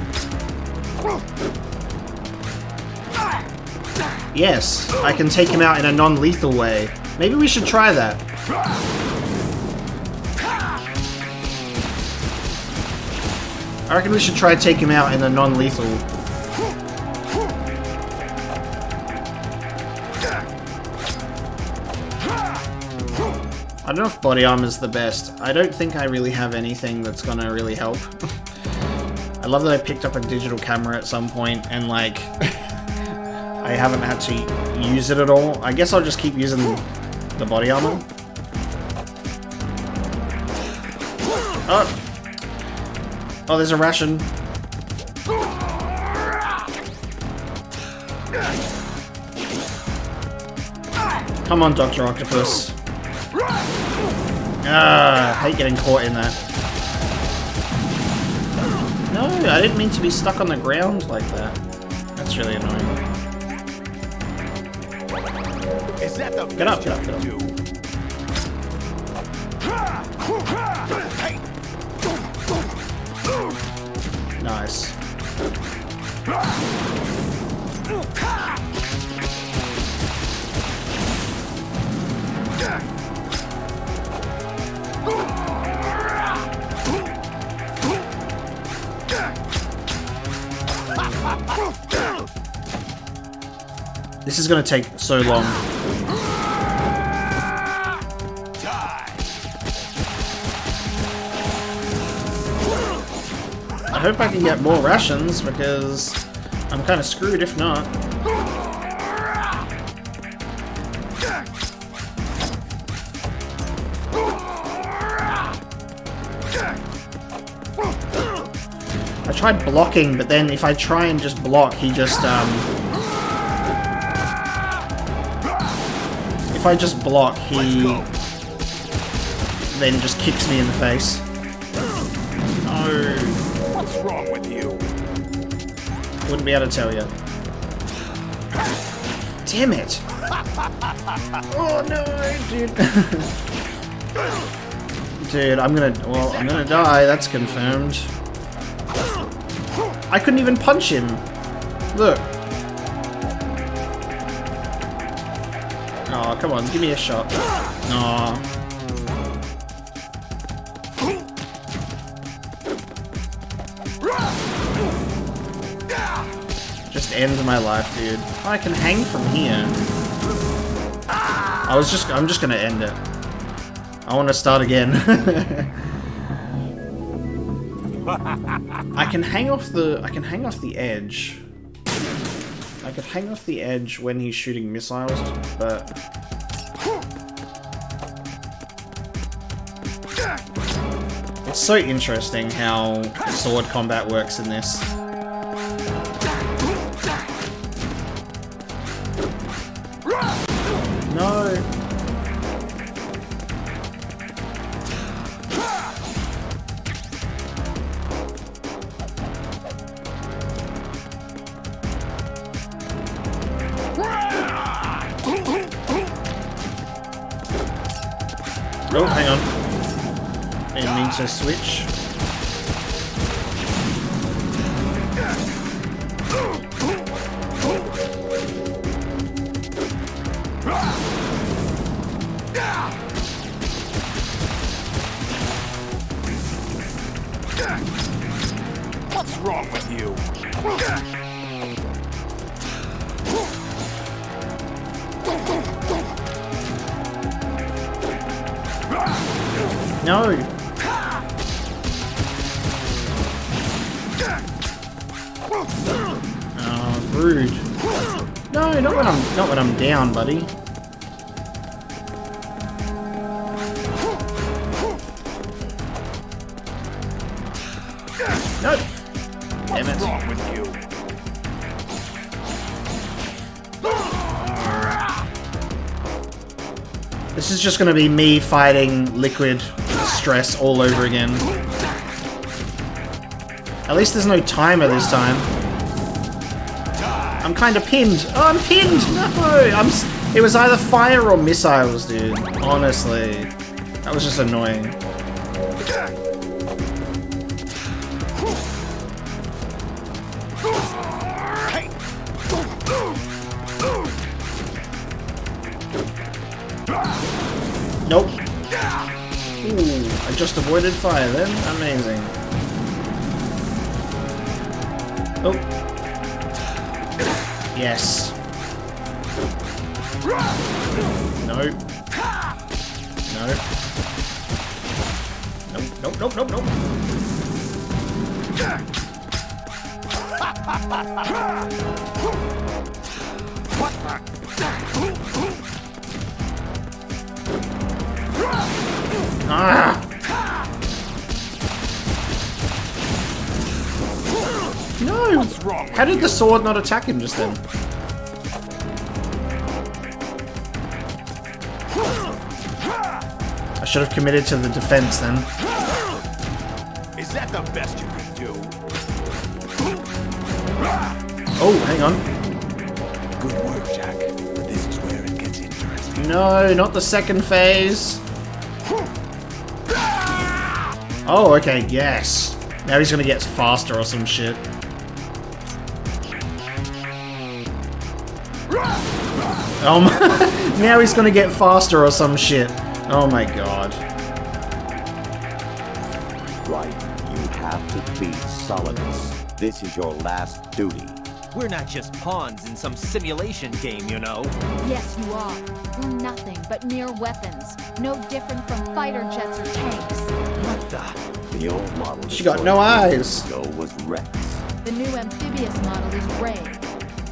Yes, I can take him out in a non-lethal way. Maybe we should try that. I reckon we should try to take him out in a non-lethal. I don't know if body armor's the best. I don't think I really have anything that's gonna really help. I love that I picked up a digital camera at some point and, like, I haven't had to use it at all. I guess I'll just keep using the body armor. Oh! Oh, there's a ration. Come on, Dr. Octopus. Ah, I hate getting caught in that. No, I didn't mean to be stuck on the ground like that. That's really annoying. Get up, get up, get up. Nice. This is gonna take so long. I hope I can get more rations, because I'm kind of screwed if not. I tried blocking, but then if I try and just block, he just, if I just block, he then just kicks me in the face. No. What's wrong with you? Wouldn't be able to tell you. Damn it! Oh no, dude. Dude, I'm gonna die, that's confirmed. I couldn't even punch him. Look. Oh, come on, give me a shot. Aw. Just end my life, dude. Oh, I can hang from here. I'm just gonna end it. I want to start again. I can hang off the edge. I could hang off the edge when he's shooting missiles, but it's so interesting how sword combat works in this. No. Oh, hang on. Didn't mean to switch. What's wrong with you? No. Oh, rude. No, not when I'm down, buddy. No. Damn it. What's wrong with you? This is just gonna be me fighting liquid stress all over again. At least there's no timer this time. I'm kind of pinned. Oh, I'm pinned! No! It was either fire or missiles, dude. Honestly. That was just annoying. Nope. Ooh, I just avoided fire then. Amazing. Oh. Yes. No. No. Nope, nope, nope, nope, nope. What the? Ah! No! What's wrong? How did the sword not attack him just then? I should have committed to the defense then. Is that the best you can do? Oh, hang on. Good work, Jack. This is where it gets interesting. No, not the second phase. Oh, okay, yes. Now he's gonna get faster or some shit. Oh my, now he's gonna get faster or some shit. Oh my god. Right, you have to beat Solidus. This is your last duty. We're not just pawns in some simulation game, you know. Yes, you are. We're nothing but mere weapons. No different from fighter jets or tanks. What the? The old model She got no eyes. was Rex. The new amphibious model is Ray.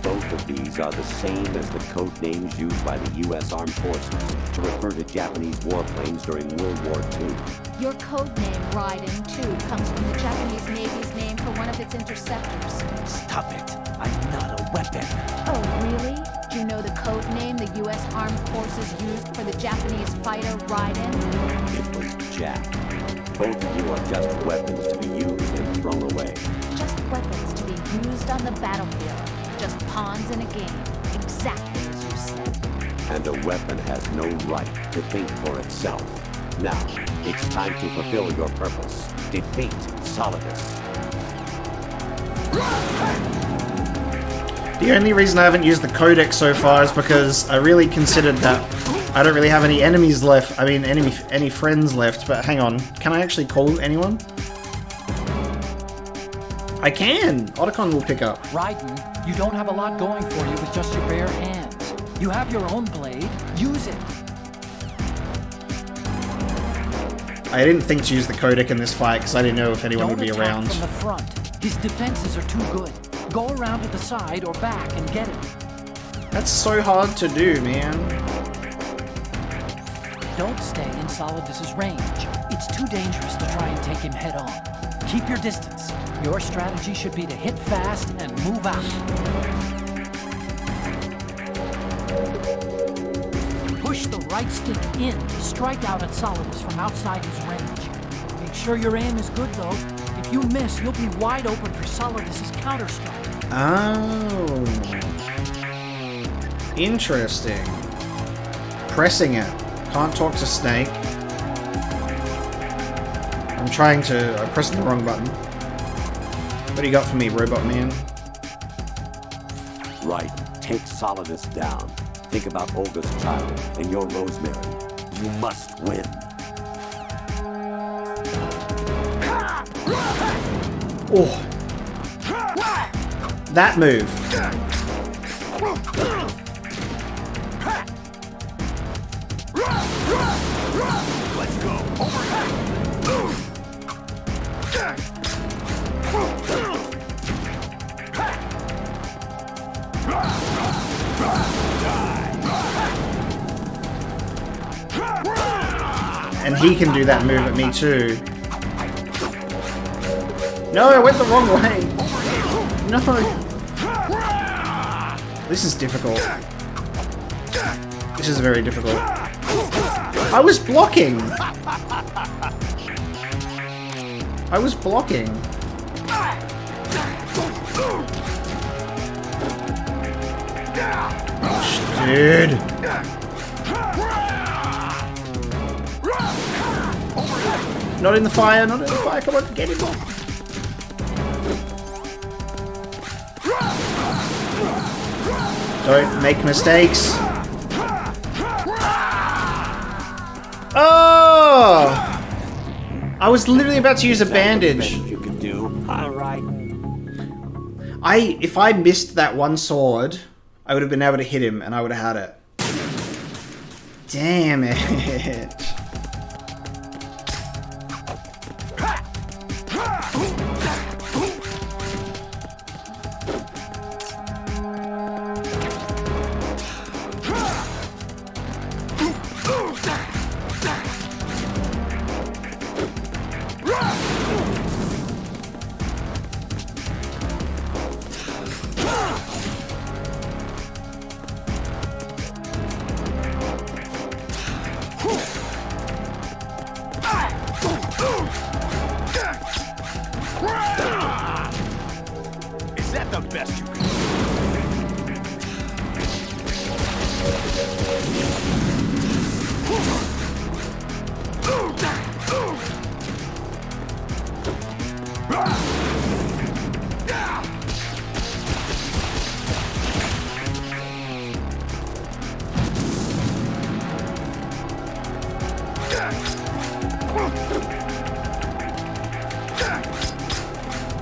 Both of these are the same as the code names used by the U.S. Armed Forces to refer to Japanese warplanes during World War II. Your code name, Raiden, too, comes from the Japanese Navy's name for one of its interceptors. Stop it. I'm not a weapon. Oh, really? Do you know the code name the U.S. Armed Forces used for the Japanese fighter Raiden? It was Jack. Both of you are just weapons to be used and thrown away. Just weapons to be used on the battlefield. Just pawns in a game. Exactly as you said. And a weapon has no right to think for itself. Now, it's time to fulfill your purpose. Defeat Solidus. The only reason I haven't used the Codec so far is because I really considered that I don't really have any enemies left. I mean, any friends left. But hang on, can I actually call anyone? I can! Otacon will pick up. Raiden, you don't have a lot going for you with just your bare hands. You have your own blade. Use it. I didn't think to use the Codec in this fight because I didn't know if anyone would be around. From the front. His defenses are too good. Go around to the side or back and get him. That's so hard to do, man. Don't stay in Solidus's range. It's too dangerous to try and take him head on. Keep your distance. Your strategy should be to hit fast and move out. Push the right stick in to strike out at Solidus from outside his range. Make sure your aim is good, though. If you miss, you'll be wide open for Solidus's counterstrike. Oh. Interesting. Pressing it. Can't talk to Snake. I'm trying to... I'm pressing the wrong button. What do you got for me, Robot Man? Right. Take Solidus down. Think about Olga's child and your Rosemary. You must win. Oh. That move. Let's go. And he can do that move at me too. No, I went the wrong way. No. This is difficult. This is very difficult. I was blocking. I was blocking. Dude. Not in the fire, not in the fire. Come on, get him. Don't make mistakes. Oh! I was literally about to use a bandage. You can do. All right. If I missed that one sword, I would have been able to hit him and I would have had it. Damn it. Is that the best you can do?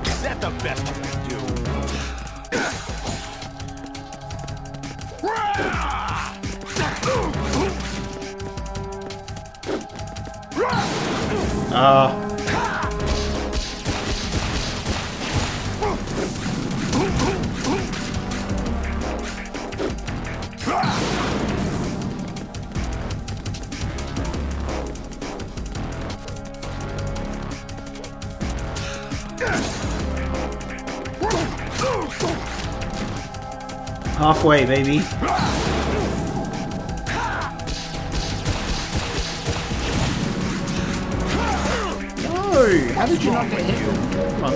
Is that the best you can do? Halfway, baby. No! How did you not get hit? Come on.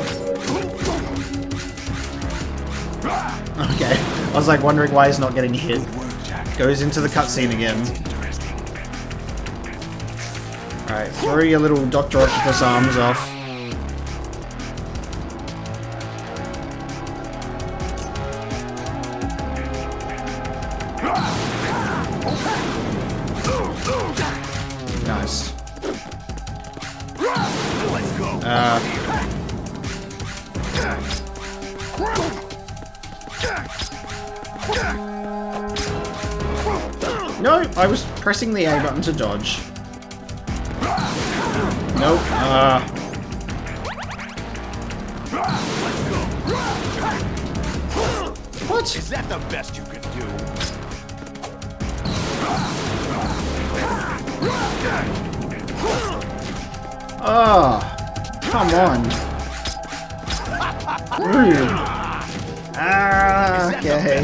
Okay. I was like wondering why he's not getting hit. Goes into the cutscene again. Alright, throw your little Dr. Octopus arms off. No, I was pressing the A button to dodge. Nope. What? Is that the best you can do? Come on. Okay.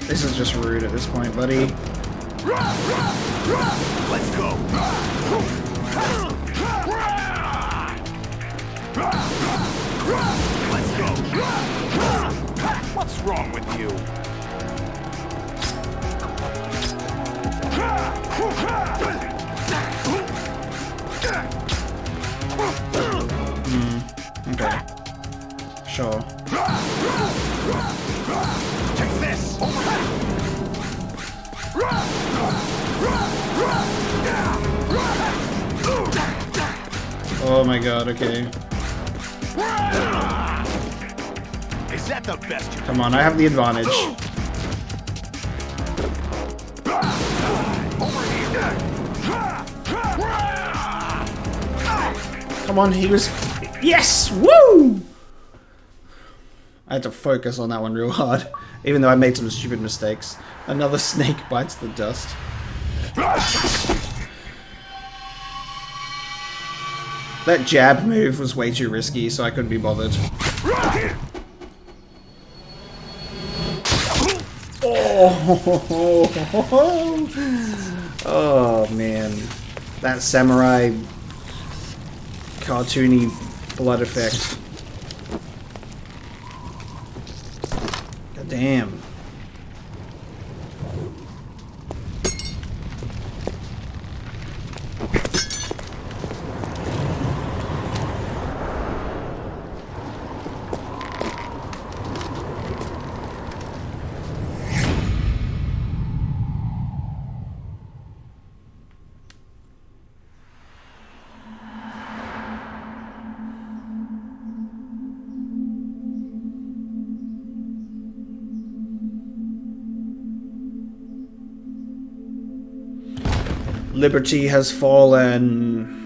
This is just rude at this point, buddy. Let's go. Let's go. What's wrong with you? Okay. Sure. Take this. Oh my god, okay. Is that the best you Come on, I have the advantage. Come on, he was... Yes! Woo! I had to focus on that one real hard, even though I made some stupid mistakes. Another snake bites the dust. That jab move was way too risky, so I couldn't be bothered. Oh man. That samurai cartoony blood effect. God damn. Liberty has fallen.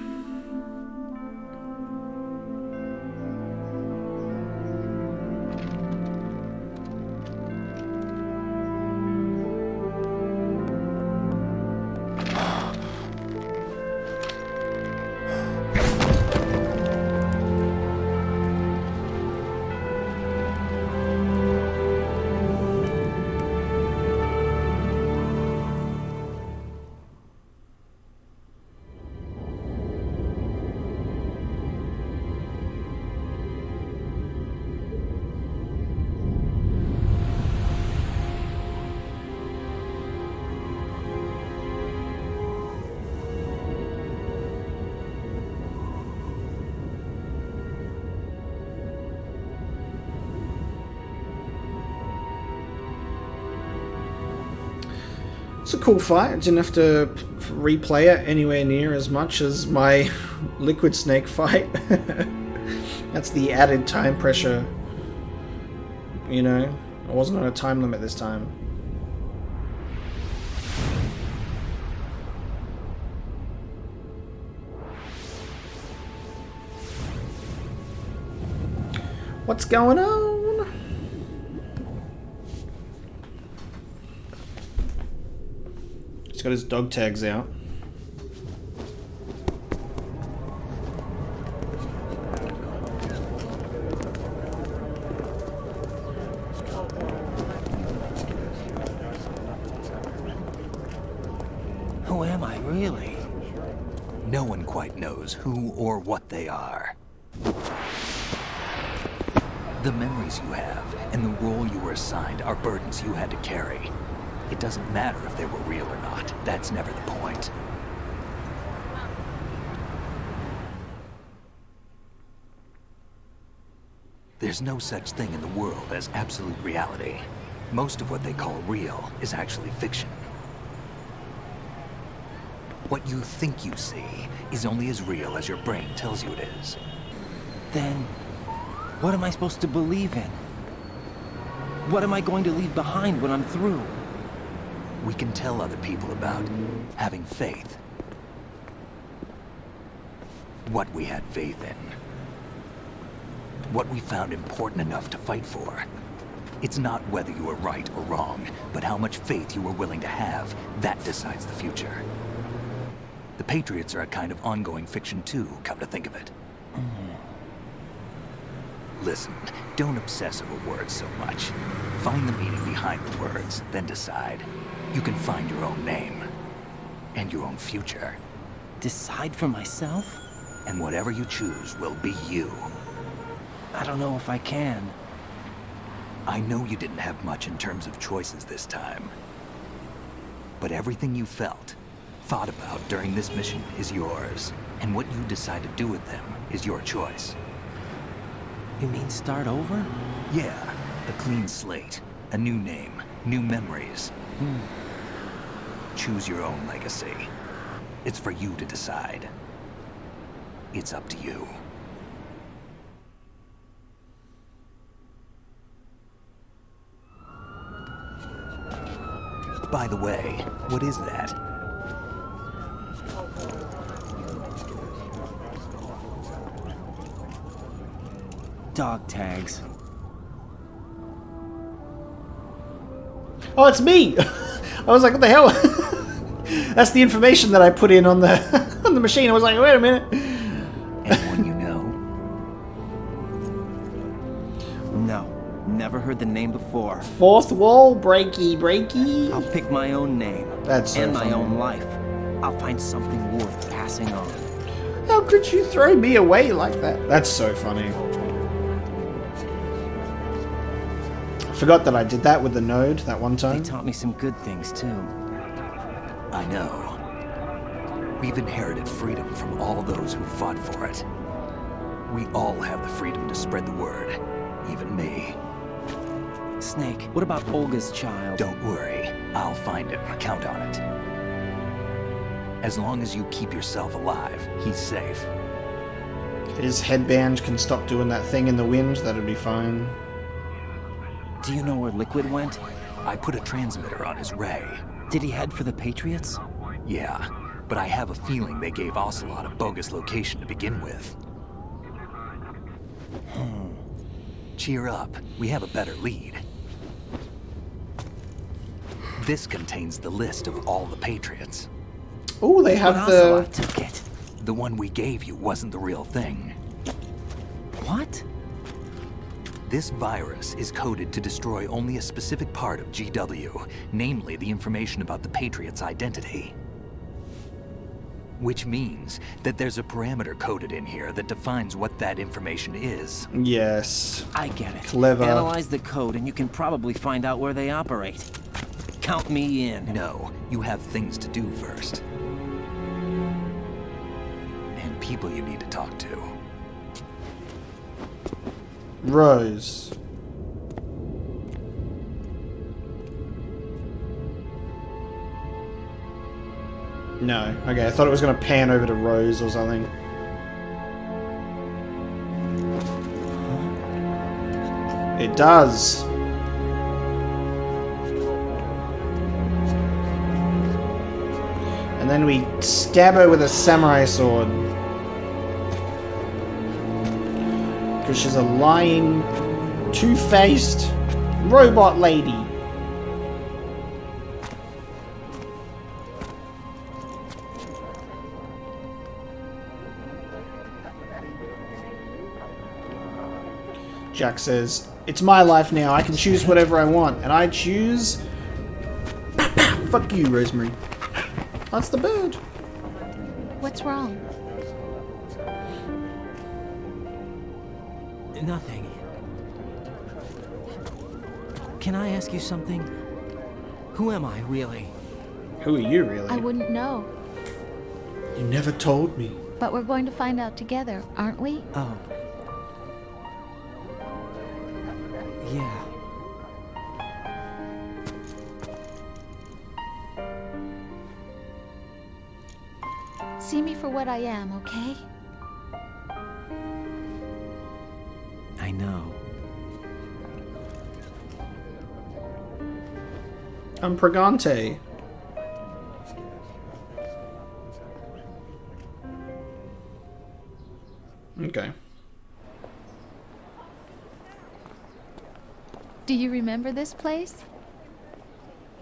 It's a cool fight. I didn't have to replay it anywhere near as much as my Liquid Snake fight. That's the added time pressure. You know, I wasn't on a time limit this time. What's going on? He's got his dog tags out. Who am I, really? No one quite knows who or what they are. The memories you have and the role you were assigned are burdens you had to carry. It doesn't matter if they were real or not. That's never the point. There's no such thing in the world as absolute reality. Most of what they call real is actually fiction. What you think you see is only as real as your brain tells you it is. Then, what am I supposed to believe in? What am I going to leave behind when I'm through? We can tell other people about having faith. What we had faith in. What we found important enough to fight for. It's not whether you were right or wrong, but how much faith you were willing to have. That decides the future. The Patriots are a kind of ongoing fiction too, come to think of it. Listen, don't obsess over words so much. Find the meaning behind the words, then decide. You can find your own name. And your own future. Decide for myself? And whatever you choose will be you. I don't know if I can. I know you didn't have much in terms of choices this time. But everything you felt, thought about during this mission is yours. And what you decide to do with them is your choice. You mean start over? Yeah, a clean slate, a new name, new memories. Choose your own legacy. It's for you to decide. It's up to you. By the way, what is that? Dog tags. Oh, it's me! I was like, what the hell? That's the information that I put in on the on the machine. I was like, wait a minute. Anyone you know? No. Never heard the name before. Fourth wall, breaky. I'll pick my own name. That's so and my funny. own life. I'll find something worth passing on. How could you throw me away like that? That's so funny. I forgot that I did that with the node that one time. They taught me some good things too. I know. We've inherited freedom from all those who fought for it. We all have the freedom to spread the word. Even me. Snake, what about Olga's child? Don't worry. I'll find him. Count on it. As long as you keep yourself alive, he's safe. If his headband can stop doing that thing in the wind, that'd be fine. Do you know where Liquid went? I put a transmitter on his ray. Did he head for the Patriots? Yeah, but I have a feeling they gave Ocelot a bogus location to begin with. Cheer up. We have a better lead. This contains the list of all the Patriots. Oh, they have Ocelot took it. The one we gave you wasn't the real thing. What? This virus is coded to destroy only a specific part of GW, namely the information about the Patriots' identity. Which means that there's a parameter coded in here that defines what that information is. Yes. I get it. Clever. Analyze the code and you can probably find out where they operate. Count me in. No, you have things to do first. And people you need to talk to. Rose. No. Okay, I thought it was going to pan over to Rose or something. It does. And then we stab her with a samurai sword. Because she's a lying, two-faced robot lady. Jack says, "It's my life now. I can choose whatever I want. And I choose... Fuck you, Rosemary." That's the bird. What's wrong? Nothing. Can I ask you something? Who am I, really? Who are you, really? I wouldn't know. You never told me. But we're going to find out together, aren't we? Oh. Yeah. See me for what I am, okay? I know. I'm Pregante. Okay. Do you remember this place?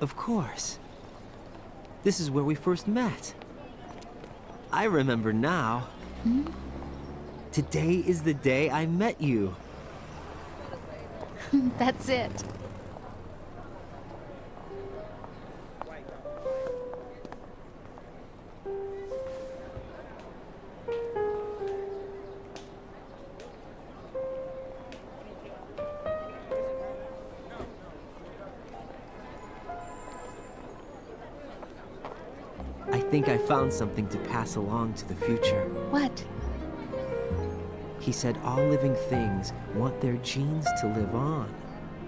Of course. This is where we first met. I remember now. Hmm? Today is the day I met you. That's it. I think I found something to pass along to the future. What? He said all living things want their genes to live on.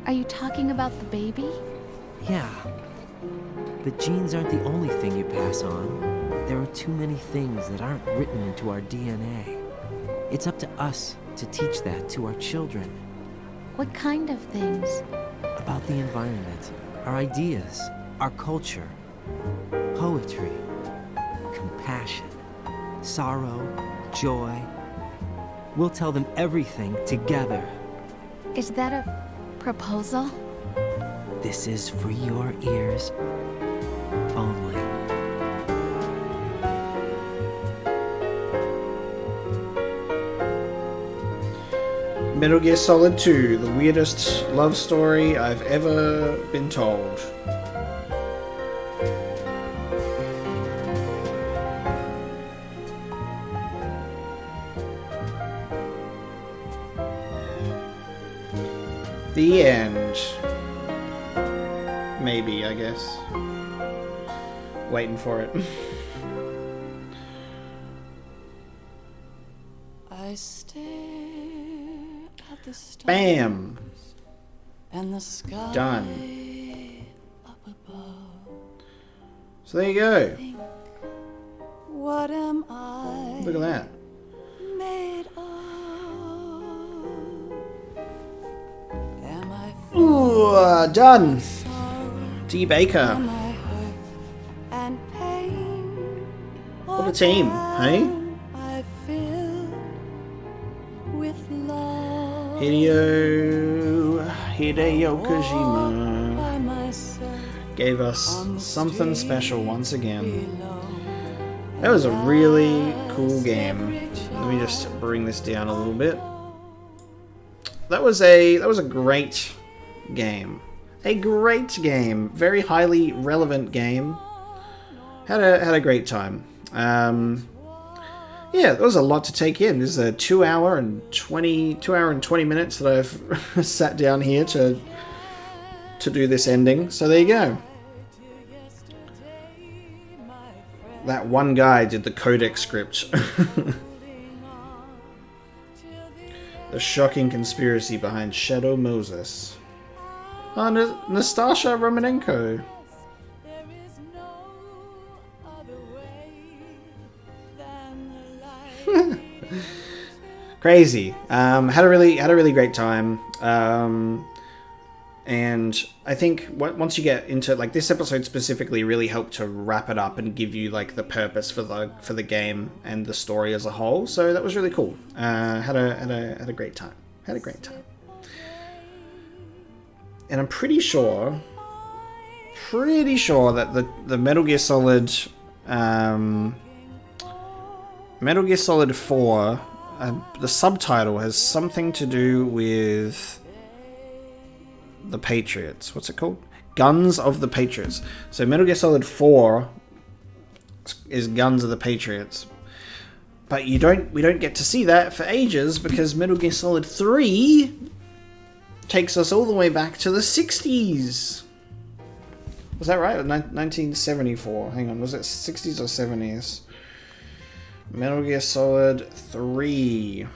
Are you talking about the baby? Yeah. The genes aren't the only thing you pass on. There are too many things that aren't written into our DNA. It's up to us to teach that to our children. What kind of things? About the environment, our ideas, our culture, poetry, compassion, sorrow, joy. We'll tell them everything together. Is that a proposal? This is for your ears only. Metal Gear Solid 2, the weirdest love story I've ever been told. The end. Maybe, I guess. Waiting for it. I stare at the stars Bam! and the sky Done. up above. So there you go. What am I Look at that. made of? Am I Ooh, done. D. Baker. and pain? What a team, hey? I feel with love. Hideo Kojima By myself gave us something special once again. That was a really cool game. Let me just bring this down a little bit. That was a great game. A great game. Very highly relevant game. Had a great time. Yeah, there was a lot to take in. This is a 2 hour and 20 minutes that I've sat down here to do this ending. So there you go. That one guy did the Codec script. The shocking conspiracy behind Shadow Moses. Oh, Nastasha Romanenko. Crazy. Had a really great time. And I think once you get into like this episode specifically really helped to wrap it up and give you like the purpose for the game and the story as a whole. So that was really cool. Had a great time. Had a great time. And I'm pretty sure that the Metal Gear Solid Metal Gear Solid 4 the subtitle has something to do with the Patriots. What's it called? Guns of the Patriots. So Metal Gear Solid 4 is Guns of the Patriots. But we don't get to see that for ages because Metal Gear Solid 3 takes us all the way back to the 60s. Was that right? 1974. Hang on, was it 60s or 70s? Metal Gear Solid 3.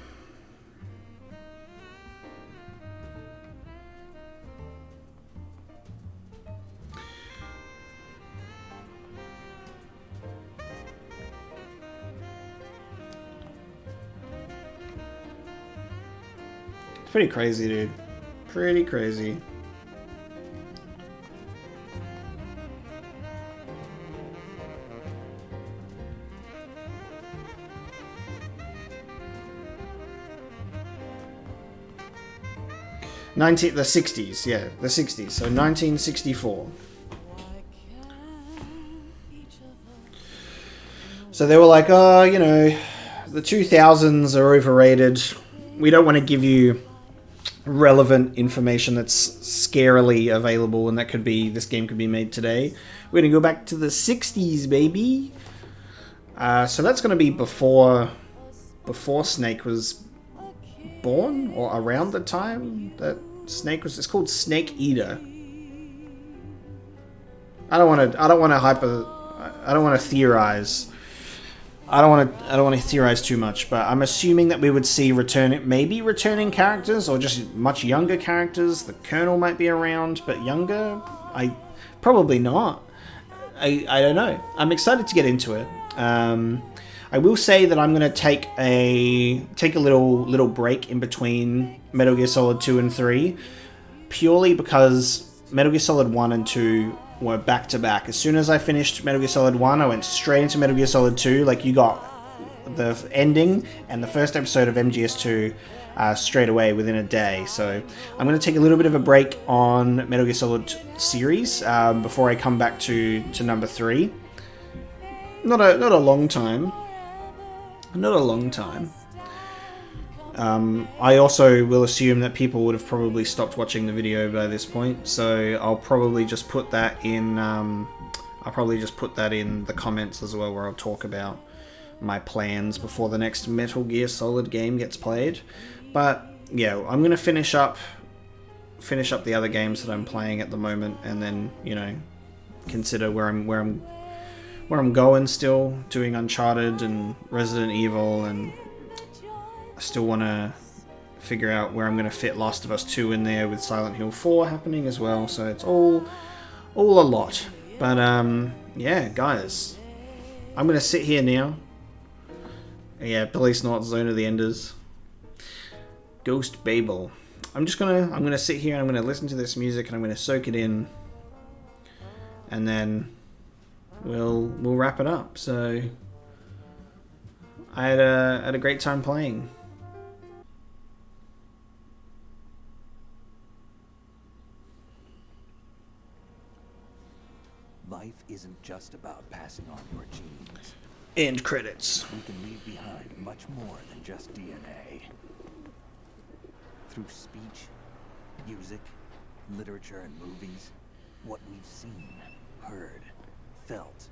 Pretty crazy, dude. Pretty crazy. The 60s, yeah, the 60s. So 1964. So they were like, oh, you know, the 2000s are overrated. We don't want to give you relevant information that's scarily available, and that could be, this game could be made today. We're going to go back to the 60s, baby. So that's going to be before Snake was born, or around the time that Snake was. It's called Snake Eater. I don't want to theorize. I don't want to theorize too much, but I'm assuming that we would see returning characters, or just much younger characters. The Colonel might be around, but younger. Probably not. I don't know. I'm excited to get into it. I will say that I'm going to take a little break in between Metal Gear Solid 2 and 3, purely because Metal Gear Solid 1 and 2 were back to back. As soon as I finished Metal Gear Solid 1, I went straight into Metal Gear Solid 2. Like, you got the ending and the first episode of MGS2 straight away within a day. So I'm going to take a little bit of a break on Metal Gear Solid series before I come back to number 3. Not a long time. Not a long time. I also will assume that people would have probably stopped watching the video by this point, so I'll probably just put that in. The comments as well, where I'll talk about my plans before the next Metal Gear Solid game gets played. But yeah, I'm gonna finish up the other games that I'm playing at the moment, and then, you know, consider where I'm going. Still doing Uncharted and Resident Evil, and I still want to figure out where I'm going to fit Last of Us 2 in there, with Silent Hill 4 happening as well. So it's all a lot. But yeah, guys, I'm going to sit here now. Yeah, Police Not Zone of the Enders, Ghost Babel. I'm going to sit here and I'm going to listen to this music and I'm going to soak it in, and then we'll wrap it up. So I had a great time playing. Life isn't just about passing on your genes. End credits. We can leave behind much more than just DNA. Through speech, music, literature, and movies, what we've seen, heard, felt,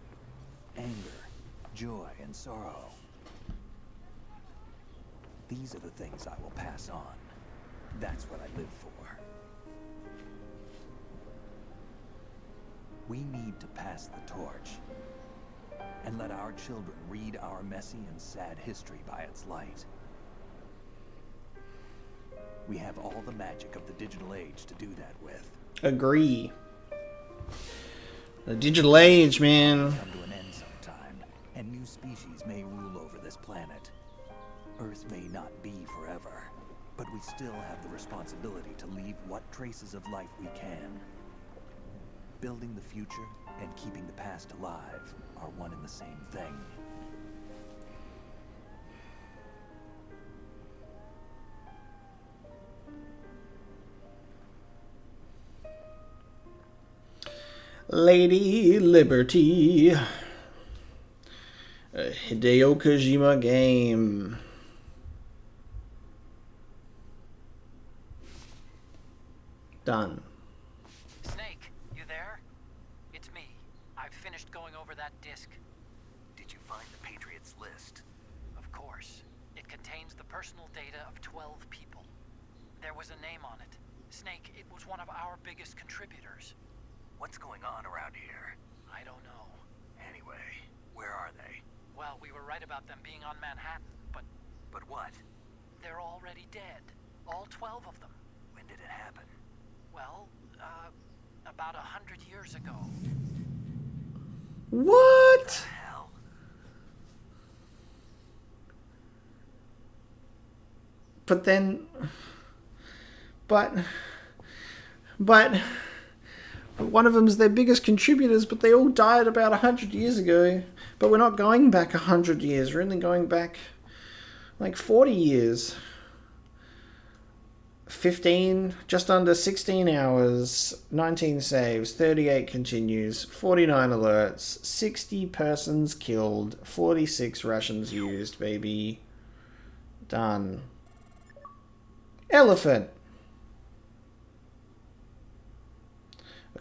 anger, joy, and sorrow. These are the things I will pass on. That's what I live for. We need to pass the torch and let our children read our messy and sad history by its light. We have all the magic of the digital age to do that with. Agree. The digital age, man. Come to an end sometime, and new species may rule over this planet. Earth may not be forever, but we still have the responsibility to leave what traces of life we can. Building the future and keeping the past alive are one and the same thing. Lady Liberty. A Hideo Kojima game. Done. Snake, you there? It's me. I've finished going over that disc. Did you find the Patriots list? Of course. It contains the personal data of 12 people. There was a name on it. Snake, it was one of our biggest contributors. What's going on around here? I don't know. Anyway, where are they? Well, we were right about them being on Manhattan, but... But what? They're already dead. All 12 of them. When did it happen? Well, about 100 years ago. What? The hell? But then... But one of them's their biggest contributors, but they all died about 100 years ago. But we're not going back 100 years. We're only going back like 40 years. 15, just under 16 hours, 19 saves, 38 continues, 49 alerts, 60 persons killed, 46 rations used, baby. Done. Elephant.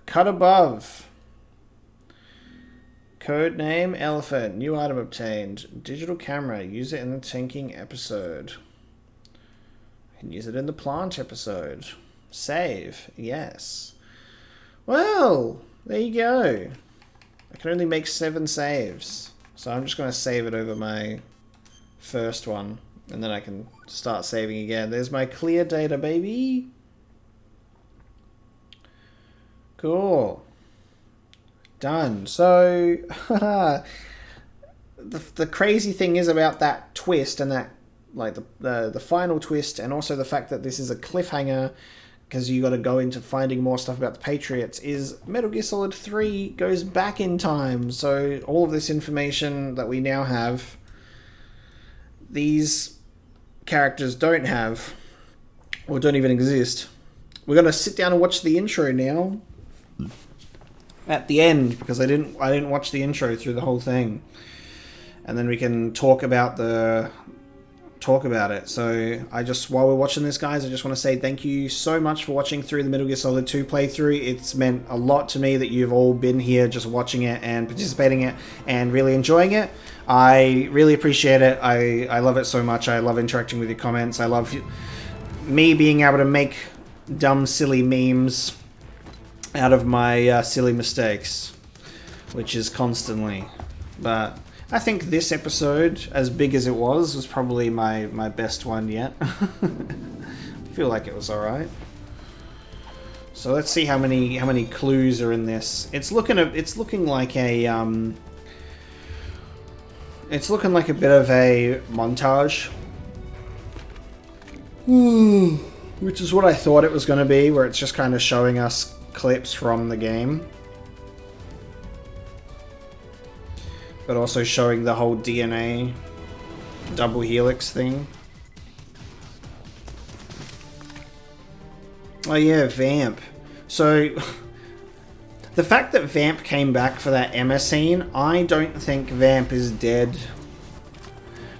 Cut above. Code name, elephant. New item obtained. Digital camera. Use it in the tanking episode. Can use it in the plant episode. Save. Yes. Well, there you go. I can only make 7 saves. So I'm just going to save it over my first one. And then I can start saving again. There's my clear data, baby. Cool. Done. So, the crazy thing is about that twist and that, like, the final twist, and also the fact that this is a cliffhanger because you got to go into finding more stuff about the Patriots, is Metal Gear Solid 3 goes back in time. So all of this information that we now have, these characters don't have, or don't even exist. We're going to sit down and watch the intro now at the end, because I didn't watch the intro through the whole thing, and then we can talk about it. So while we're watching this, guys, I just want to say thank you so much for watching through the Metal Gear Solid 2 playthrough. It's meant a lot to me that you've all been here just watching it and participating in it and really enjoying it. I really appreciate it. I love it so much. I love interacting with your comments. I love me being able to make dumb, silly memes out of my silly mistakes, which is constantly. But I think this episode, as big as it was probably my best one yet. I feel like it was alright. So let's see how many clues are in this. It's looking like a bit of a montage. Which is what I thought it was going to be, where it's just kind of showing us clips from the game. But also showing the whole DNA double helix thing. Oh yeah, Vamp. So, the fact that Vamp came back for that Emma scene, I don't think Vamp is dead.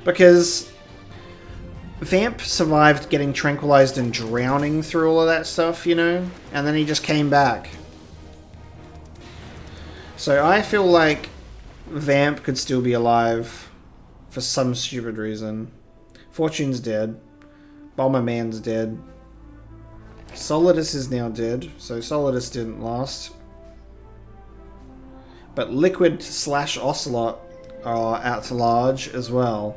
Because Vamp survived getting tranquilized and drowning through all of that stuff, you know? And then he just came back. So I feel like Vamp could still be alive for some stupid reason. Fortune's dead. Bomberman's dead. Solidus is now dead, so Solidus didn't last. But Liquid / Ocelot are at large as well.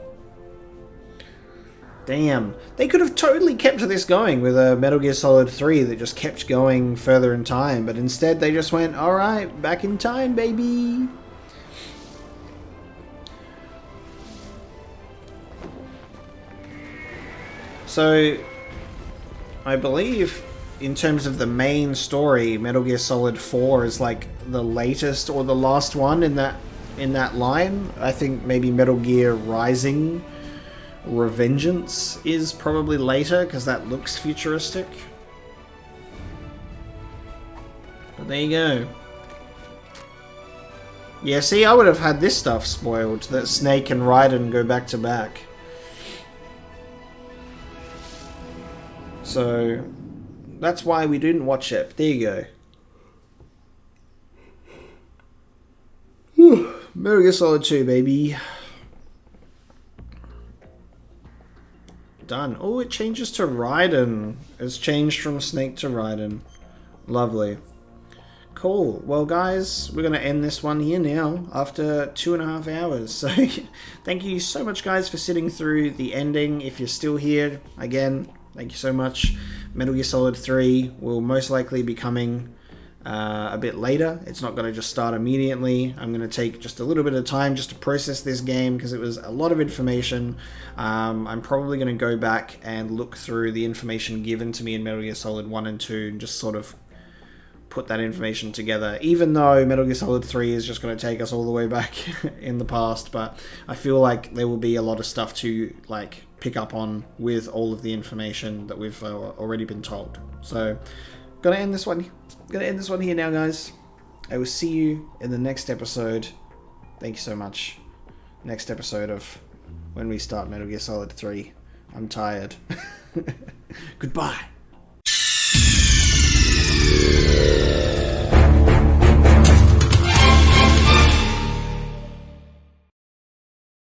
Damn. They could have totally kept this going with a Metal Gear Solid 3 that just kept going further in time, but instead they just went, alright, back in time, baby. So, I believe in terms of the main story, Metal Gear Solid 4 is like the latest or the last one in that line. I think maybe Metal Gear Rising Revengeance is probably later because that looks futuristic. But there you go. Yeah, see, I would have had this stuff spoiled, that Snake and Raiden go back to back. So, that's why we didn't watch it. There you go. Whew. Metal Gear Solid 2, baby. Done. Oh, it changes to Raiden. It's changed from Snake to Raiden. Lovely. Cool. Well, guys, we're going to end this one here now after 2.5 hours. So, thank you so much, guys, for sitting through the ending. If you're still here, again, thank you so much. Metal Gear Solid 3 will most likely be coming a bit later. It's not going to just start immediately. I'm going to take just a little bit of time just to process this game because it was a lot of information. I'm probably going to go back and look through the information given to me in Metal Gear Solid 1 and 2 and just sort of put that information together, even though Metal Gear Solid 3 is just going to take us all the way back in the past. But I feel like there will be a lot of stuff to like pick up on with all of the information that we've already been told. So gonna end this one here now, guys. I will see you in the next episode. Thank you so much. Next episode of when we start Metal Gear Solid 3. I'm tired. Goodbye.